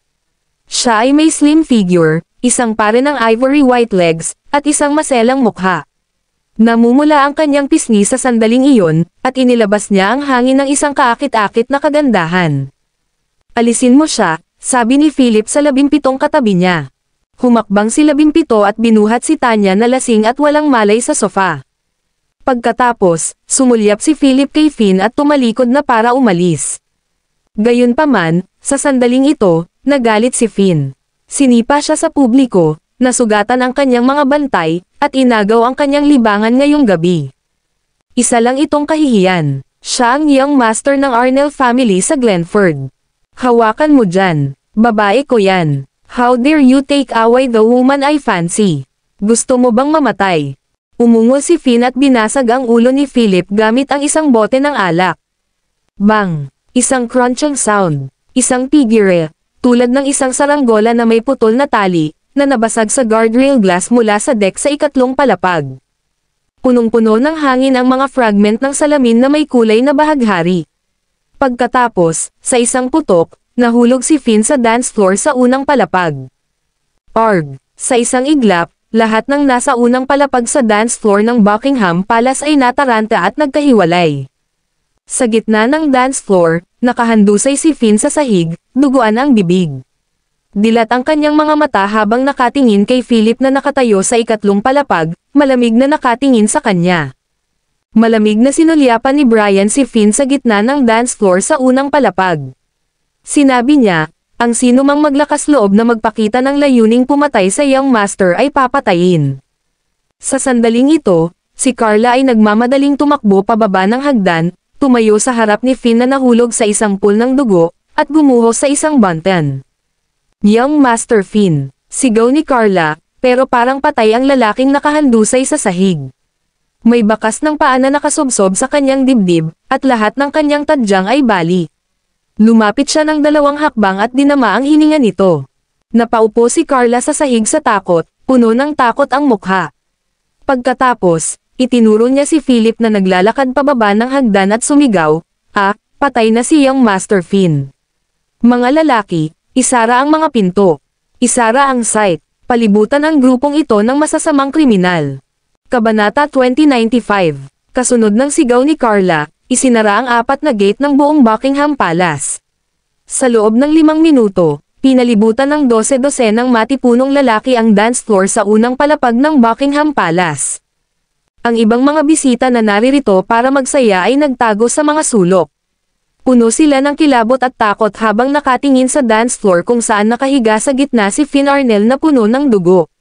Siya ay may slim figure, isang pare ng ivory white legs, at isang maselang mukha. Namumula ang kanyang pisngi sa sandaling iyon, at inilabas niya ang hangin ng isang kaakit-akit na kagandahan. Alisin mo siya, sabi ni Philip sa 17 katabi niya. Humakbang si 17 at binuhat si Tanya na lasing at walang malay sa sofa. Pagkatapos, sumulyap si Philip kay Finn at tumalikod na para umalis. Gayunpaman, sa sandaling ito, nagalit si Finn. Sinipa siya sa publiko, nasugatan ang kanyang mga bantay, at inagaw ang kanyang libangan ngayong gabi. Isa lang itong kahihiyan. Siya ang young master ng Arnell family sa Glenford. Hawakan mo dyan. Babae ko yan. How dare you take away the woman I fancy? Gusto mo bang mamatay? Umungol si Finn at binasag ang ulo ni Philip gamit ang isang bote ng alak. Bang! Isang crunching sound. Isang tigire, tulad ng isang saranggola na may putol na tali, na nabasag sa guardrail glass mula sa deck sa ikatlong palapag. Punong-puno ng hangin ang mga fragment ng salamin na may kulay na bahaghari. Pagkatapos, sa isang putok, nahulog si Finn sa dance floor sa unang palapag. Arg! Sa isang iglap, lahat ng nasa unang palapag sa dance floor ng Buckingham Palace ay nataranta at nagkahiwalay. Sa gitna ng dance floor, nakahandusay si Finn sa sahig, duguan ang bibig. Dilat ang kanyang mga mata habang nakatingin kay Philip na nakatayo sa ikatlong palapag, malamig na nakatingin sa kanya. Malamig na sinulyapan ni Brian si Finn sa gitna ng dance floor sa unang palapag. Sinabi niya, ang sino mang maglakas loob na magpakita ng layuning pumatay sa young master ay papatayin. Sa sandaling ito, si Carla ay nagmamadaling tumakbo pababa ng hagdan, tumayo sa harap ni Finn na nahulog sa isang pool ng dugo, at gumuho sa isang bantan. Young Master Finn, sigaw ni Carla, pero parang patay ang lalaking nakahandusay sa sahig. May bakas ng paa na nakasubsob sa kanyang dibdib, at lahat ng kanyang tadyang ay bali. Lumapit siya ng 2 hakbang at dinama ang hininga nito. Napaupo si Carla sa sahig sa takot, puno ng takot ang mukha. Pagkatapos, itinuro niya si Philip na naglalakad pababa ng hagdan at sumigaw, patay na si Young Master Finn. Mga lalaki, isara ang mga pinto. Isara ang site, palibutan ang grupong ito ng masasamang kriminal. Kabanata 2095. Kasunod ng sigaw ni Carla, isinara ang 4 na gate ng buong Buckingham Palace. Sa loob ng 5 minuto, pinalibutan ng 12 ng matipunong lalaki ang dance floor sa unang palapag ng Buckingham Palace. Ang ibang mga bisita na naririto para magsaya ay nagtago sa mga sulok. Puno sila ng kilabot at takot habang nakatingin sa dance floor kung saan nakahiga sa gitna si Finn Arnell na puno ng dugo.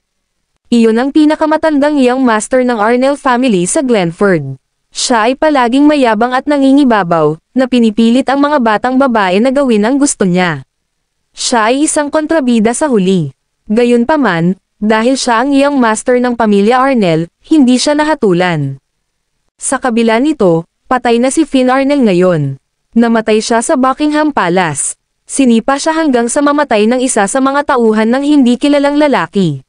Iyon ang pinakamatandang young master ng Arnell family sa Glenford. Siya ay palaging mayabang at nangingibabaw, na pinipilit ang mga batang babae na gawin ang gusto niya. Siya ay isang kontrabida sa huli. Gayunpaman, dahil siya ang young master ng pamilya Arnell, hindi siya nahatulan. Sa kabila nito, patay na si Finn Arnell ngayon. Namatay siya sa Buckingham Palace. Sinipa siya hanggang sa mamatay ng isa sa mga tauhan ng hindi kilalang lalaki.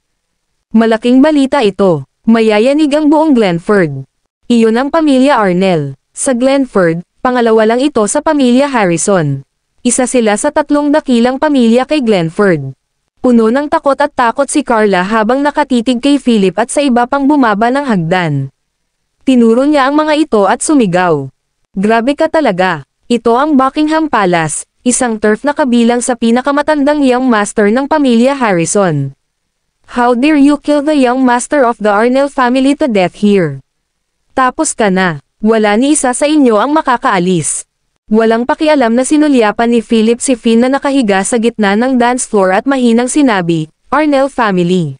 Malaking balita ito. Mayayanig ang buong Glenford. Iyon ang pamilya Arnell. Sa Glenford, pangalawa lang ito sa pamilya Harrison. Isa sila sa 3 dakilang pamilya kay Glenford. Puno ng takot at takot si Carla habang nakatitig kay Philip at sa iba pang bumaba ng hagdan. Tinuro niya ang mga ito at sumigaw. Grabe ka talaga. Ito ang Buckingham Palace, isang turf na kabilang sa pinakamatandang young master ng pamilya Harrison. How dare you kill the young master of the Arnell family to death here? Tapos ka na. Wala ni isa sa inyo ang makakaalis. Walang pakialam na sinulyapan ni Philip si Finn na nakahiga sa gitna ng dance floor at mahinang sinabi, Arnell family.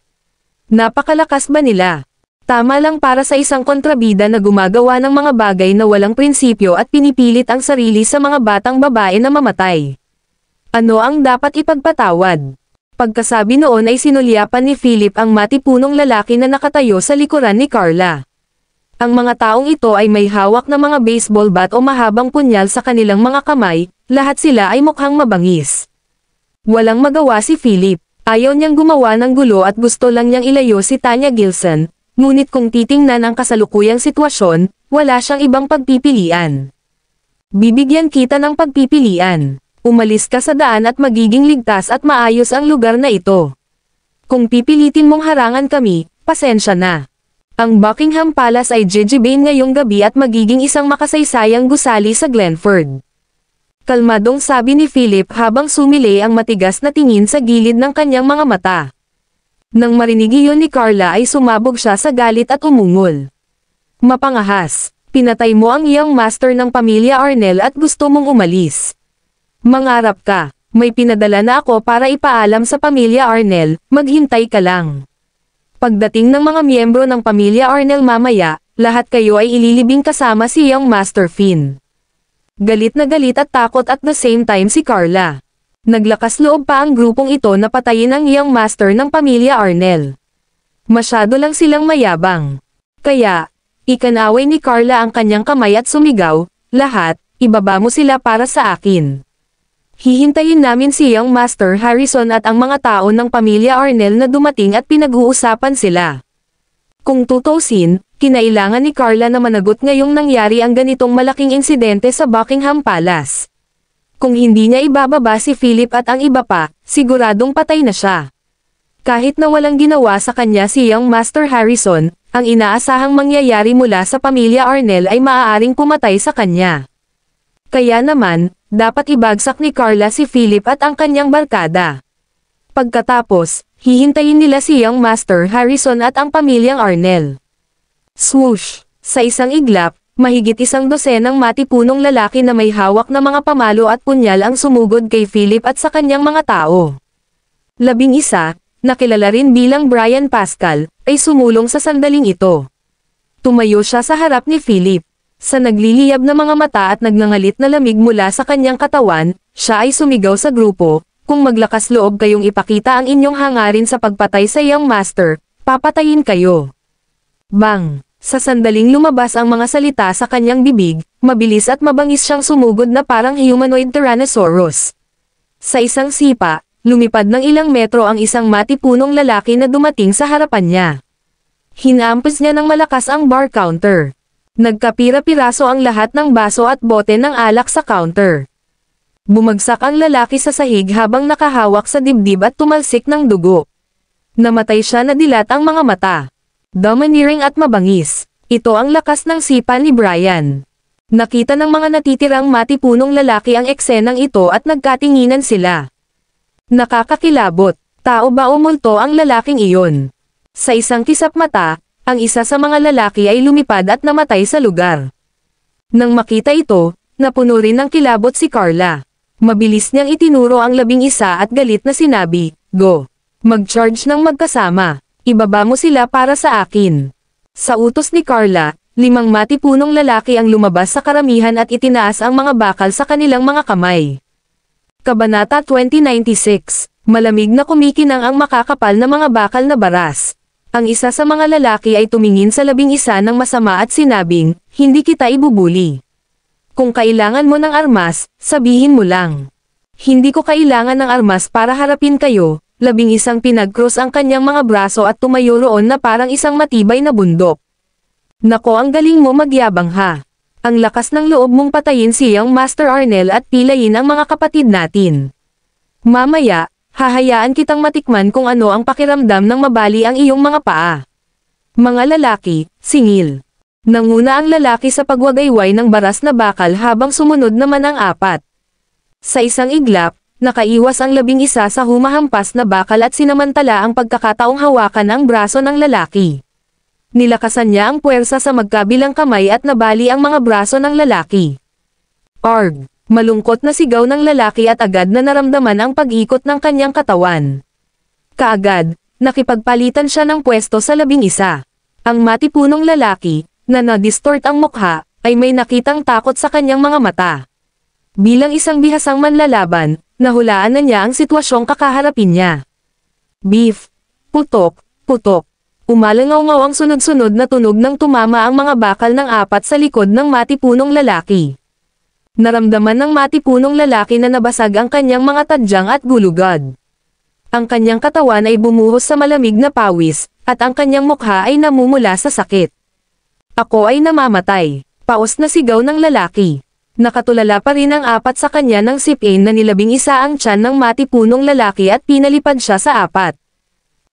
Napakalakas ba nila? Tama lang para sa isang kontrabida na gumagawa ng mga bagay na walang prinsipyo at pinipilit ang sarili sa mga batang babae na mamatay. Ano ang dapat ipagpatawad? Pagkasabi noon ay sinulyapan ni Philip ang matipunong lalaki na nakatayo sa likuran ni Carla. Ang mga taong ito ay may hawak na mga baseball bat o mahabang punyal sa kanilang mga kamay, lahat sila ay mukhang mabangis. Walang magawa si Philip, Ayaw niyang gumawa ng gulo at gusto lang niyang ilayo si Tanya Gilson, ngunit kung titingnan ang kasalukuyang sitwasyon, wala siyang ibang pagpipilian. Bibigyan kita ng pagpipilian. Umalis ka sa daan at magiging ligtas at maayos ang lugar na ito. Kung pipilitin mong harangan kami, pasensya na. Ang Buckingham Palace ay jejebane ngayong gabi at magiging isang makasaysayang gusali sa Glenford. Kalmadong sabi ni Philip habang sumili ang matigas na tingin sa gilid ng kanyang mga mata. Nang marinig iyon ni Carla ay sumabog siya sa galit at umungol. Mapangahas, pinatay mo ang iyong master ng pamilya Arnel at gusto mong umalis. Mangarap ka, may pinadala na ako para ipaalam sa pamilya Arnel, maghintay ka lang. Pagdating ng mga miyembro ng pamilya Arnel mamaya, lahat kayo ay ililibing kasama si iyong Master Finn. Galit na galit at takot at the same time si Carla. Naglakas loob pa ang grupong ito na patayin ang iyong master ng pamilya Arnel. Masyado lang silang mayabang. Kaya, ikanaway ni Carla ang kanyang kamay at sumigaw, lahat, ibaba mo sila para sa akin. Hihintayin namin si iyong Master Harrison at ang mga tao ng pamilya Arnel na dumating at pinag-uusapan sila. Kung tutusin, kinailangan ni Carla na managot ngayong nangyari ang ganitong malaking insidente sa Buckingham Palace. Kung hindi niya ibababa si Philip at ang iba pa, siguradong patay na siya. Kahit na walang ginawa sa kanya si iyong Master Harrison, ang inaasahang mangyayari mula sa pamilya Arnel ay maaaring pumatay sa kanya. Kaya naman, dapat ibagsak ni Carla si Philip at ang kanyang barkada. Pagkatapos, hihintayin nila si iyong Master Harrison at ang pamilyang Arnel. Swoosh! Sa isang iglap, mahigit 100 matipunong lalaki na may hawak na mga pamalo at punyal ang sumugod kay Philip at sa kanyang mga tao. 11, na kilala rin bilang Brian Pascal, ay sumulong sa sandaling ito. Tumayo siya sa harap ni Philip. Sa nagliliyab na mga mata at nagngangalit na lamig mula sa kanyang katawan, siya ay sumigaw sa grupo, kung maglakas loob kayong ipakita ang inyong hangarin sa pagpatay sa iyong master, papatayin kayo. Bang! Sa sandaling lumabas ang mga salita sa kanyang bibig, mabilis at mabangis siyang sumugod na parang humanoid Tyrannosaurus. Sa isang sipa, lumipad ng ilang metro ang isang matipunong lalaki na dumating sa harapan niya. Hinampas niya ng malakas ang bar counter. Nagkapira-piraso ang lahat ng baso at bote ng alak sa counter. Bumagsak ang lalaki sa sahig habang nakahawak sa dibdib at tumalsik ng dugo. Namatay siya na dilat ang mga mata. Domineering at mabangis. Ito ang lakas ng sipa ni Brian. Nakita ng mga natitirang matipunong lalaki ang eksenang ito at nagkatinginan sila. Nakakakilabot. Tao ba o multo ang lalaking iyon? Sa isang kisap mata, ang isa sa mga lalaki ay lumipad at namatay sa lugar. Nang makita ito, napuno rin ng kilabot si Carla. Mabilis niyang itinuro ang 11 at galit na sinabi, "Go! Mag-charge ng magkasama. Ibaba mo sila para sa akin." Sa utos ni Carla, 5 matipunong lalaki ang lumabas sa karamihan at itinaas ang mga bakal sa kanilang mga kamay. Kabanata 2096, malamig na kumikinang ang makakapal na mga bakal na baras. Ang isa sa mga lalaki ay tumingin sa 11 ng masama at sinabing, "Hindi kita ibubuli. Kung kailangan mo ng armas, sabihin mo lang. Hindi ko kailangan ng armas para harapin kayo." 11 pinag-cross ang kanyang mga braso at tumayo roon na parang isang matibay na bundok. "Nako, ang galing mo magyabang ha. Ang lakas ng loob mong patayin si iyong Master Arnel at pilayin ang mga kapatid natin. Mamaya, hahayaan kitang matikman kung ano ang pakiramdam ng mabali ang iyong mga paa." Mga lalaki, singil. Nanguna ang lalaki sa pagwagayway ng baras na bakal habang sumunod naman ang 4. Sa isang iglap, nakaiwas ang 11 sa humahampas na bakal at sinamantala ang pagkakataong hawakan ang braso ng lalaki. Nilakasan niya ang puwersa sa magkabilang kamay at nabali ang mga braso ng lalaki. Arg! Malungkot na sigaw ng lalaki at agad na naramdaman ang pag-ikot ng kanyang katawan. Kaagad, nakipagpalitan siya ng pwesto sa 11. Ang matipunong lalaki, na na-distort ang mukha, ay may nakitang takot sa kanyang mga mata. Bilang isang bihasang manlalaban, nahulaan na niya ang sitwasyong kakaharapin niya. Beef! Putok! Putok! Umalangaw-ngaw ang sunod-sunod na tunog ng tumama ang mga bakal ng 4 sa likod ng matipunong lalaki. Naramdaman ng matipunong lalaki na nabasag ang kanyang mga tadyang at gulugad. Ang kanyang katawan ay bumuhos sa malamig na pawis, at ang kanyang mukha ay namumula sa sakit. Ako ay namamatay. Paos na sigaw ng lalaki. Nakatulala pa rin ang apat sa kanya ng sipin na nilabing isa ang tiyan ng matipunong lalaki at pinalipad siya sa apat.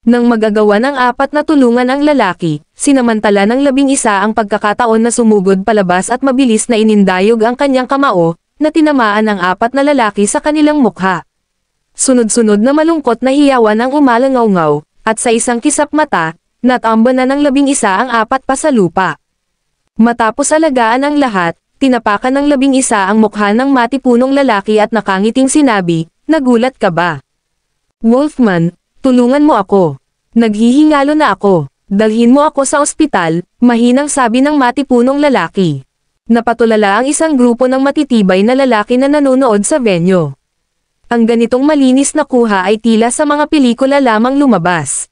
Nang magagawa ng apat na tulungan ang lalaki, sinamantala ng 11 ang pagkakataon na sumugod palabas at mabilis na inindayog ang kanyang kamao, na tinamaan ang apat na lalaki sa kanilang mukha. Sunod-sunod na malungkot na hiyawan ang umalangaw-ngaw, at sa isang kisap mata, natamba na ng 11 ang apat pa sa lupa. Matapos alagaan ang lahat, tinapakan ng 11 ang mukha ng matipunong lalaki at nakangiting sinabi, "Nagulat ka ba? Wolfman, tulungan mo ako. Naghihingalo na ako. Dalhin mo ako sa ospital," mahinang sabi ng matipunong lalaki. Napatulala ang isang grupo ng matitibay na lalaki na nanonood sa venue. Ang ganitong malinis na kuha ay tila sa mga pelikula lamang lumabas.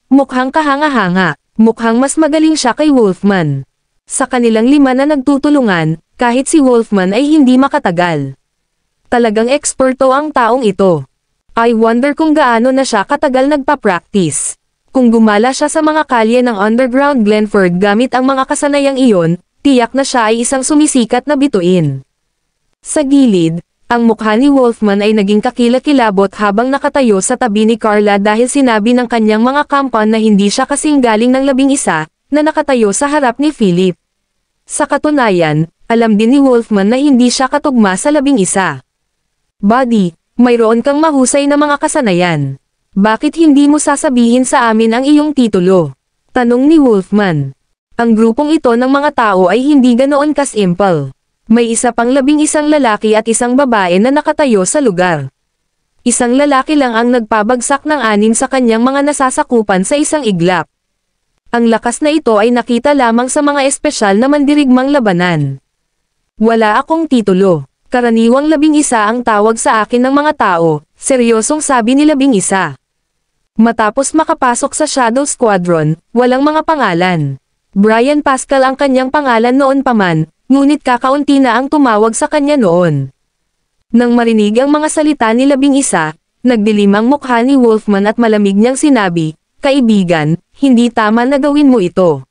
Mukhang kahanga-hanga. Mukhang mas magaling siya kay Wolfman. Sa kanilang 5 na nagtutulungan, kahit si Wolfman ay hindi makatagal. Talagang eksperto ang taong ito. I wonder kung gaano na siya katagal nagpa-practice. Kung gumala siya sa mga kalye ng underground Glenford gamit ang mga kasanayang iyon, tiyak na siya ay isang sumisikat na bituin. Sa gilid, ang mukha ni Wolfman ay naging kakilakilabot habang nakatayo sa tabi ni Carla dahil sinabi ng kanyang mga kampan na hindi siya kasing galing ng 11 na nakatayo sa harap ni Philip. Sa katunayan, alam din ni Wolfman na hindi siya katugma sa 11. "Buddy, mayroon kang mahusay na mga kasanayan. Bakit hindi mo sasabihin sa amin ang iyong titulo?" tanong ni Wolfman. Ang grupong ito ng mga tao ay hindi ganoon kasimple. May isa pang 11 lalaki at isang babae na nakatayo sa lugar. Isang lalaki lang ang nagpabagsak ng 6 sa kanyang mga nasasakupan sa isang iglap. Ang lakas na ito ay nakita lamang sa mga espesyal na mandirigmang labanan. "Wala akong titulo. Karaniwang 11 ang tawag sa akin ng mga tao," seryosong sabi ni 11. Matapos makapasok sa Shadow Squadron, walang mga pangalan. Brian Pascal ang kanyang pangalan noon pa man, ngunit kakaunti na ang tumawag sa kanya noon. Nang marinig ang mga salita ni 11, nagdilim ang mukha ni Wolfman at malamig niyang sinabi, "Kaibigan, hindi tama na gawin mo ito.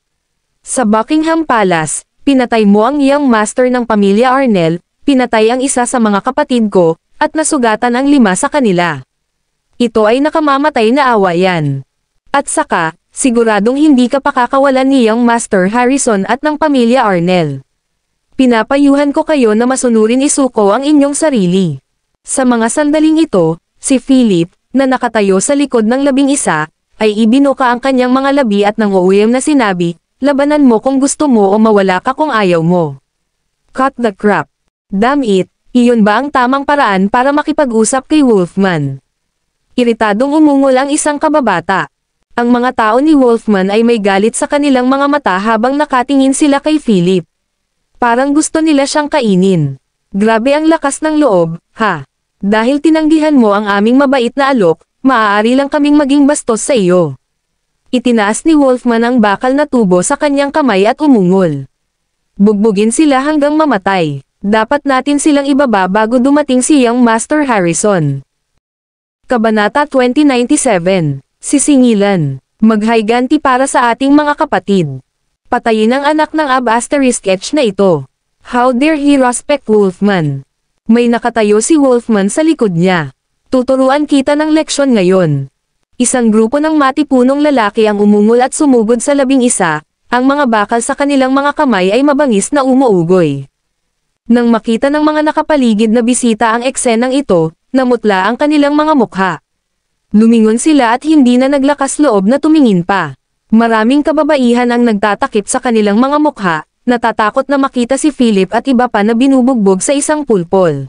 Sa Buckingham Palace, pinatay mo ang iyong master ng pamilya Arnell, pinatay ang isa sa mga kapatid ko, at nasugatan ang 5 sa kanila. Ito ay nakamamatay na awayan. At saka, siguradong hindi ka pakakawalan ni iyong master Harrison at ng pamilya Arnell. Pinapayuhan ko kayo na masunurin isuko ang inyong sarili." Sa mga sandaling ito, si Philip, na nakatayo sa likod ng 11, ay ibinuka ang kanyang mga labi at nanguuyam na sinabi, "Labanan mo kung gusto mo o mawala ka kung ayaw mo. Cut the crap. Damn it, iyon ba ang tamang paraan para makipag-usap kay Wolfman?" Iritadong umungol ang isang kababata. Ang mga tao ni Wolfman ay may galit sa kanilang mga mata habang nakatingin sila kay Philip. Parang gusto nila siyang kainin. "Grabe ang lakas ng loob, ha? Dahil tinanggihan mo ang aming mabait na alok, maaari lang kaming maging bastos sa iyo." Itinaas ni Wolfman ang bakal na tubo sa kanyang kamay at umungol. "Bugbugin sila hanggang mamatay. Dapat natin silang ibaba bago dumating si Young Master Harrison." Kabanata 2097, Sisingilan. Maghayganti para sa ating mga kapatid. Patayin ang anak ng Ab***H na ito. How dare he respect Wolfman? May nakatayo si Wolfman sa likod niya. Tuturuan kita ng leksyon ngayon. Isang grupo ng matipunong lalaki ang umungol at sumugod sa 11, ang mga bakal sa kanilang mga kamay ay mabangis na umuugoy. Nang makita ng mga nakapaligid na bisita ang eksenang ito, namutla ang kanilang mga mukha. Lumingon sila at hindi na naglakas loob na tumingin pa. Maraming kababaihan ang nagtatakip sa kanilang mga mukha, natatakot na makita si Philip at iba pa na binubugbog sa isang pulpol.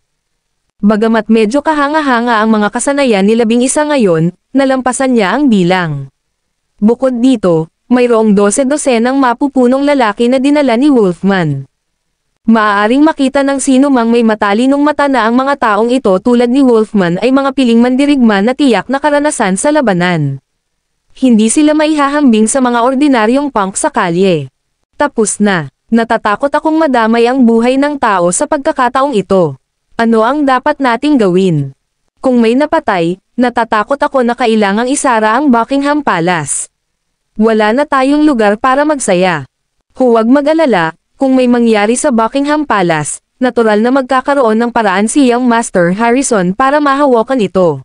Bagamat medyo kahanga-hanga ang mga kasanayan ni 11 ngayon, nalampasan niya ang bilang. Bukod dito, mayroong 12 mapupunong lalaki na dinala ni Wolfman. Maaaring makita ng sino mang may matalinong mata na ang mga taong ito tulad ni Wolfman ay mga piling mandirigma na tiyak na karanasan sa labanan. Hindi sila maihahambing sa mga ordinaryong punk sa kalye. Tapos na. Natatakot akong madamay ang buhay ng tao sa pagkakataong ito. Ano ang dapat nating gawin? Kung may napatay, Natatakot ako na kailangang isara ang Buckingham Palace. Wala na tayong lugar para magsaya. Huwag mag-alala, kung may mangyari sa Buckingham Palace, natural na magkakaroon ng paraan si Young Master Harrison para mahawakan ito.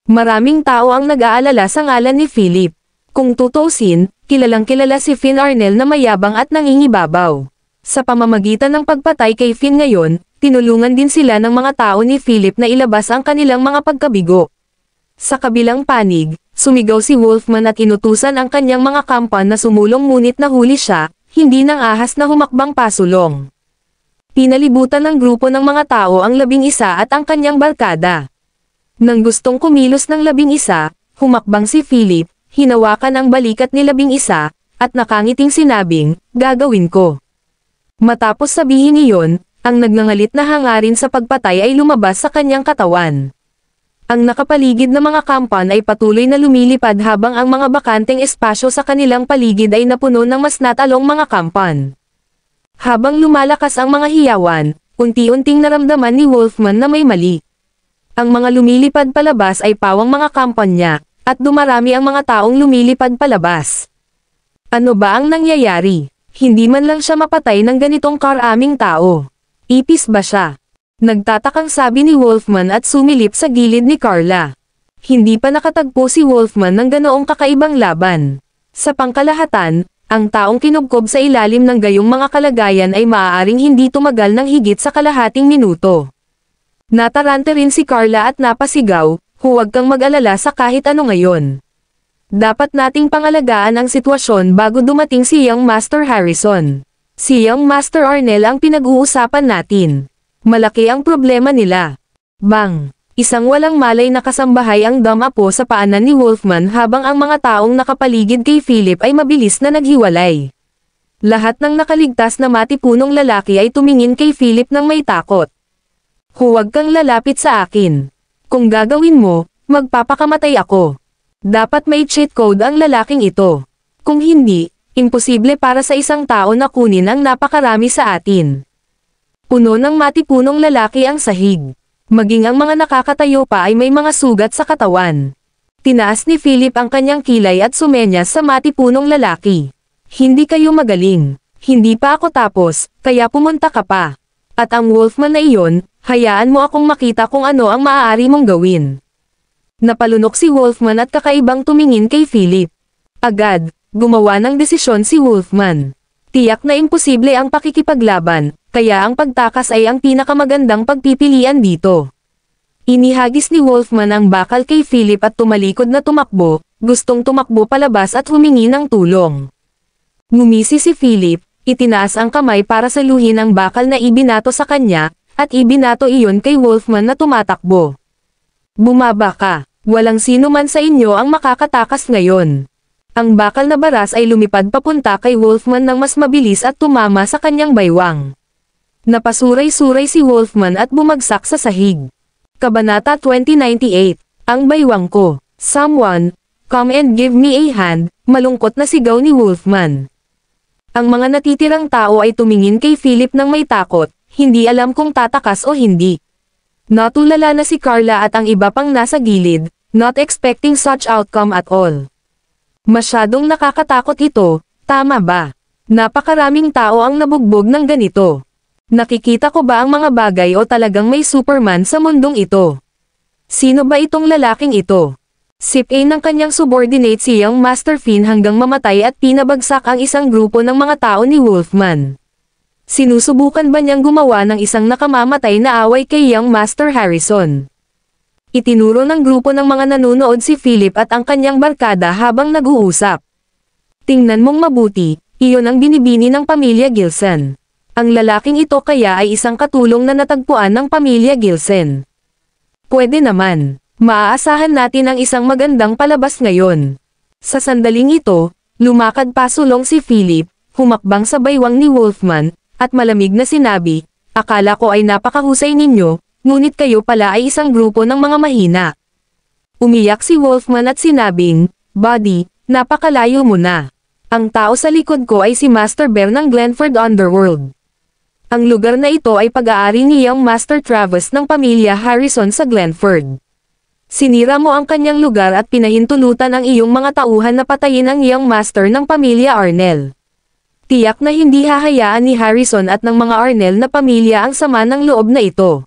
Maraming tao ang nag-aalala sa ngalan ni Philip. Kung tutusin, kilalang-kilala si Finn Arnell na mayabang at nangingibabaw. Sa pamamagitan ng pagpatay kay Finn ngayon, tinulungan din sila ng mga tao ni Philip na ilabas ang kanilang mga pagkabigo. Sa kabilang panig, sumigaw si Wolfman at inutusan ang kanyang mga kampan na sumulong ngunit nahuli siya, hindi ng ahas na humakbang pasulong. Pinalibutan ng grupo ng mga tao ang 11 at ang kanyang barkada. Nang gustong kumilos ng 11, humakbang si Philip, hinawakan ang balikat ni 11, at nakangiting sinabing, "Gagawin ko." Matapos sabihin iyon, ang nagngangalit na hangarin sa pagpatay ay lumabas sa kanyang katawan. Ang nakapaligid na mga kampan ay patuloy na lumilipad habang ang mga bakanteng espasyo sa kanilang paligid ay napuno ng mas natalong mga kampan. Habang lumalakas ang mga hiyawan, unti-unting naramdaman ni Wolfman na may mali. Ang mga lumilipad palabas ay pawang mga kampan niya, at dumarami ang mga taong lumilipad palabas. Ano ba ang nangyayari? Hindi man lang siya mapatay ng ganitong karaming tao. Ipis ba siya? Nagtatakang sabi ni Wolfman at sumilip sa gilid ni Carla. Hindi pa nakatagpo si Wolfman ng ganoong kakaibang laban. Sa pangkalahatan, ang taong kinubkob sa ilalim ng gayong mga kalagayan ay maaaring hindi tumagal ng higit sa kalahating minuto. Natarante rin si Carla at napasigaw, "Huwag kang mag-alala sa kahit ano ngayon. Dapat nating pangalagaan ang sitwasyon bago dumating si Young Master Harrison. Si Young Master Arnell ang pinag-uusapan natin. Malaki ang problema nila." Bang! Isang walang malay na kasambahay ang dumapo sa paanan ni Wolfman habang ang mga taong nakapaligid kay Philip ay mabilis na naghiwalay. Lahat ng nakaligtas na matipunong lalaki ay tumingin kay Philip ng may takot. "Huwag kang lalapit sa akin. Kung gagawin mo, magpapakamatay ako." Dapat may cheat code ang lalaking ito. Kung hindi, imposible para sa isang tao na kunin ang napakarami sa atin. Puno ng matipunong lalaki ang sahig. Maging ang mga nakakatayo pa ay may mga sugat sa katawan. Tinaas ni Philip ang kanyang kilay at sumenyas sa matipunong lalaki. "Hindi kayo magaling. Hindi pa ako tapos, kaya pumunta ka pa. At ang Wolfman na iyon, hayaan mo akong makita kung ano ang maaari mong gawin." Napalunok si Wolfman at kakaibang tumingin kay Philip. Agad, gumawa ng desisyon si Wolfman. Tiyak na imposible ang pakikipaglaban, kaya ang pagtakas ay ang pinakamagandang pagpipilian dito. Inihagis ni Wolfman ang bakal kay Philip at tumalikod na tumakbo, gustong tumakbo palabas at humingi ng tulong. Ngumisi si Philip, itinaas ang kamay para saluhin ang bakal na ibinato sa kanya, at ibinato iyon kay Wolfman na tumatakbo. "Bumaba ka, walang sino man sa inyo ang makakatakas ngayon." Ang bakal na baras ay lumipad papunta kay Wolfman ng mas mabilis at tumama sa kanyang baywang. Napasuray-suray si Wolfman at bumagsak sa sahig. Kabanata 2098, Ang Baywang Ko. "Someone, come and give me a hand," malungkot na sigaw ni Wolfman. Ang mga natitirang tao ay tumingin kay Philip ng may takot, hindi alam kung tatakas o hindi. Natulala na si Carla at ang iba pang nasa gilid, not expecting such outcome at all. Masyadong nakakatakot ito, tama ba? Napakaraming tao ang nabugbog ng ganito. Nakikita ko ba ang mga bagay o talagang may Superman sa mundong ito? Sino ba itong lalaking ito? Sip-A ng kanyang subordinate si Young Master Finn hanggang mamatay at pinabagsak ang isang grupo ng mga tao ni Wolfman. Sinusubukan ba niyang gumawa ng isang nakamamatay na away kay Young Master Harrison? Itinuro ng grupo ng mga nanonood si Philip at ang kanyang barkada habang nag-uusap. "Tingnan mong mabuti, iyon ang binibini ng pamilya Gilson. Ang lalaking ito kaya ay isang katulong na natagpuan ng pamilya Gilson. Pwede naman, maaasahan natin ang isang magandang palabas ngayon." Sa sandaling ito, lumakad pasulong si Philip, humakbang sa baywang ni Wolfman, at malamig na sinabi, "Akala ko ay napakahusay ninyo, ngunit kayo pala ay isang grupo ng mga mahina." Umiyak si Wolfman at sinabing, "Buddy, napakalayo mo na. Ang tao sa likod ko ay si Master Bear ng Glenford Underworld. Ang lugar na ito ay pag-aari ni Young Master Travis ng pamilya Harrison sa Glenford. Sinira mo ang kanyang lugar at pinahintulutan ang iyong mga tauhan na patayin ang iyong master ng pamilya Arnel. Tiyak na hindi hahayaan ni Harrison at ng mga Arnel na pamilya ang sama ng loob na ito.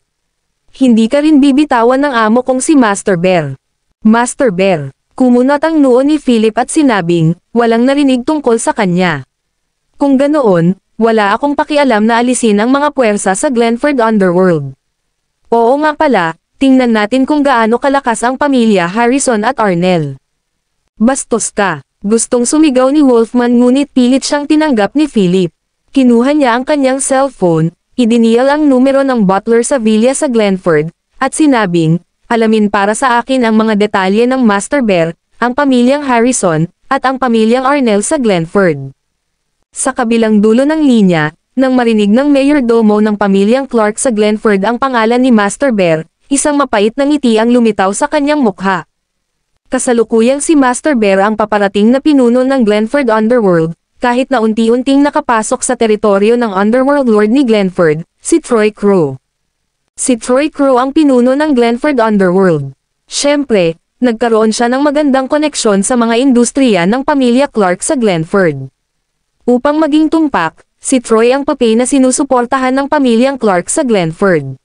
Hindi ka rin bibitawan ng amo kong si Master Bear. Master Bear, kumunat ang noo ni Philip at sinabing, walang narinig tungkol sa kanya. Kung ganoon, wala akong pakialam na alisin ang mga puwersa sa Glenford Underworld. Oo nga pala, tingnan natin kung gaano kalakas ang pamilya Harrison at Arnel. Bastos ka, gustong sumigaw ni Wolfman ngunit pilit siyang tinanggap ni Philip. Kinuha niya ang kanyang cellphone, idinial ang numero ng butler sa villa sa Glenford, at sinabing, alamin para sa akin ang mga detalye ng Master Bear, ang pamilyang Harrison, at ang pamilyang Arnel sa Glenford. Sa kabilang dulo ng linya, nang marinig ng mayordomo ng pamilyang Clark sa Glenford ang pangalan ni Master Bear, isang mapait na ngiti ang lumitaw sa kanyang mukha. Kasalukuyang si Master Bear ang paparating na pinuno ng Glenford Underworld, kahit na unti-unting nakapasok sa teritoryo ng Underworld Lord ni Glenford, si Troy Crow. Si Troy Crow ang pinuno ng Glenford Underworld. Siyempre, nagkaroon siya ng magandang koneksyon sa mga industriya ng pamilya Clark sa Glenford. Upang maging tumpak, si Troy ang papel na sinusuportahan ng pamilyang Clark sa Glenford.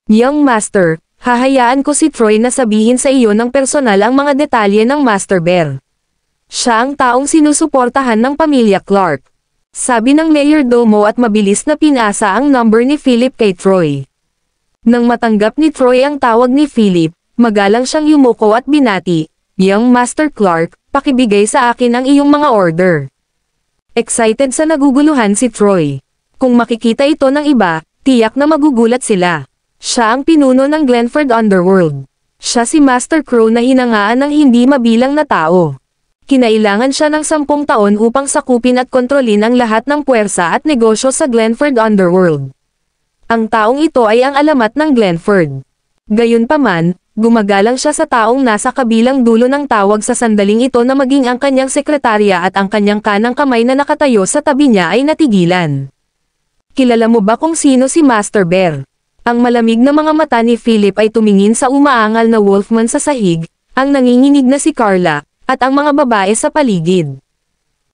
Young Master, hahayaan ko si Troy na sabihin sa iyo ng personal ang mga detalye ng Master Bear. Siya ang taong sinusuportahan ng pamilya Clark. Sabi ng mayordomo at mabilis na pinasa ang number ni Philip kay Troy. Nang matanggap ni Troy ang tawag ni Philip, magalang siyang yumuko at binati, Young Master Clark, pakibigay sa akin ang iyong mga order. Excited sa naguguluhan si Troy. Kung makikita ito ng iba, tiyak na magugulat sila. Siya ang pinuno ng Glenford Underworld. Siya si Master Crow na hinangaan ng hindi mabilang na tao. Kinailangan siya ng 10 taon upang sakupin at kontrolin ang lahat ng puwersa at negosyo sa Glenford Underworld. Ang taong ito ay ang alamat ng Glenford. Gayunpaman, gumagalang siya sa taong nasa kabilang dulo ng tawag sa sandaling ito na maging ang kanyang sekretarya at ang kanyang kanang kamay na nakatayo sa tabi niya ay natigilan. Kilala mo ba kung sino si Master Bear? Ang malamig na mga mata ni Philip ay tumingin sa umaangal na Wolfman sa sahig, ang nanginginig na si Carla, at ang mga babae sa paligid.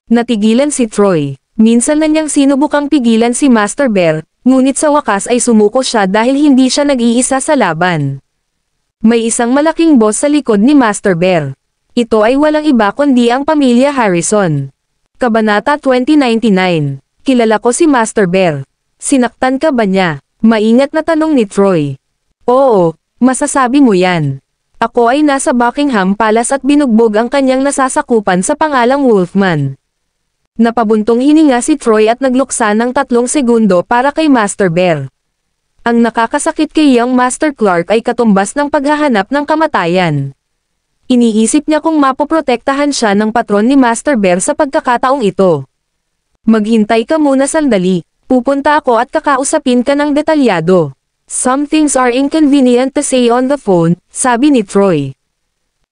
Natigilan si Troy. Minsan na niyang sinubukang pigilan si Master Bear, ngunit sa wakas ay sumuko siya dahil hindi siya nag-iisa sa laban. May isang malaking boss sa likod ni Master Bear. Ito ay walang iba kundi ang pamilya Harrison. Kabanata 2099. Kilala ko si Master Bear. Sinaktan ka ba niya? Maingat na tanong ni Troy. Oo, masasabi mo yan. Ako ay nasa Buckingham Palace at binugbog ang kanyang nasasakupan sa pangalang Wolfman. Napabuntong hininga si Troy at nagluksa ng 3 segundo para kay Master Bear. Ang nakakasakit kay Young Master Clark ay katumbas ng paghahanap ng kamatayan. Iniisip niya kung mapoprotektahan siya ng patron ni Master Bear sa pagkakataong ito. Maghintay ka muna sandali, pupunta ako at kakausapin ka ng detalyado. Some things are inconvenient to say on the phone, sabi ni Troy.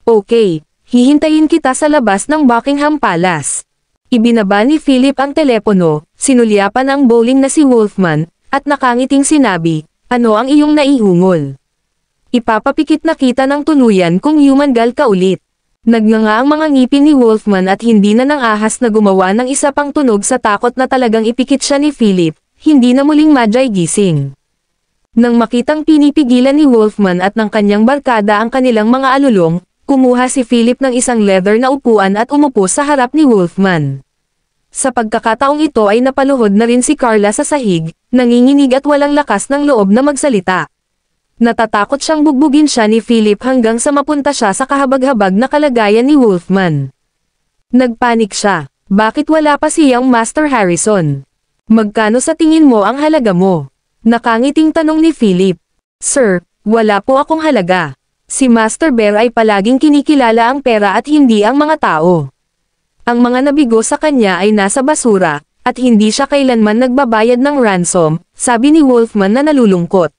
Okay, hihintayin kita sa labas ng Buckingham Palace. Ibinaba ni Philip ang telepono, sinulyapan ang bowling na si Wolfman, at nakangiting sinabi, ano ang iyong naihungol? Ipapapikit na kita ng tuluyan kung humangal ka ulit. Nagnganga ang mga ngipin ni Wolfman at hindi na nang ahas na gumawa ng isa pang tunog sa takot na talagang ipikit siya ni Philip, hindi na muling madyay gising. Nang makitang pinipigilan ni Wolfman at ng kanyang barkada ang kanilang mga alulong, kumuha si Philip ng isang leather na upuan at umupo sa harap ni Wolfman. Sa pagkakataong ito ay napaluhod na rin si Carla sa sahig, nanginginig at walang lakas ng loob na magsalita. Natatakot siyang bugbugin siya ni Philip hanggang sa mapunta siya sa kahabag-habag na kalagayan ni Wolfman. Nagpanik siya. Bakit wala pa si Young Master Harrison? Magkano sa tingin mo ang halaga mo? Nakangiting tanong ni Philip. Sir, wala po akong halaga. Si Master Bear ay palaging kinikilala ang pera at hindi ang mga tao. Ang mga nabigo sa kanya ay nasa basura, at hindi siya kailanman nagbabayad ng ransom, sabi ni Wolfman na nalulungkot.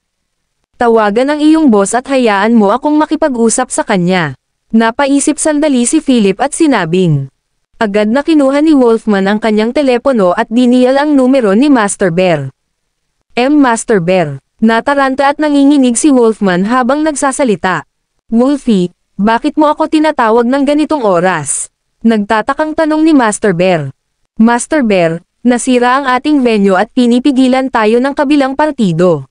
Tawagan ang iyong boss at hayaan mo akong makipag-usap sa kanya. Napaisip sandali si Philip at sinabing. Agad na kinuha ni Wolfman ang kanyang telepono at dinial ang numero ni Master Bear. Master Bear. Nataranta at nanginginig si Wolfman habang nagsasalita. Wolfie, bakit mo ako tinatawag ng ganitong oras? Nagtatakang tanong ni Master Bear. Master Bear, nasira ang ating venue at pinipigilan tayo ng kabilang partido.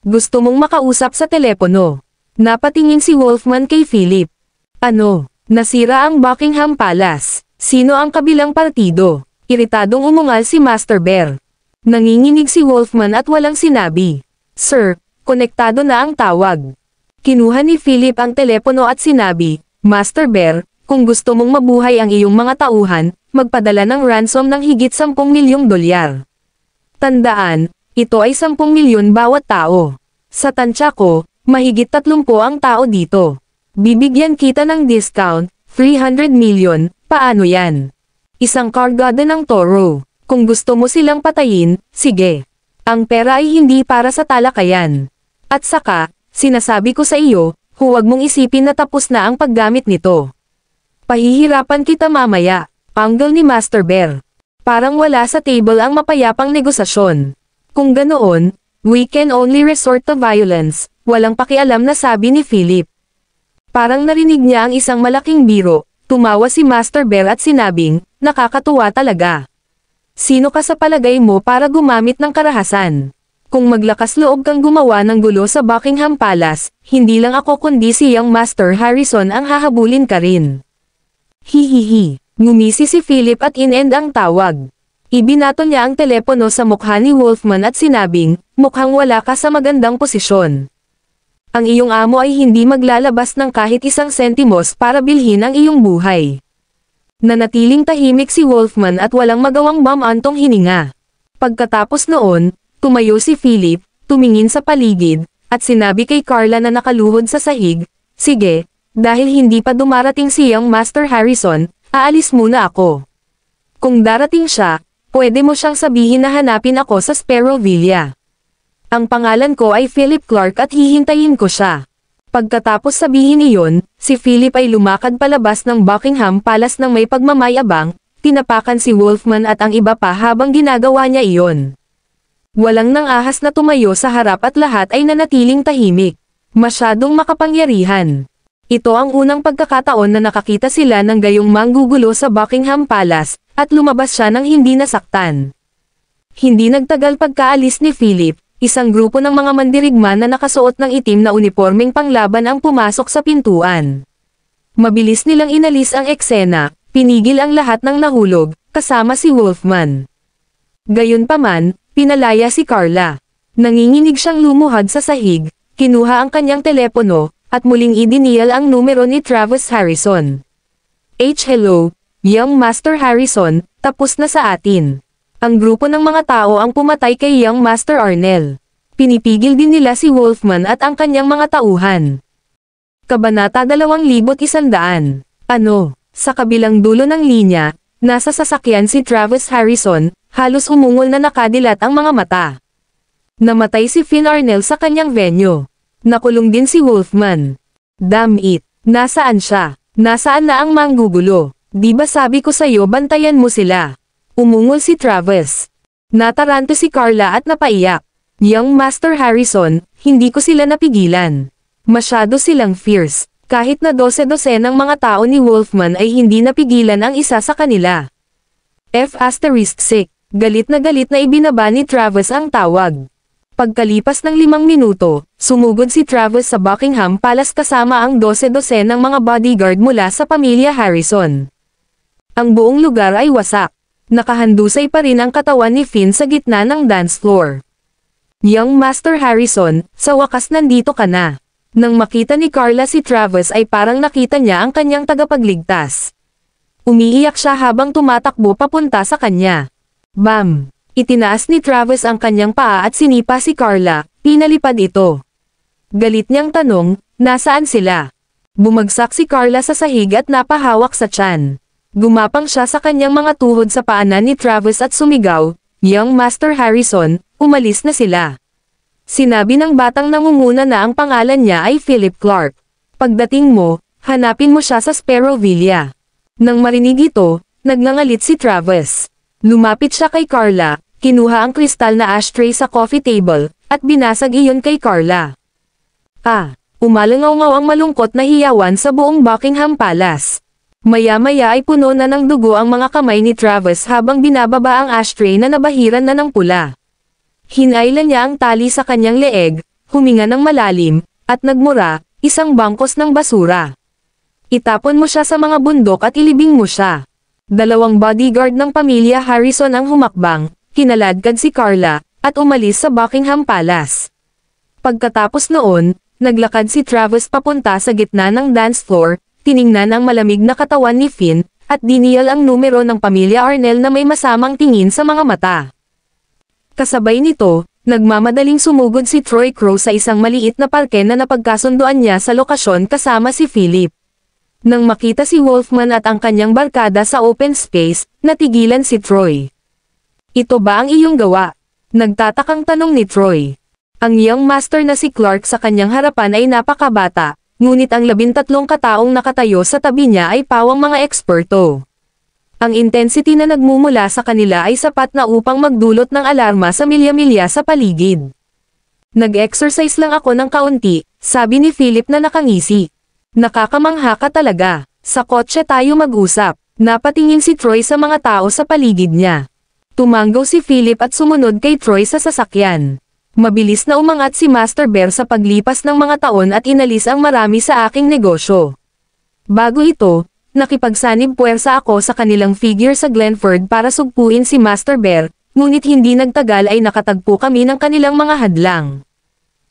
Gusto mong makausap sa telepono. Napatingin si Wolfman kay Philip. Ano? Nasira ang Buckingham Palace. Sino ang kabilang partido? Iritadong umungal si Master Bear. Nanginginig si Wolfman at walang sinabi. Sir, konektado na ang tawag. Kinuha ni Philip ang telepono at sinabi, Master Bear, kung gusto mong mabuhay ang iyong mga tauhan, magpadala ng ransom ng higit 10 milyong dolyar. Tandaan, ito ay 10 milyon bawat tao. Sa tansya ko, mahigit 30 ang tao dito. Bibigyan kita ng discount, 300 million, paano yan? Isang kargada ng toro. Kung gusto mo silang patayin, sige. Ang pera ay hindi para sa talakayan. At saka, sinasabi ko sa iyo, huwag mong isipin na tapos na ang paggamit nito. Pahihirapan kita mamaya, panggal ni Master Bear. Parang wala sa table ang mapayapang negosasyon. Kung ganoon, we can only resort to violence, walang pakialam na sabi ni Philip. Parang narinig niya ang isang malaking biro, tumawa si Master Bear at sinabing, nakakatuwa talaga. Sino ka sa palagay mo para gumamit ng karahasan? Kung maglakas loob kang gumawa ng gulo sa Buckingham Palace, hindi lang ako kundi si Young Master Harrison ang hahabulin ka rin. Hihihi, ngumisi si Philip at in-end ang tawag. Ibinato niya ang telepono sa mukha ni Wolfman at sinabing, mukhang wala ka sa magandang posisyon. Ang iyong amo ay hindi maglalabas ng kahit 1 sentimos para bilhin ang iyong buhay. Nanatiling tahimik si Wolfman at walang magawang bumantong hininga. Pagkatapos noon, tumayo si Philip, tumingin sa paligid, at sinabi kay Carla na nakaluhod sa sahig, sige, dahil hindi pa dumarating si Young Master Harrison, aalis muna ako. Kung darating siya, pwede mo siyang sabihin na hanapin ako sa Sparrow Villa. Ang pangalan ko ay Philip Clark at hihintayin ko siya. Pagkatapos sabihin iyon, si Philip ay lumakad palabas ng Buckingham Palace ng may pagmamayabang, tinapakan si Wolfman at ang iba pa habang ginagawa niya iyon. Walang nang ahas na tumayo sa harap at lahat ay nanatiling tahimik. Masyadong makapangyarihan. Ito ang unang pagkakataon na nakakita sila ng gayong manggugulo sa Buckingham Palace, at lumabas siya ng hindi nasaktan. Hindi nagtagal pagkaalis ni Philip, isang grupo ng mga mandirigma na nakasuot ng itim na unipormeng panglaban ang pumasok sa pintuan. Mabilis nilang inalis ang eksena, pinigil ang lahat ng nahulog, kasama si Wolfman. Gayunpaman, pinalaya si Carla. Nanginginig siyang lumuhad sa sahig, kinuha ang kanyang telepono, at muling idinial ang numero ni Travis Harrison. Hello, Young Master Harrison, tapos na sa atin. Ang grupo ng mga tao ang pumatay kay Young Master Arnel. Pinipigil din nila si Wolfman at ang kanyang mga tauhan. Kabanata 2100. Ano? Sa kabilang dulo ng linya, nasa sasakyan si Travis Harrison, halos umungol na nakadilat ang mga mata. Namatay si Finn Arnel sa kanyang venue. Nakulong din si Wolfman. Damn it! Nasaan siya? Nasaan na ang manggugulo? Di ba sabi ko sa'yo bantayan mo sila? Umungol si Travis. Nataranto si Carla at napaiyak. Young Master Harrison, hindi ko sila napigilan. Masyado silang fierce. Kahit na 12 ng mga tao ni Wolfman ay hindi napigilan ang isa sa kanila. F***sick. Galit na ibinaba ni Travis ang tawag. Pagkalipas ng 5 minuto, sumugod si Travis sa Buckingham Palace kasama ang 12 ng mga bodyguard mula sa pamilya Harrison. Ang buong lugar ay wasak. Nakahandusay pa rin ang katawan ni Finn sa gitna ng dance floor. Young Master Harrison, sa wakas nandito ka na. Nang makita ni Carla si Travis ay parang nakita niya ang kanyang tagapagligtas. Umiiyak siya habang tumatakbo papunta sa kanya. Bam! Itinaas ni Travis ang kanyang paa at sinipa si Carla, pinalipad ito. Galit niyang tanong, nasaan sila? Bumagsak si Carla sa sahig at napahawak sa tiyan. Gumapang siya sa kanyang mga tuhod sa paanan ni Travis at sumigaw, Young Master Harrison, umalis na sila. Sinabi ng batang nangunguna na ang pangalan niya ay Philip Clark. Pagdating mo, hanapin mo siya sa Sparrow Villa. Nang marinig ito, nagngangalit si Travis. Lumapit siya kay Carla, kinuha ang kristal na ashtray sa coffee table, at binasag iyon kay Carla. Umalangaw ang malungkot na hiyawan sa buong Buckingham Palace. Maya-maya ay puno na ng dugo ang mga kamay ni Travis habang binababa ang ashtray na nabahiran na ng pula. Hinailan niya ang tali sa kanyang leeg, huminga ng malalim, at nagmura, isang bangkos ng basura. Itapon mo siya sa mga bundok at ilibing mo siya. 2 bodyguard ng pamilya Harrison ang humakbang, kinaladkad si Carla, at umalis sa Buckingham Palace. Pagkatapos noon, naglakad si Travis papunta sa gitna ng dance floor, tiningnan ang malamig na katawan ni Finn, at diniyal ang numero ng pamilya Arnell na may masamang tingin sa mga mata. Kasabay nito, nagmamadaling sumugod si Troy Crow sa isang maliit na parke na napagkasunduan niya sa lokasyon kasama si Philip. Nang makita si Wolfman at ang kanyang barkada sa open space, natigilan si Troy. Ito ba ang iyong gawa? Nagtatakang tanong ni Troy. Ang young master na si Clark sa kanyang harapan ay napakabata, ngunit ang 13 kataong nakatayo sa tabi niya ay pawang mga eksperto. Ang intensity na nagmumula sa kanila ay sapat na upang magdulot ng alarma sa milya-milya sa paligid. Nag-exercise lang ako ng kaunti, sabi ni Philip na nakangisi. Nakakamangha ka talaga, sa kotse tayo mag-usap. Napatingin si Troy sa mga tao sa paligid niya. Tumanggaw si Philip at sumunod kay Troy sa sasakyan. Mabilis na umangat si Master Bear sa paglipas ng mga taon at inalis ang marami sa aking negosyo. Bago ito, nakipagsanib puwersa ako sa kanilang figure sa Glenford para sugpuin si Master Bear, ngunit hindi nagtagal ay nakatagpo kami ng kanilang mga hadlang.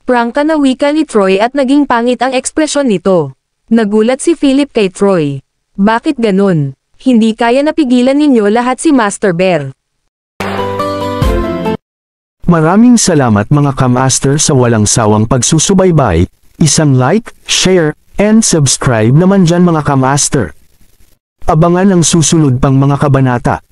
Prangka na wika ni Troy at naging pangit ang ekspresyon nito. Nagulat si Philip kay Troy. Bakit ganun? Hindi kaya napigilan ninyo lahat si Master Bear. Maraming salamat mga ka-master sa walang sawang pagsusubaybay, isang like, share, and subscribe naman dyan mga ka-master. Abangan ang susunod pang mga kabanata.